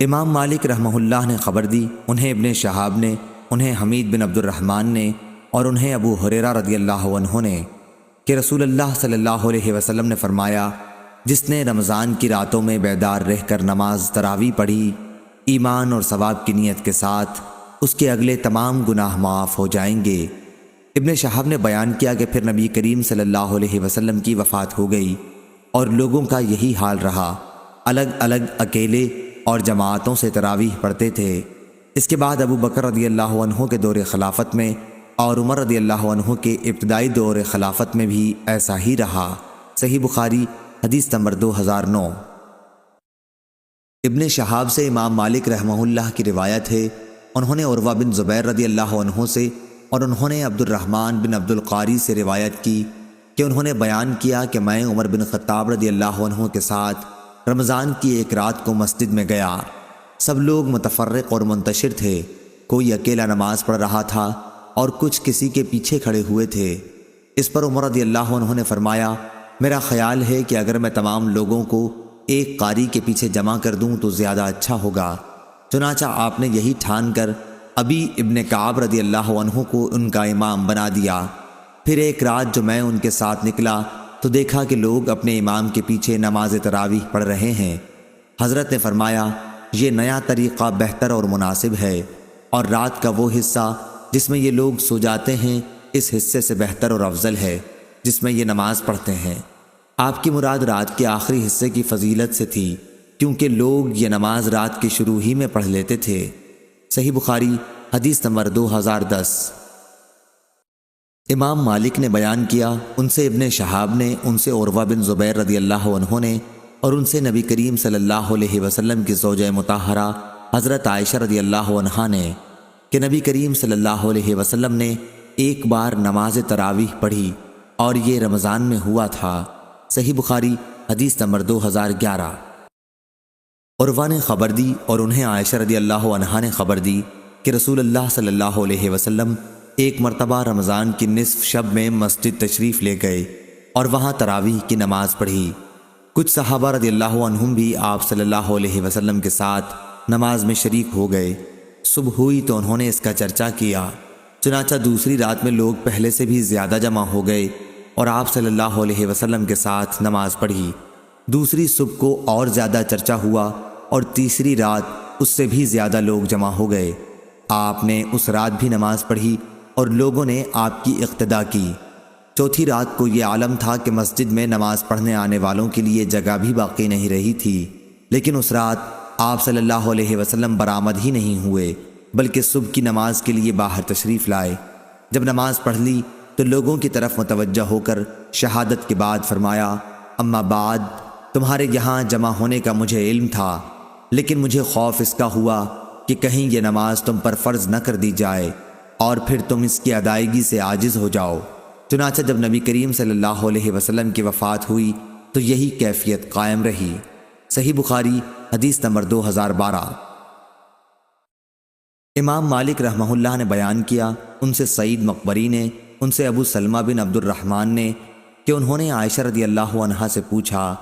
امام مالک رحمہ اللہ نے خبر دی، انہیں ابن شہاب نے، انہیں حمید بن عبد الرحمن نے، اور انہیں ابو ہریرہ رضی اللہ عنہ نے کہ رسول اللہ صلی اللہ علیہ وسلم نے فرمایا، جس نے رمضان کی راتوں میں بیدار رہ کر نماز تراویح پڑھی ایمان اور ثواب کی نیت کے ساتھ، اس کے اگلے تمام گناہ معاف ہو جائیں گے۔ ابن شہاب نے بیان کیا کہ پھر نبی کریم صلی اللہ علیہ وسلم کی وفات ہو گئی اور لوگوں کا یہی حال رہا، الگ الگ اکیلے اور جماعتوں سے تراویح پڑھتے تھے۔ اس کے بعد ابو بکر رضی اللہ عنہ کے دور خلافت میں اور عمر رضی اللہ عنہ کے ابتدائی دور خلافت میں بھی ایسا ہی رہا۔ صحیح بخاری حدیث نمبر 2009۔ ابن شہاب سے امام مالک رحمہ اللہ کی روایت ہے، انہوں نے عروہ بن زبیر رضی اللہ عنہ سے اور انہوں نے عبد الرحمن بن عبد القاری سے روایت کی کہ انہوں نے بیان کیا کہ میں عمر بن خطاب رضی اللہ عنہ کے ساتھ رمضان کی ایک رات کو مسجد میں گیا۔ سب لوگ متفرق اور منتشر تھے، کوئی اکیلا نماز پڑھ رہا تھا اور کچھ کسی کے پیچھے کھڑے ہوئے تھے۔ اس پر عمر رضی اللہ عنہ نے فرمایا، میرا خیال ہے کہ اگر میں تمام لوگوں کو ایک قاری کے پیچھے جمع کر دوں تو زیادہ اچھا ہوگا۔ چنانچہ آپ نے یہی ٹھان کر ابی ابن کعب رضی اللہ عنہ کو ان کا امام بنا دیا۔ پھر ایک رات جو میں ان کے ساتھ نکلا تو دیکھا کہ لوگ اپنے امام کے پیچھے نماز تراویح پڑھ رہے ہیں۔ حضرت نے فرمایا، یہ نیا طریقہ بہتر اور مناسب ہے، اور رات کا وہ حصہ جس میں یہ لوگ سو جاتے ہیں اس حصے سے بہتر اور افضل ہے جس میں یہ نماز پڑھتے ہیں۔ آپ کی مراد رات کے آخری حصے کی فضیلت سے تھی، کیونکہ لوگ یہ نماز رات کے شروع ہی میں پڑھ لیتے تھے۔ صحیح بخاری حدیث نمبر 2010۔ امام مالک نے بیان کیا، ان سے ابن شہاب نے، ان سے عروہ بن زبیر رضی اللہ عنہ نے، اور ان سے نبی کریم صلی اللہ علیہ وسلم کی زوجہ مطہرہ حضرت عائشہ رضی اللہ عنہا نے کہ نبی کریم صلی اللہ علیہ وسلم نے ایک بار نماز تراویح پڑھی اور یہ رمضان میں ہوا تھا۔ صحیح بخاری حدیث نمبر 2011۔ عروہ نے خبر دی اور انہیں عائشہ رضی اللہ عنہا نے خبر دی کہ رسول اللہ صلی اللہ علیہ وسلم ایک مرتبہ رمضان کی نصف شب میں مسجد تشریف لے گئے اور وہاں تراویح کی نماز پڑھی۔ کچھ صحابہ رضی اللہ عنہم بھی آپ صلی اللہ علیہ وسلم کے ساتھ نماز میں شریک ہو گئے۔ صبح ہوئی تو انہوں نے اس کا چرچا کیا، چنانچہ دوسری رات میں لوگ پہلے سے بھی زیادہ جمع ہو گئے اور آپ صلی اللہ علیہ وسلم کے ساتھ نماز پڑھی۔ دوسری صبح کو اور زیادہ چرچا ہوا اور تیسری رات اس سے بھی زیادہ لوگ جمع ہو گئے۔ آپ نے اس رات بھی نماز پڑھی اور لوگوں نے آپ کی اقتدا کی۔ چوتھی رات کو یہ عالم تھا کہ مسجد میں نماز پڑھنے آنے والوں کے لیے جگہ بھی باقی نہیں رہی تھی، لیکن اس رات آپ صلی اللہ علیہ وسلم برآمد ہی نہیں ہوئے، بلکہ صبح کی نماز کے لیے باہر تشریف لائے۔ جب نماز پڑھ لی تو لوگوں کی طرف متوجہ ہو کر شہادت کے بعد فرمایا، اما بعد، تمہارے یہاں جمع ہونے کا مجھے علم تھا، لیکن مجھے خوف اس کا ہوا کہ کہیں یہ نماز تم پر فرض نہ کر دی جائے اور پھر تم اس کی ادائیگی سے عاجز ہو جاؤ۔ چنانچہ جب نبی کریم صلی اللہ علیہ وسلم کی وفات ہوئی تو یہی کیفیت قائم رہی۔ صحیح بخاری حدیث نمبر 2012۔ امام مالک رحمہ اللہ نے بیان کیا، ان سے سعید مقبری نے، ان سے ابو سلمہ بن عبد الرحمن نے کہ انہوں نے عائشہ رضی اللہ عنہا سے پوچھا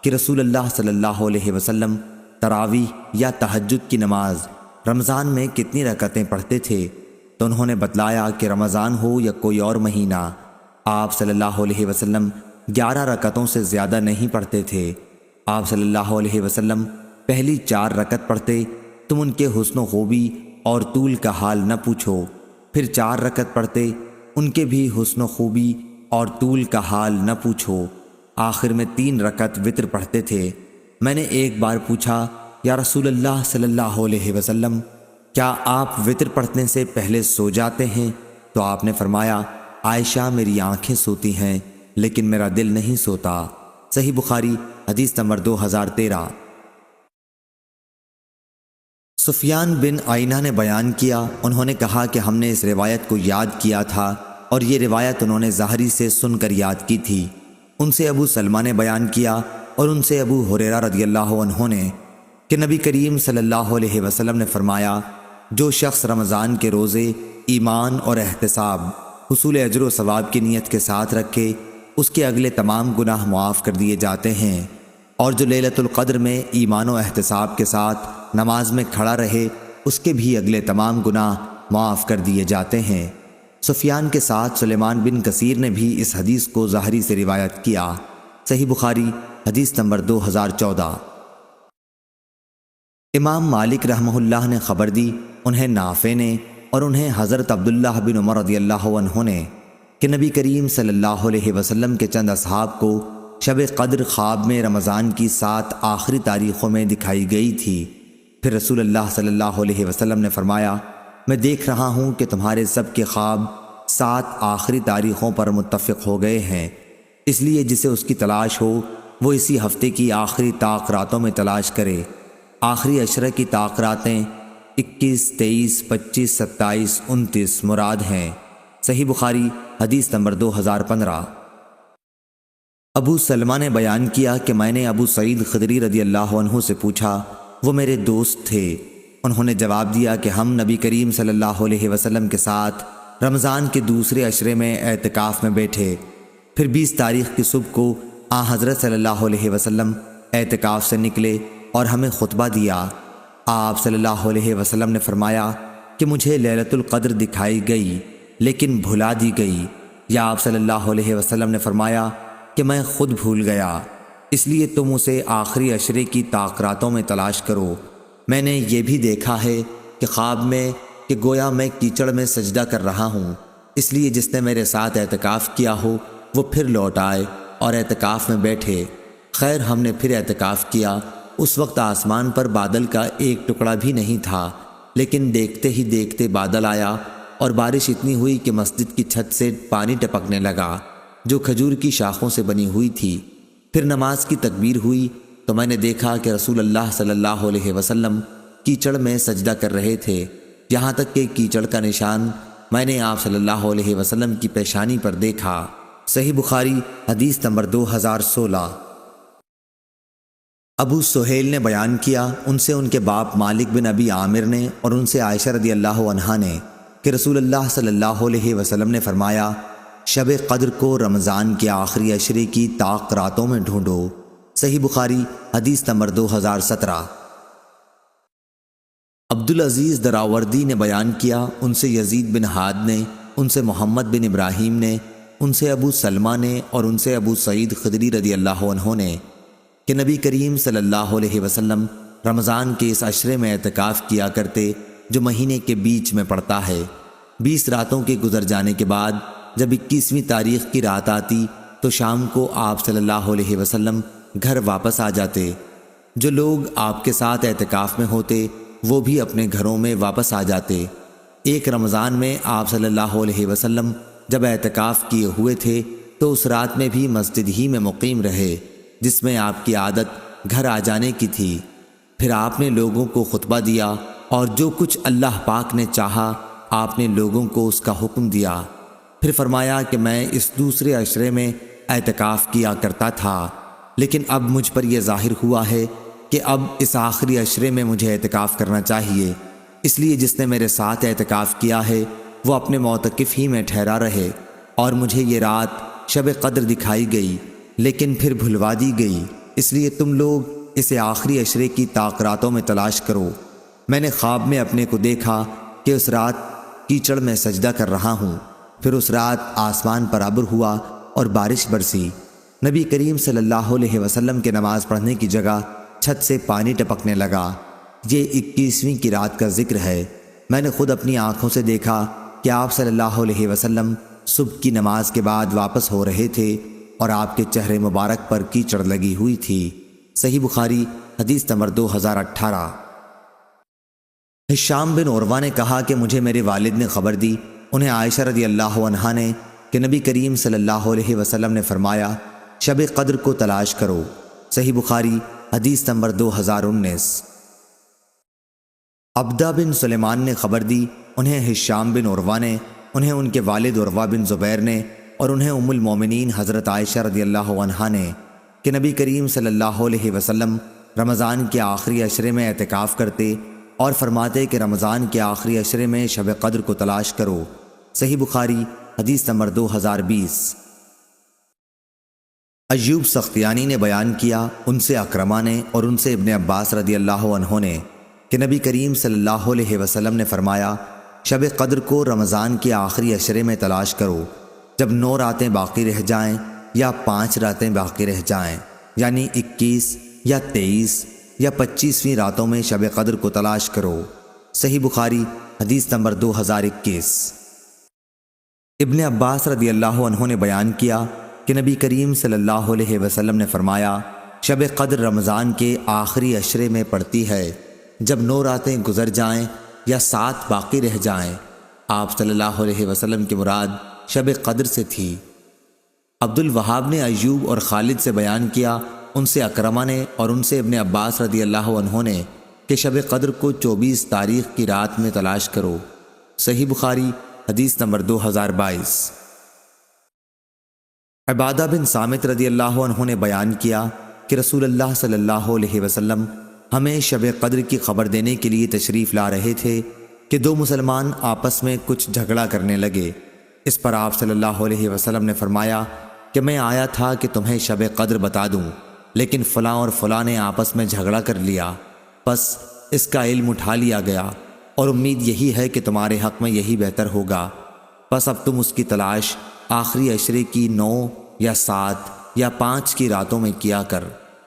کہ رسول اللہ صلی اللہ علیہ وسلم تراویح یا تہجد کی نماز رمضان میں کتنی رکعتیں پڑھتے تھے؟ تو انہوں نے بتلایا کہ رمضان ہو یا کوئی اور مہینہ، آپ صلی اللہ علیہ وسلم 11 رکعتوں سے زیادہ نہیں پڑھتے تھے۔ آپ صلی اللہ علیہ وسلم پہلی 4 رکعت پڑھتے، تم ان کے حسن و خوبی اور طول کا حال نہ پوچھو، پھر 4 رکعت پڑھتے، ان کے بھی حسن و خوبی اور طول کا حال نہ پوچھو، آخر میں 3 رکعت وتر پڑھتے تھے۔ میں نے ایک بار پوچھا، یا رسول اللہ صلی اللہ علیہ وسلم، کیا آپ وتر پڑھنے سے پہلے سو جاتے ہیں؟ تو آپ نے فرمایا، عائشہ میری آنکھیں سوتی ہیں لیکن میرا دل نہیں سوتا۔ صحیح بخاری حدیث نمبر 2013۔ سفیان بن عینہ نے بیان کیا، انہوں نے کہا کہ ہم نے اس روایت کو یاد کیا تھا اور یہ روایت انہوں نے ظاہری سے سن کر یاد کی تھی۔ ان سے ابو سلمہ نے بیان کیا اور ان سے ابو ہریرہ رضی اللہ عنہ نے کہ نبی کریم صلی اللہ علیہ وسلم نے فرمایا، جو شخص رمضان کے روزے ایمان اور احتساب حصول اجر و ثواب کی نیت کے ساتھ رکھے اس کے اگلے تمام گناہ معاف کر دیے جاتے ہیں، اور جو لیلۃ القدر میں ایمان و احتساب کے ساتھ نماز میں کھڑا رہے اس کے بھی اگلے تمام گناہ معاف کر دیے جاتے ہیں۔ سفیان کے ساتھ سلیمان بن کثیر نے بھی اس حدیث کو ظاہری سے روایت کیا۔ صحیح بخاری حدیث نمبر 2014۔ امام مالک رحمہ اللہ نے خبر دی، انہیں نافع نے اور انہیں حضرت عبداللہ بن عمر رضی اللہ عنہ نے کہ نبی کریم صلی اللہ علیہ وسلم کے چند اصحاب کو شب قدر خواب میں رمضان کی 7 آخری تاریخوں میں دکھائی گئی تھی۔ پھر رسول اللہ صلی اللہ علیہ وسلم نے فرمایا، میں دیکھ رہا ہوں کہ تمہارے سب کے خواب 7 آخری تاریخوں پر متفق ہو گئے ہیں، اس لیے جسے اس کی تلاش ہو وہ اسی ہفتے کی آخری طاق راتوں میں تلاش کرے۔ آخری عشرہ کی طاق راتیں 21، 23، 25، 27، 29 مراد ہیں۔ صحیح بخاری حدیث نمبر 2015۔ ابو سلمہ نے بیان کیا کہ میں نے ابو سعید خدری رضی اللہ عنہ سے پوچھا، وہ میرے دوست تھے، انہوں نے جواب دیا کہ ہم نبی کریم صلی اللہ علیہ وسلم کے ساتھ رمضان کے دوسرے عشرے میں اعتکاف میں بیٹھے، پھر 20 تاریخ کی صبح کو حضرت صلی اللہ علیہ وسلم اعتکاف سے نکلے اور ہمیں خطبہ دیا۔ آپ صلی اللہ علیہ وسلم نے فرمایا کہ مجھے لیلۃ القدر دکھائی گئی لیکن بھلا دی گئی، یا آپ صلی اللہ علیہ وسلم نے فرمایا کہ میں خود بھول گیا، اس لیے تم اسے آخری عشرے کی طاق راتوں میں تلاش کرو۔ میں نے یہ بھی دیکھا ہے کہ خواب میں کہ گویا میں کیچڑ میں سجدہ کر رہا ہوں، اس لیے جس نے میرے ساتھ اعتکاف کیا ہو وہ پھر لوٹ آئے اور اعتکاف میں بیٹھے۔ خیر ہم نے پھر اعتکاف کیا، اس وقت آسمان پر بادل کا ایک ٹکڑا بھی نہیں تھا، لیکن دیکھتے ہی دیکھتے بادل آیا اور بارش اتنی ہوئی کہ مسجد کی چھت سے پانی ٹپکنے لگا جو کھجور کی شاخوں سے بنی ہوئی تھی۔ پھر نماز کی تکبیر ہوئی تو میں نے دیکھا کہ رسول اللہ صلی اللہ علیہ وسلم کیچڑ میں سجدہ کر رہے تھے، یہاں تک کہ کیچڑ کا نشان میں نے آپ صلی اللہ علیہ وسلم کی پیشانی پر دیکھا۔ صحیح بخاری حدیث نمبر 2016۔ ابو سہیل نے بیان کیا، ان سے ان کے باپ مالک بن ابی عامر نے اور ان سے عائشہ رضی اللہ عنہا نے کہ رسول اللہ صلی اللہ علیہ وسلم نے فرمایا، شب قدر کو رمضان کے آخری عشرے کی طاق راتوں میں ڈھونڈو۔ صحیح بخاری حدیث نمبر 2017۔ عبدالعزیز دراوردی نے بیان کیا، ان سے یزید بن ہاد نے، ان سے محمد بن ابراہیم نے، ان سے ابو سلمہ نے اور ان سے ابو سعید خدری رضی اللہ عنہ نے کہ نبی کریم صلی اللہ علیہ وسلم رمضان کے اس عشرے میں اعتکاف کیا کرتے جو مہینے کے بیچ میں پڑتا ہے۔ 20 راتوں کے گزر جانے کے بعد جب 21ویں تاریخ کی رات آتی تو شام کو آپ صلی اللہ علیہ وسلم گھر واپس آ جاتے۔ جو لوگ آپ کے ساتھ اعتکاف میں ہوتے وہ بھی اپنے گھروں میں واپس آ جاتے۔ ایک رمضان میں آپ صلی اللہ علیہ وسلم جب اعتکاف کیے ہوئے تھے تو اس رات میں بھی مسجد ہی میں مقیم رہے جس میں آپ کی عادت گھر آ جانے کی تھی۔ پھر آپ نے لوگوں کو خطبہ دیا اور جو کچھ اللہ پاک نے چاہا آپ نے لوگوں کو اس کا حکم دیا۔ پھر فرمایا کہ میں اس دوسرے عشرے میں اعتکاف کیا کرتا تھا، لیکن اب مجھ پر یہ ظاہر ہوا ہے کہ اب اس آخری عشرے میں مجھے اعتکاف کرنا چاہیے، اس لیے جس نے میرے ساتھ اعتکاف کیا ہے وہ اپنے معتکف ہی میں ٹھہرا رہے۔ اور مجھے یہ رات شب قدر دکھائی گئی لیکن پھر بھلوا دی گئی، اس لیے تم لوگ اسے آخری عشرے کی طاق راتوں میں تلاش کرو۔ میں نے خواب میں اپنے کو دیکھا کہ اس رات کیچڑ میں سجدہ کر رہا ہوں، پھر اس رات آسمان پر ابر ہوا اور بارش برسی۔ نبی کریم صلی اللہ علیہ وسلم کے نماز پڑھنے کی جگہ چھت سے پانی ٹپکنے لگا۔ یہ 21ویں کی رات کا ذکر ہے۔ میں نے خود اپنی آنکھوں سے دیکھا کہ آپ صلی اللہ علیہ وسلم صبح کی نماز کے بعد واپس ہو رہے تھے اور آپ کے چہرے مبارک پر کیچڑ لگی ہوئی تھی۔ صحیح بخاری حدیث نمبر 2018۔ ہشام بن عروہ نے کہا کہ مجھے میرے والد نے خبر دی، انہیں عائشہ رضی اللہ عنہا نے کہ نبی کریم صلی اللہ علیہ وسلم نے فرمایا، شب قدر کو تلاش کرو۔ صحیح بخاری حدیث نمبر 2019۔ عبدہ بن سلیمان نے خبر دی، انہیں ہشام بن عروہ نے، انہیں ان کے والد عروہ بن زبیر نے اور انہیں ام المومنین حضرت عائشہ رضی اللہ عنہا نے کہ نبی کریم صلی اللہ علیہ وسلم رمضان کے آخری عشرے میں اعتکاف کرتے اور فرماتے کہ رمضان کے آخری عشرے میں شب قدر کو تلاش کرو۔ صحیح بخاری حدیث نمبر 2020۔ ایوب سختیانی نے بیان کیا، ان سے اکرمہ نے اور ان سے ابن عباس رضی اللہ عنہ نے کہ نبی کریم صلی اللہ علیہ وسلم نے فرمایا، شب قدر کو رمضان کے آخری عشرے میں تلاش کرو، جب 9 راتیں باقی رہ جائیں یا 5 راتیں باقی رہ جائیں، یعنی 21 یا 23 یا 25ویں راتوں میں شب قدر کو تلاش کرو۔ صحیح بخاری حدیث نمبر 2021۔ ابن عباس رضی اللہ عنہ نے بیان کیا کہ نبی کریم صلی اللہ علیہ وسلم نے فرمایا، شب قدر رمضان کے آخری عشرے میں پڑتی ہے جب 9 راتیں گزر جائیں یا 7 باقی رہ جائیں۔ آپ صلی اللہ علیہ وسلم کی مراد شب قدر سے تھی۔ عبد الوہاب نے ایوب اور خالد سے بیان کیا، ان سے اکرمہ نے اور ان سے ابن عباس رضی اللہ عنہ نے کہ شب قدر کو 24 تاریخ کی رات میں تلاش کرو۔ صحیح بخاری حدیث نمبر 2022۔ عبادہ بن صامت رضی اللہ عنہ نے بیان کیا کہ رسول اللہ صلی اللہ علیہ وسلم ہمیں شب قدر کی خبر دینے کے لیے تشریف لا رہے تھے کہ 2 مسلمان آپس میں کچھ جھگڑا کرنے لگے۔ اس پر آپ صلی اللہ علیہ وسلم نے فرمایا کہ میں آیا تھا کہ تمہیں شب قدر بتا دوں، لیکن فلاں اور فلاں نے آپس میں جھگڑا کر لیا، پس اس کا علم اٹھا لیا گیا اور امید یہی ہے کہ تمہارے حق میں یہی بہتر ہوگا، پس اب تم اس کی تلاش آخری عشرے کی 9 یا 7 یا 5 کی راتوں میں کیا کر۔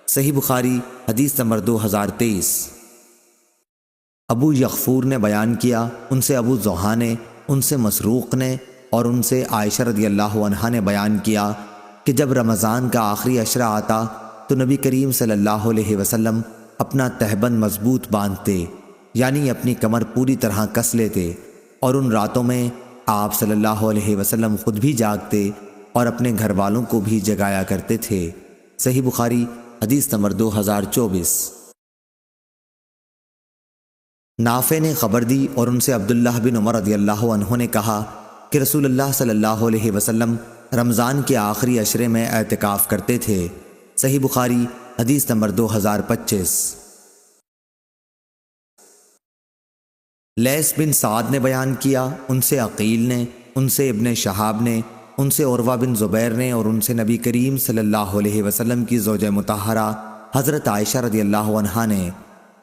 صحیح بخاری حدیث نمبر 2023۔ ابو یغفور نے بیان کیا، ان سے ابو زحا نے، ان سے مسروق نے اور ان سے عائشہ رضی اللہ عنہا نے بیان کیا کہ جب رمضان کا آخری عشرہ آتا تو نبی کریم صلی اللہ علیہ وسلم اپنا تہبند مضبوط باندھتے، یعنی اپنی کمر پوری طرح کس لیتے، اور ان راتوں میں آپ صلی اللہ علیہ وسلم خود بھی جاگتے اور اپنے گھر والوں کو بھی جگایا کرتے تھے۔ صحیح بخاری حدیث نمبر 2024۔ نافع نے خبر دی اور ان سے عبداللہ بن عمر رضی اللہ عنہ نے کہا کہ رسول اللہ صلی اللہ علیہ وسلم رمضان کے آخری عشرے میں اعتکاف کرتے تھے۔ صحیح بخاری حدیث نمبر 2025۔ لیث بن سعد نے بیان کیا، ان سے عقیل نے، ان سے ابن شہاب نے، ان سے عروہ بن زبیر نے اور ان سے نبی کریم صلی اللہ علیہ وسلم کی زوجہ مطہرہ حضرت عائشہ رضی اللہ عنہا نے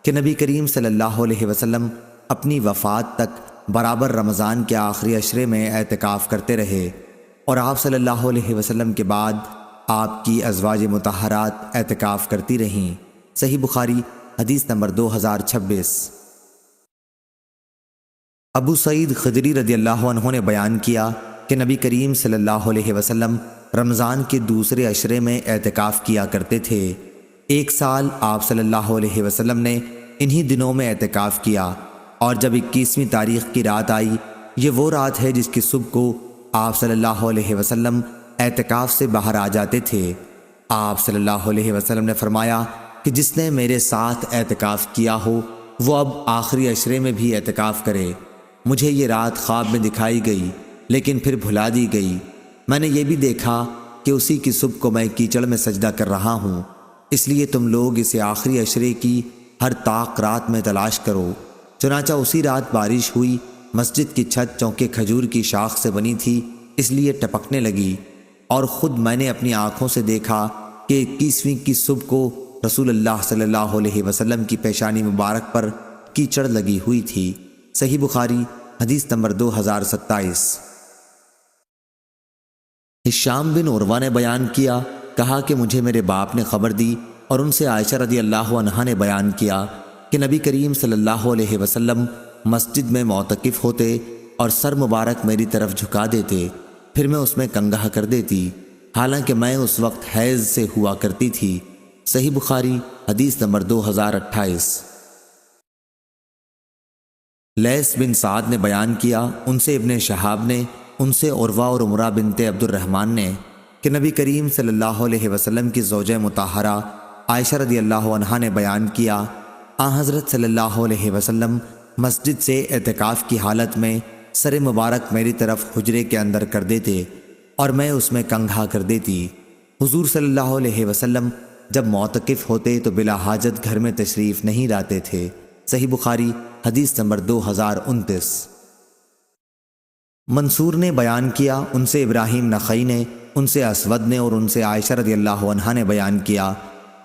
کہ نبی کریم صلی اللہ علیہ وسلم اپنی وفات تک برابر رمضان کے آخری عشرے میں اعتکاف کرتے رہے، اور آپ صلی اللہ علیہ وسلم کے بعد آپ کی ازواج مطہرات اعتکاف کرتی رہیں۔ صحیح بخاری حدیث نمبر 2026۔ ابو سعید خدری رضی اللہ عنہ نے بیان کیا کہ نبی کریم صلی اللہ علیہ وسلم رمضان کے دوسرے عشرے میں اعتکاف کیا کرتے تھے۔ 1 سال آپ صلی اللہ علیہ وسلم نے انہی دنوں میں اعتکاف کیا، اور جب 21ویں تاریخ کی رات آئی، یہ وہ رات ہے جس کی صبح کو آپ صلی اللہ علیہ وسلم اعتکاف سے باہر آ جاتے تھے۔ آپ صلی اللہ علیہ وسلم نے فرمایا کہ جس نے میرے ساتھ اعتکاف کیا ہو وہ اب آخری عشرے میں بھی اعتکاف کرے۔ مجھے یہ رات خواب میں دکھائی گئی لیکن پھر بھلا دی گئی۔ میں نے یہ بھی دیکھا کہ اسی کی صبح کو میں کیچڑ میں سجدہ کر رہا ہوں، اس لیے تم لوگ اسے آخری عشرے کی ہر طاق رات میں تلاش کرو۔ چنانچہ اسی رات بارش ہوئی، مسجد کی چھت چونکہ کھجور کی شاخ سے بنی تھی اس لیے ٹپکنے لگی، اور خود میں نے اپنی آنکھوں سے دیکھا کہ 21ویں کی صبح کو رسول اللہ صلی اللہ علیہ وسلم کی پیشانی مبارک پر کیچڑ لگی ہوئی تھی۔ صحیح بخاری حدیث نمبر 2027۔ ہشام بن عروہ نے بیان کیا، کہا کہ مجھے میرے باپ نے خبر دی اور ان سے عائشہ رضی اللہ عنہا نے بیان کیا کہ نبی کریم صلی اللہ علیہ وسلم مسجد میں معتکف ہوتے اور سر مبارک میری طرف جھکا دیتے، پھر میں اس میں کنگھا کر دیتی، حالانکہ میں اس وقت حیض سے ہوا کرتی تھی۔ صحیح بخاری حدیث نمبر 2028۔ لیث بن سعد نے بیان کیا، ان سے ابن شہاب نے، ان سے عروہ اور عمرہ بنت عبد الرحمن نے کہ نبی کریم صلی اللہ علیہ وسلم کی زوجہ مطہرہ عائشہ رضی اللہ عنہا نے بیان کیا، حضرت صلی اللہ علیہ وسلم مسجد سے اعتکاف کی حالت میں سر مبارک میری طرف حجرے کے اندر کر دیتے اور میں اس میں کنگھا کر دیتی۔ حضور صلی اللہ علیہ وسلم جب معتکف ہوتے تو بلا حاجت گھر میں تشریف نہیں لاتے تھے۔ صحیح بخاری حدیث نمبر 2029۔ منصور نے بیان کیا، ان سے ابراہیم نخعی نے، ان سے اسود نے اور ان سے عائشہ رضی اللہ عنہا نے بیان کیا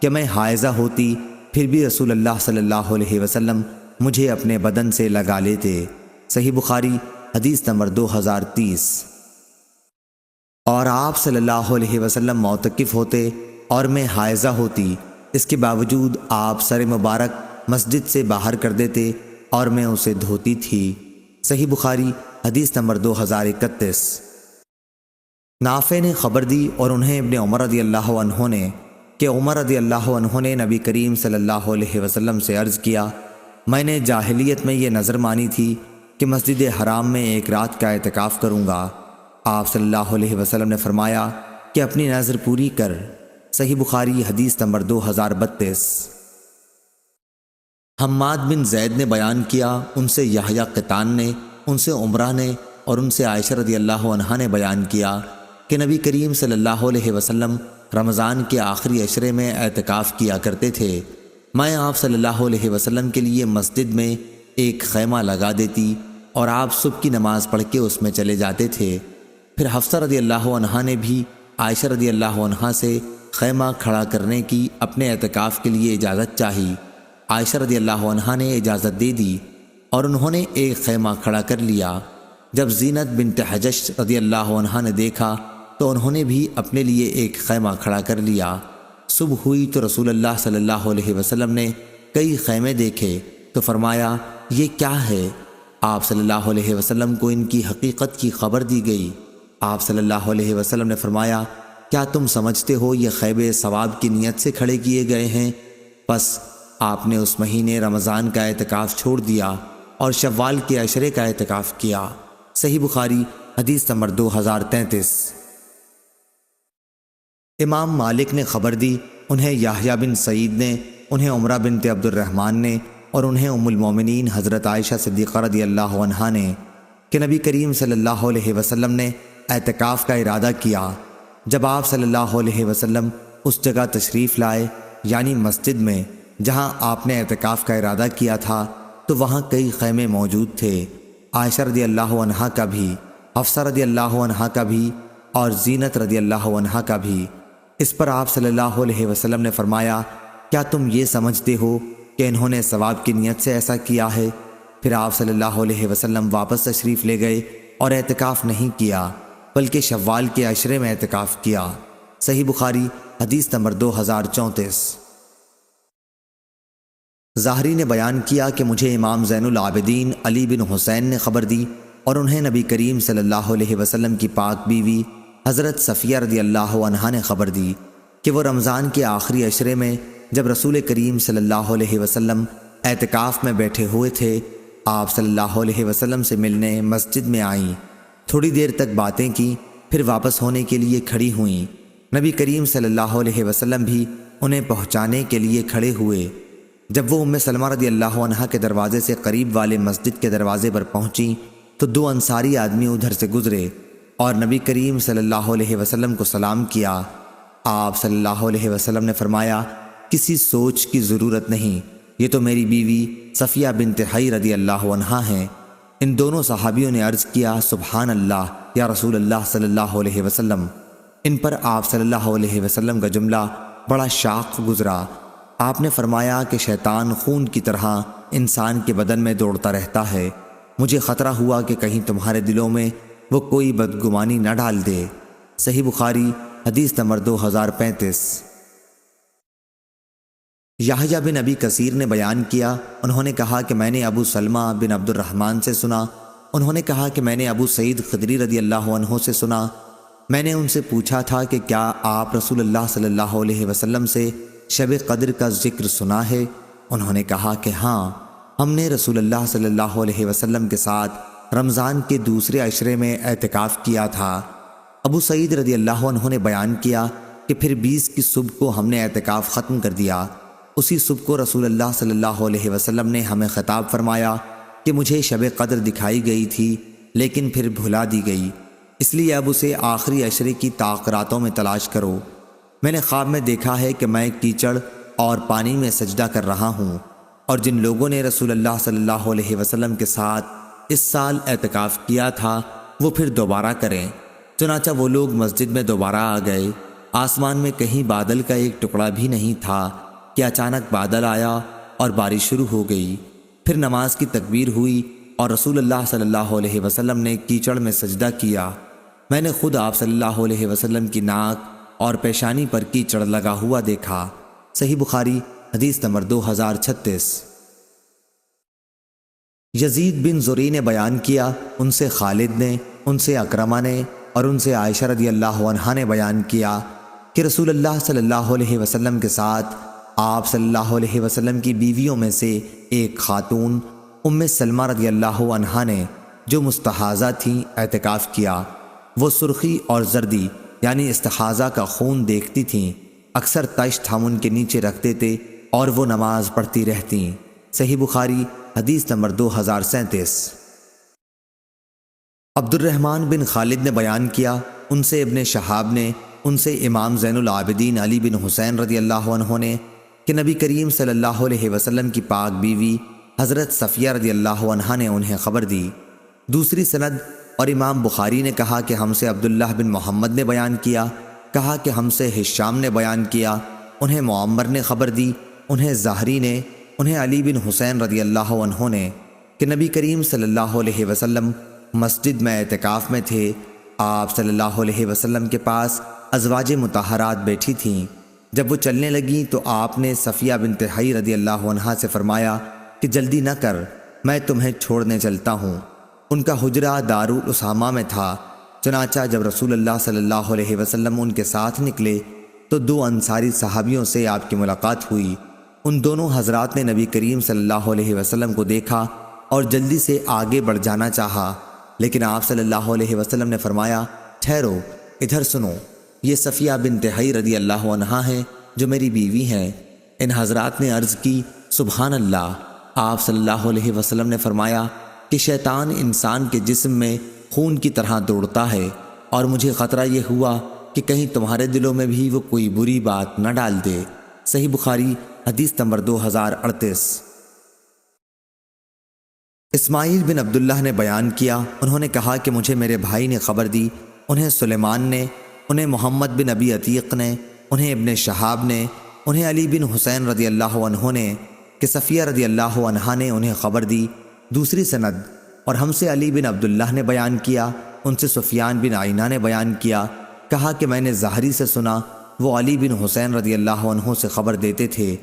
کہ میں حائضہ ہوتی پھر بھی رسول اللہ صلی اللہ علیہ وسلم مجھے اپنے بدن سے لگا لیتے۔ صحیح بخاری حدیث نمبر 2030۔ اور آپ صلی اللہ علیہ وسلم معتکف ہوتے اور میں حائضہ ہوتی، اس کے باوجود آپ سر مبارک مسجد سے باہر کر دیتے اور میں اسے دھوتی تھی۔ صحیح بخاری حدیث نمبر 2031۔ نافع نے خبر دی اور انہیں ابن عمر رضی اللہ عنہ نے کہ عمر رضی اللہ عنہ نے نبی کریم صلی اللہ علیہ وسلم سے عرض کیا، میں نے جاہلیت میں یہ نظر مانی تھی کہ مسجد حرام میں ایک رات کا اعتکاف کروں گا۔ آپ صلی اللہ علیہ وسلم نے فرمایا کہ اپنی نظر پوری کر۔ صحیح بخاری حدیث نمبر 2032۔ حماد بن زید نے بیان کیا، ان سے یحییٰ قطان نے، ان سے عمرہ نے اور ان سے عائشہ رضی اللہ عنہا نے بیان کیا کہ نبی کریم صلی اللہ علیہ وسلم رمضان کے آخری عشرے میں اعتکاف کیا کرتے تھے۔ میں آپ صلی اللہ علیہ وسلم کے لیے مسجد میں ایک خیمہ لگا دیتی اور آپ صبح کی نماز پڑھ کے اس میں چلے جاتے تھے۔ پھر حفصہ رضی اللہ عنہا نے بھی عائشہ رضی اللہ عنہا سے خیمہ کھڑا کرنے کی اپنے اعتکاف کے لیے اجازت چاہی۔ عائشہ رضی اللہ عنہا نے اجازت دے دی اور انہوں نے ایک خیمہ کھڑا کر لیا۔ جب زینت بنت حجش رضی اللہ عنہا نے دیکھا تو انہوں نے بھی اپنے لیے ایک خیمہ کھڑا کر لیا۔ صبح ہوئی تو رسول اللہ صلی اللہ علیہ وسلم نے کئی خیمے دیکھے تو فرمایا، یہ کیا ہے؟ آپ صلی اللہ علیہ وسلم کو ان کی حقیقت کی خبر دی گئی۔ آپ صلی اللہ علیہ وسلم نے فرمایا، کیا تم سمجھتے ہو یہ خیمے ثواب کی نیت سے کھڑے کیے گئے ہیں؟ پس آپ نے اس مہینے رمضان کا اعتکاف چھوڑ دیا اور شوال کے عشرے کا اعتکاف کیا۔ صحیح بخاری حدیث نمبر 2033۔ امام مالک نے خبر دی، انہیں یحییٰ بن سعید نے، انہیں عمرہ بنت عبد الرحمن نے اور انہیں ام المومنین حضرت عائشہ صدیقہ رضی اللہ عنہا نے کہ نبی کریم صلی اللہ علیہ وسلم نے اعتکاف کا ارادہ کیا۔ جب آپ صلی اللہ علیہ وسلم اس جگہ تشریف لائے یعنی مسجد میں جہاں آپ نے اعتکاف کا ارادہ کیا تھا تو وہاں کئی خیمے موجود تھے، عائشہ رضی اللہ عنہا کا بھی، حفصہ رضی اللہ عنہا کا بھی اور زینت رضی اللہ عنہا کا بھی۔ اس پر آپ صلی اللہ علیہ وسلم نے فرمایا، کیا تم یہ سمجھتے ہو کہ انہوں نے ثواب کی نیت سے ایسا کیا ہے؟ پھر آپ صلی اللہ علیہ وسلم واپس تشریف لے گئے اور اعتکاف نہیں کیا بلکہ شوال کے عشرے میں اعتکاف کیا۔ صحیح بخاری حدیث نمبر 2034۔ ظاہری نے بیان کیا کہ مجھے امام زین العابدین علی بن حسین نے خبر دی اور انہیں نبی کریم صلی اللہ علیہ وسلم کی پاک بیوی حضرت صفیہ رضی اللہ عنہا نے خبر دی کہ وہ رمضان کے آخری عشرے میں جب رسول کریم صلی اللہ علیہ وسلم اعتکاف میں بیٹھے ہوئے تھے، آپ صلی اللہ علیہ وسلم سے ملنے مسجد میں آئیں، تھوڑی دیر تک باتیں کی، پھر واپس ہونے کے لیے کھڑی ہوئیں۔ نبی کریم صلی اللہ علیہ وسلم بھی انہیں پہنچانے کے لیے کھڑے ہوئے۔ جب وہ ام سلمہ رضی اللہ عنہا کے دروازے سے قریب والے مسجد کے دروازے پر پہنچیں تو دو انصاری آدمی ادھر سے گزرے اور نبی کریم صلی اللہ علیہ وسلم کو سلام کیا۔ آپ صلی اللہ علیہ وسلم نے فرمایا، کسی سوچ کی ضرورت نہیں، یہ تو میری بیوی صفیہ بنت حی رضی اللہ عنہا ہیں۔ ان دونوں صحابیوں نے عرض کیا، سبحان اللہ یا رسول اللہ صلی اللہ علیہ وسلم۔ ان پر آپ صلی اللہ علیہ وسلم کا جملہ بڑا شاق گزرا۔ آپ نے فرمایا کہ شیطان خون کی طرح انسان کے بدن میں دوڑتا رہتا ہے، مجھے خطرہ ہوا کہ کہیں تمہارے دلوں میں وہ کوئی بدگمانی نہ ڈال دے۔ صحیح بخاری حدیث نمبر 2035۔ یحییٰ بن ابی کثیر نے بیان کیا، انہوں نے کہا کہ میں نے ابو سلمہ بن عبد الرحمن سے سنا، انہوں نے کہا کہ میں نے ابو سعید خدری رضی اللہ عنہ سے سنا، میں نے ان سے پوچھا تھا کہ کیا آپ رسول اللہ صلی اللہ علیہ وسلم سے شب قدر کا ذکر سنا ہے؟ انہوں نے کہا کہ ہاں، ہم نے رسول اللہ صلی اللہ علیہ وسلم کے ساتھ رمضان کے دوسرے عشرے میں اعتکاف کیا تھا۔ ابو سعید رضی اللہ عنہ نے بیان کیا کہ پھر 20 کی صبح کو ہم نے اعتکاف ختم کر دیا۔ اسی صبح کو رسول اللہ صلی اللہ علیہ وسلم نے ہمیں خطاب فرمایا کہ مجھے شب قدر دکھائی گئی تھی لیکن پھر بھلا دی گئی، اس لیے اب اسے آخری عشرے کی طاق راتوں میں تلاش کرو۔ میں نے خواب میں دیکھا ہے کہ میں کیچڑ اور پانی میں سجدہ کر رہا ہوں، اور جن لوگوں نے رسول اللہ صلی اللہ علیہ وسلم کے ساتھ اس سال اعتکاف کیا تھا وہ پھر دوبارہ کریں۔ چنانچہ وہ لوگ مسجد میں دوبارہ آ گئے۔ آسمان میں کہیں بادل کا ایک ٹکڑا بھی نہیں تھا کہ اچانک بادل آیا اور بارش شروع ہو گئی۔ پھر نماز کی تکبیر ہوئی اور رسول اللہ صلی اللہ علیہ وسلم نے کیچڑ میں سجدہ کیا۔ میں نے خود آپ صلی اللہ علیہ وسلم کی ناک اور پیشانی پر کیچڑ لگا ہوا دیکھا۔ صحیح بخاری حدیث نمبر 2036۔ یزید بن زری نے بیان کیا، ان سے خالد نے، ان سے اکرمہ نے اور ان سے عائشہ رضی اللہ عنہا نے بیان کیا کہ رسول اللہ صلی اللہ علیہ وسلم کے ساتھ آپ صلی اللہ علیہ وسلم کی بیویوں میں سے ایک خاتون ام سلمہ رضی اللہ عنہا نے جو مستحاضہ تھیں اعتکاف کیا۔ وہ سرخی اور زردی یعنی استحاضہ کا خون دیکھتی تھیں۔ اکثر تشت ہم ان کے نیچے رکھتے تھے اور وہ نماز پڑھتی رہتیں۔ صحیح بخاری حدیث نمبر 2037۔ عبد الرحمن بن خالد نے بیان کیا، ان سے ابن شہاب نے، ان سے امام زین العابدین علی بن حسین رضی اللہ عنہ نے کہ نبی کریم صلی اللہ علیہ وسلم کی پاک بیوی حضرت صفیہ رضی اللہ عنہا نے انہیں خبر دی۔ دوسری سند اور امام بخاری نے کہا کہ ہم سے عبداللہ بن محمد نے بیان کیا، کہا کہ ہم سے ہشام نے بیان کیا، انہیں معمر نے خبر دی، انہیں زہری نے، انہیں علی بن حسین رضی اللہ عنہ نے کہ نبی کریم صلی اللہ علیہ وسلم مسجد میں اعتکاف میں تھے۔ آپ صلی اللہ علیہ وسلم کے پاس ازواج مطہرات بیٹھی تھیں۔ جب وہ چلنے لگیں تو آپ نے صفیہ بنت حی رضی اللہ عنہا سے فرمایا کہ جلدی نہ کر، میں تمہیں چھوڑنے چلتا ہوں۔ ان کا حجرہ دارالاسامہ میں تھا۔ چنانچہ جب رسول اللہ صلی اللہ علیہ وسلم ان کے ساتھ نکلے تو دو انصاری صحابیوں سے آپ کی ملاقات ہوئی۔ ان دونوں حضرات نے نبی کریم صلی اللہ علیہ وسلم کو دیکھا اور جلدی سے آگے بڑھ جانا چاہا، لیکن آپ صلی اللہ علیہ وسلم نے فرمایا، ٹھہرو، ادھر سنو، یہ صفیہ بنت حی رضی اللہ عنہا ہیں جو میری بیوی ہیں۔ ان حضرات نے عرض کی، سبحان اللہ۔ آپ صلی اللہ علیہ وسلم نے فرمایا کہ شیطان انسان کے جسم میں خون کی طرح دوڑتا ہے، اور مجھے خطرہ یہ ہوا کہ کہیں تمہارے دلوں میں بھی وہ کوئی بری بات نہ ڈال دے۔ صحیح بخاری حدیث نمبر 2038۔ اسماعیل بن عبداللہ نے بیان کیا، انہوں نے کہا کہ مجھے میرے بھائی نے خبر دی، انہیں سلیمان نے، انہیں محمد بن ابی عتیق نے، انہیں ابن شہاب نے، انہیں علی بن حسین رضی اللہ عنہ نے کہ صفیہ رضی اللہ عنہا نے انہیں خبر دی۔ دوسری سند اور ہم سے علی بن عبداللہ نے بیان کیا، ان سے سفیان بن عینہ نے بیان کیا، کہا کہ میں نے زہری سے سنا، وہ علی بن حسین رضی اللہ عنہ سے خبر دیتے تھے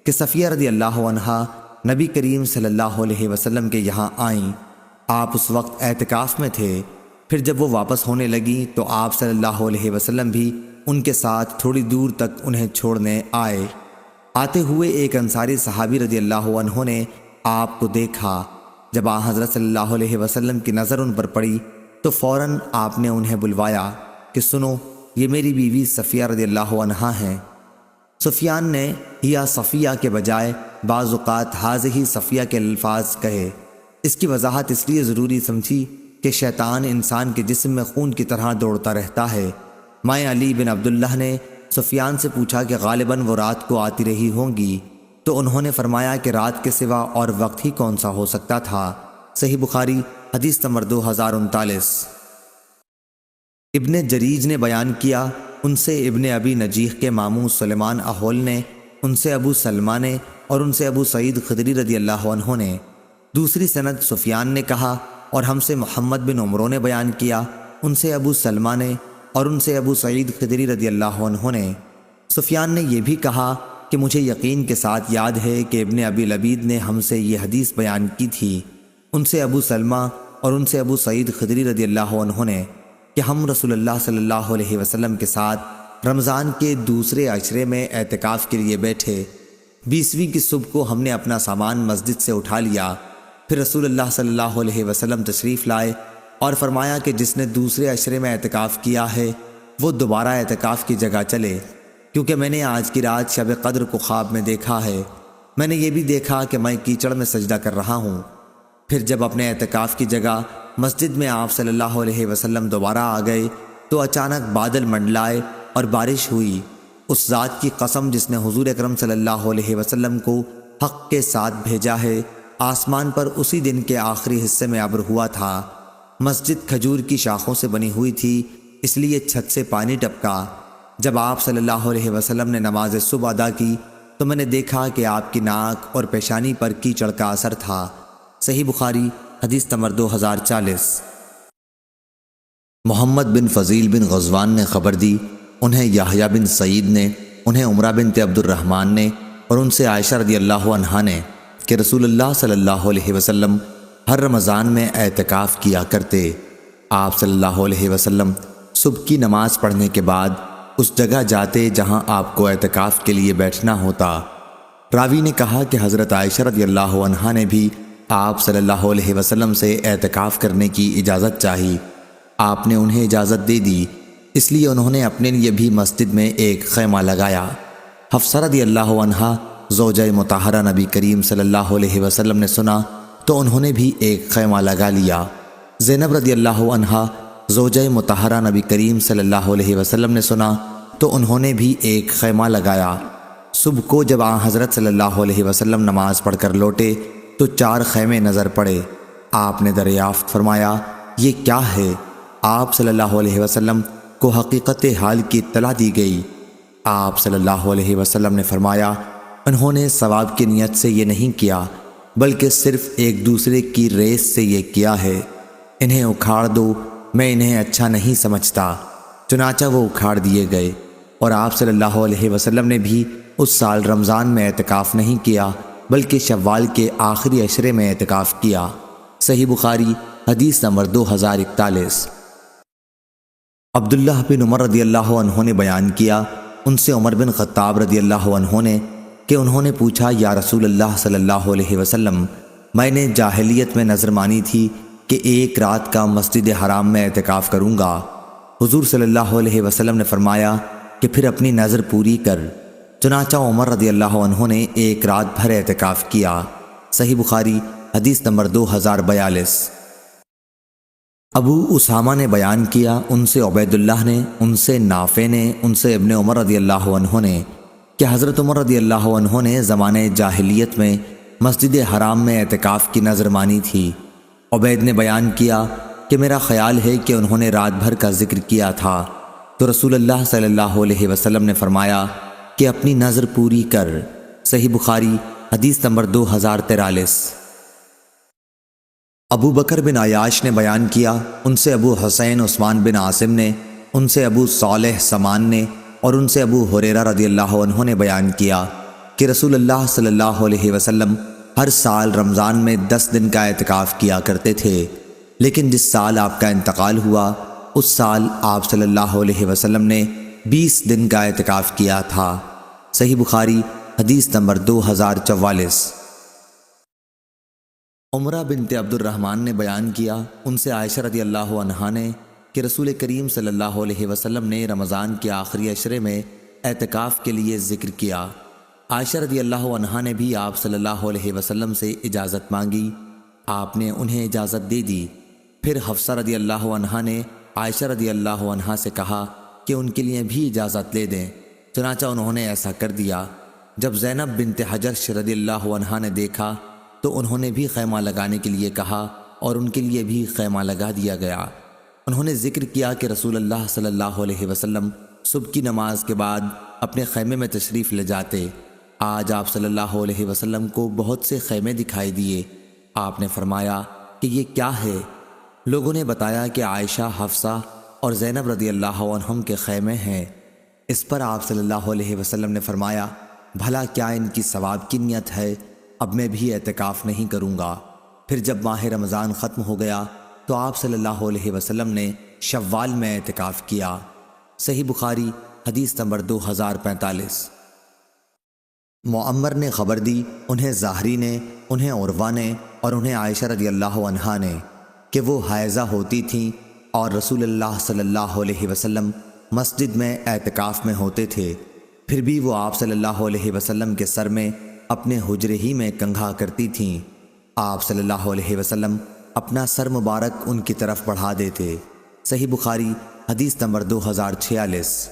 کہ صفیہ رضی اللہ عنہا نبی کریم صلی اللہ علیہ وسلم کے یہاں آئیں۔ آپ اس وقت اعتکاف میں تھے۔ پھر جب وہ واپس ہونے لگیں تو آپ صلی اللہ علیہ وسلم بھی ان کے ساتھ تھوڑی دور تک انہیں چھوڑنے آئے۔ آتے ہوئے ایک انصاری صحابی رضی اللہ عنہ نے آپ کو دیکھا۔ جب حضرت صلی اللہ علیہ وسلم کی نظر ان پر پڑی تو فوراً آپ نے انہیں بلوایا کہ سنو، یہ میری بیوی صفیہ رضی اللہ عنہا ہیں۔ سفیان نے یا صفیہ کے بجائے بعض اوقات حاضی صفیہ کے الفاظ کہے۔ اس کی وضاحت اس لیے ضروری سمجھی کہ شیطان انسان کے جسم میں خون کی طرح دوڑتا رہتا ہے۔ مائیں علی بن عبداللہ نے سفیان سے پوچھا کہ غالباً وہ رات کو آتی رہی ہوں گی، تو انہوں نے فرمایا کہ رات کے سوا اور وقت ہی کون سا ہو سکتا تھا۔ صحیح بخاری حدیث نمبر 2039۔ ابن جریج نے بیان کیا، ان سے ابن ابی نجیح کے ماموں سلیمان احول نے، ان سے ابو سلمہ نے اور ان سے ابو سعید خدری رضی اللہ عنہ نے۔ دوسری سند سفیان نے کہا اور ہم سے محمد بن عمرو نے بیان کیا، ان سے ابو سلمہ نے اور ان سے ابو سعید خدری رضی اللہ عنہ نے۔ سفیان نے یہ بھی کہا کہ مجھے یقین کے ساتھ یاد ہے کہ ابن ابی لبید نے ہم سے یہ حدیث بیان کی تھی، ان سے ابو سلمہ اور ان سے ابو سعید خدری رضی اللہ عنہ نے کہ ہم رسول اللہ صلی اللہ علیہ وسلم کے ساتھ رمضان کے دوسرے عشرے میں اعتکاف کے لیے بیٹھے۔ 20ویں کی صبح کو ہم نے اپنا سامان مسجد سے اٹھا لیا، پھر رسول اللہ صلی اللہ علیہ وسلم تشریف لائے اور فرمایا کہ جس نے دوسرے عشرے میں اعتکاف کیا ہے وہ دوبارہ اعتکاف کی جگہ چلے، کیونکہ میں نے آج کی رات شب قدر کو خواب میں دیکھا ہے۔ میں نے یہ بھی دیکھا کہ میں کیچڑ میں سجدہ کر رہا ہوں۔ پھر جب اپنے اعتکاف کی جگہ مسجد میں آپ صلی اللہ علیہ وسلم دوبارہ آ گئے تو اچانک بادل منڈلائے اور بارش ہوئی۔ اس ذات کی قسم جس نے حضور اکرم صلی اللہ علیہ وسلم کو حق کے ساتھ بھیجا ہے، آسمان پر اسی دن کے آخری حصے میں ابر ہوا تھا۔ مسجد کھجور کی شاخوں سے بنی ہوئی تھی، اس لیے چھت سے پانی ٹپکا۔ جب آپ صلی اللہ علیہ وسلم نے نماز صبح ادا کی تو میں نے دیکھا کہ آپ کی ناک اور پیشانی پر کیچڑ کا اثر تھا۔ صحیح بخاری حدیث نمبر 2040۔ محمد بن فضیل بن غزوان نے خبر دی، انہیں یحییٰ بن سعید نے، انہیں عمرہ بنت عبد الرحمن نے اور ان سے عائشہ رضی اللہ عنہا نے کہ رسول اللہ صلی اللہ علیہ وسلم ہر رمضان میں اعتکاف کیا کرتے۔ آپ صلی اللہ علیہ وسلم صبح کی نماز پڑھنے کے بعد اس جگہ جاتے جہاں آپ کو اعتکاف کے لیے بیٹھنا ہوتا۔ راوی نے کہا کہ حضرت عائشہ رضی اللہ عنہا نے بھی آپ صلی اللہ علیہ وسلم سے اعتکاف کرنے کی اجازت چاہی۔ آپ نے انہیں اجازت دے دی، اس لیے انہوں نے اپنے لیے بھی مسجد میں ایک خیمہ لگایا۔ حفصہ رضی اللہ عنہا زوجہ مطہرہ نبی کریم صلی اللہ علیہ وسلم نے سنا تو انہوں نے بھی ایک خیمہ لگا لیا۔ زینب رضی اللہ عنہا زوجہ مطہرہ نبی کریم صلی اللہ علیہ وسلم نے سنا تو انہوں نے بھی ایک خیمہ لگایا۔ صبح کو جب آن حضرت صلی اللہ علیہ وسلم نماز پڑھ کر لوٹے تو 4 خیمے نظر پڑے۔ آپ نے دریافت فرمایا، یہ کیا ہے؟ آپ صلی اللہ علیہ وسلم کو حقیقت حال کی اطلاع دی گئی۔ آپ صلی اللہ علیہ وسلم نے فرمایا، انہوں نے ثواب کی نیت سے یہ نہیں کیا بلکہ صرف ایک دوسرے کی ریس سے یہ کیا ہے۔ انہیں اکھاڑ دو، میں انہیں اچھا نہیں سمجھتا۔ چنانچہ وہ اکھاڑ دیے گئے، اور آپ صلی اللہ علیہ وسلم نے بھی اس سال رمضان میں اعتکاف نہیں کیا بلکہ شوال کے آخری عشرے میں اعتکاف کیا۔ صحیح بخاری حدیث نمبر 2041۔ عبداللہ بن عمر رضی اللہ عنہ نے بیان کیا، ان سے عمر بن خطاب رضی اللہ عنہ نے کہ انہوں نے پوچھا، یا رسول اللہ صلی اللہ علیہ وسلم، میں نے جاہلیت میں نظر مانی تھی کہ ایک رات کا مسجد حرام میں اعتکاف کروں گا۔ حضور صلی اللہ علیہ وسلم نے فرمایا کہ پھر اپنی نظر پوری کر۔ چنانچہ عمر رضی اللہ عنہ نے ایک رات بھر اعتکاف کیا۔ صحیح بخاری حدیث نمبر 2042۔ ابو اسامہ نے بیان کیا، ان سے عبید اللہ نے، ان سے نافع نے، ان سے ابن عمر رضی اللہ عنہ نے کہ حضرت عمر رضی اللہ عنہ نے زمانے جاہلیت میں مسجد حرام میں اعتکاف کی نظر مانی تھی۔ عبید نے بیان کیا کہ میرا خیال ہے کہ انہوں نے رات بھر کا ذکر کیا تھا، تو رسول اللہ صلی اللہ علیہ وسلم نے فرمایا کہ اپنی نظر پوری کر۔ صحیح بخاری حدیث نمبر 2043۔ ابو بکر بن عیاش نے بیان کیا، ان سے ابو حسین عثمان بن عاصم نے، ان سے ابو صالح سمان نے اور ان سے ابو ہریرہ رضی اللہ عنہ نے بیان کیا کہ رسول اللہ صلی اللہ علیہ وسلم ہر سال رمضان میں 10 دن کا اعتکاف کیا کرتے تھے، لیکن جس سال آپ کا انتقال ہوا اس سال آپ صلی اللہ علیہ وسلم نے 20 دن کا اعتکاف کیا تھا۔ صحیح بخاری حدیث نمبر 2044۔ عمرہ بنت عبد الرحمن نے بیان کیا، ان سے عائشہ رضی اللہ عنہا نے کہ رسول کریم صلی اللہ علیہ وسلم نے رمضان کے آخری عشرے میں اعتکاف کے لیے ذکر کیا۔ عائشہ رضی اللہ عنہا نے بھی آپ صلی اللہ علیہ وسلم سے اجازت مانگی، آپ نے انہیں اجازت دے دی۔ پھر حفصہ رضی اللہ عنہا نے عائشہ رضی اللہ عنہا سے کہا کہ ان کے لیے بھی اجازت لے دیں، چنانچہ انہوں نے ایسا کر دیا۔ جب زینب بنت حجرش رضی اللہ عنہا نے دیکھا تو انہوں نے بھی خیمہ لگانے کے لیے کہا اور ان کے لیے بھی خیمہ لگا دیا گیا۔ انہوں نے ذکر کیا کہ رسول اللہ صلی اللہ علیہ وسلم صبح کی نماز کے بعد اپنے خیمے میں تشریف لے جاتے۔ آج آپ صلی اللہ علیہ وسلم کو بہت سے خیمے دکھائی دیے۔ آپ نے فرمایا کہ یہ کیا ہے؟ لوگوں نے بتایا کہ عائشہ، حفصہ اور زینب رضی اللہ عنہم کے خیمے ہیں۔ اس پر آپ صلی اللہ علیہ وسلم نے فرمایا، بھلا کیا ان کی ثواب کی نیت ہے؟ اب میں بھی اعتکاف نہیں کروں گا۔ پھر جب ماہ رمضان ختم ہو گیا تو آپ صلی اللہ علیہ وسلم نے شوال میں اعتکاف کیا۔ صحیح بخاری حدیث نمبر 2045۔ معمر نے خبر دی، انہیں زاہری نے، انہیں عروہ نے اور انہیں عائشہ رضی اللہ عنہا نے کہ وہ حائضہ ہوتی تھیں اور رسول اللہ صلی اللہ علیہ وسلم مسجد میں اعتکاف میں ہوتے تھے، پھر بھی وہ آپ صلی اللہ علیہ وسلم کے سر میں اپنے حجرے ہی میں کنگھا کرتی تھیں۔ آپ صلی اللہ علیہ وسلم اپنا سر مبارک ان کی طرف بڑھا دیتے۔ صحیح بخاری حدیث نمبر 2046۔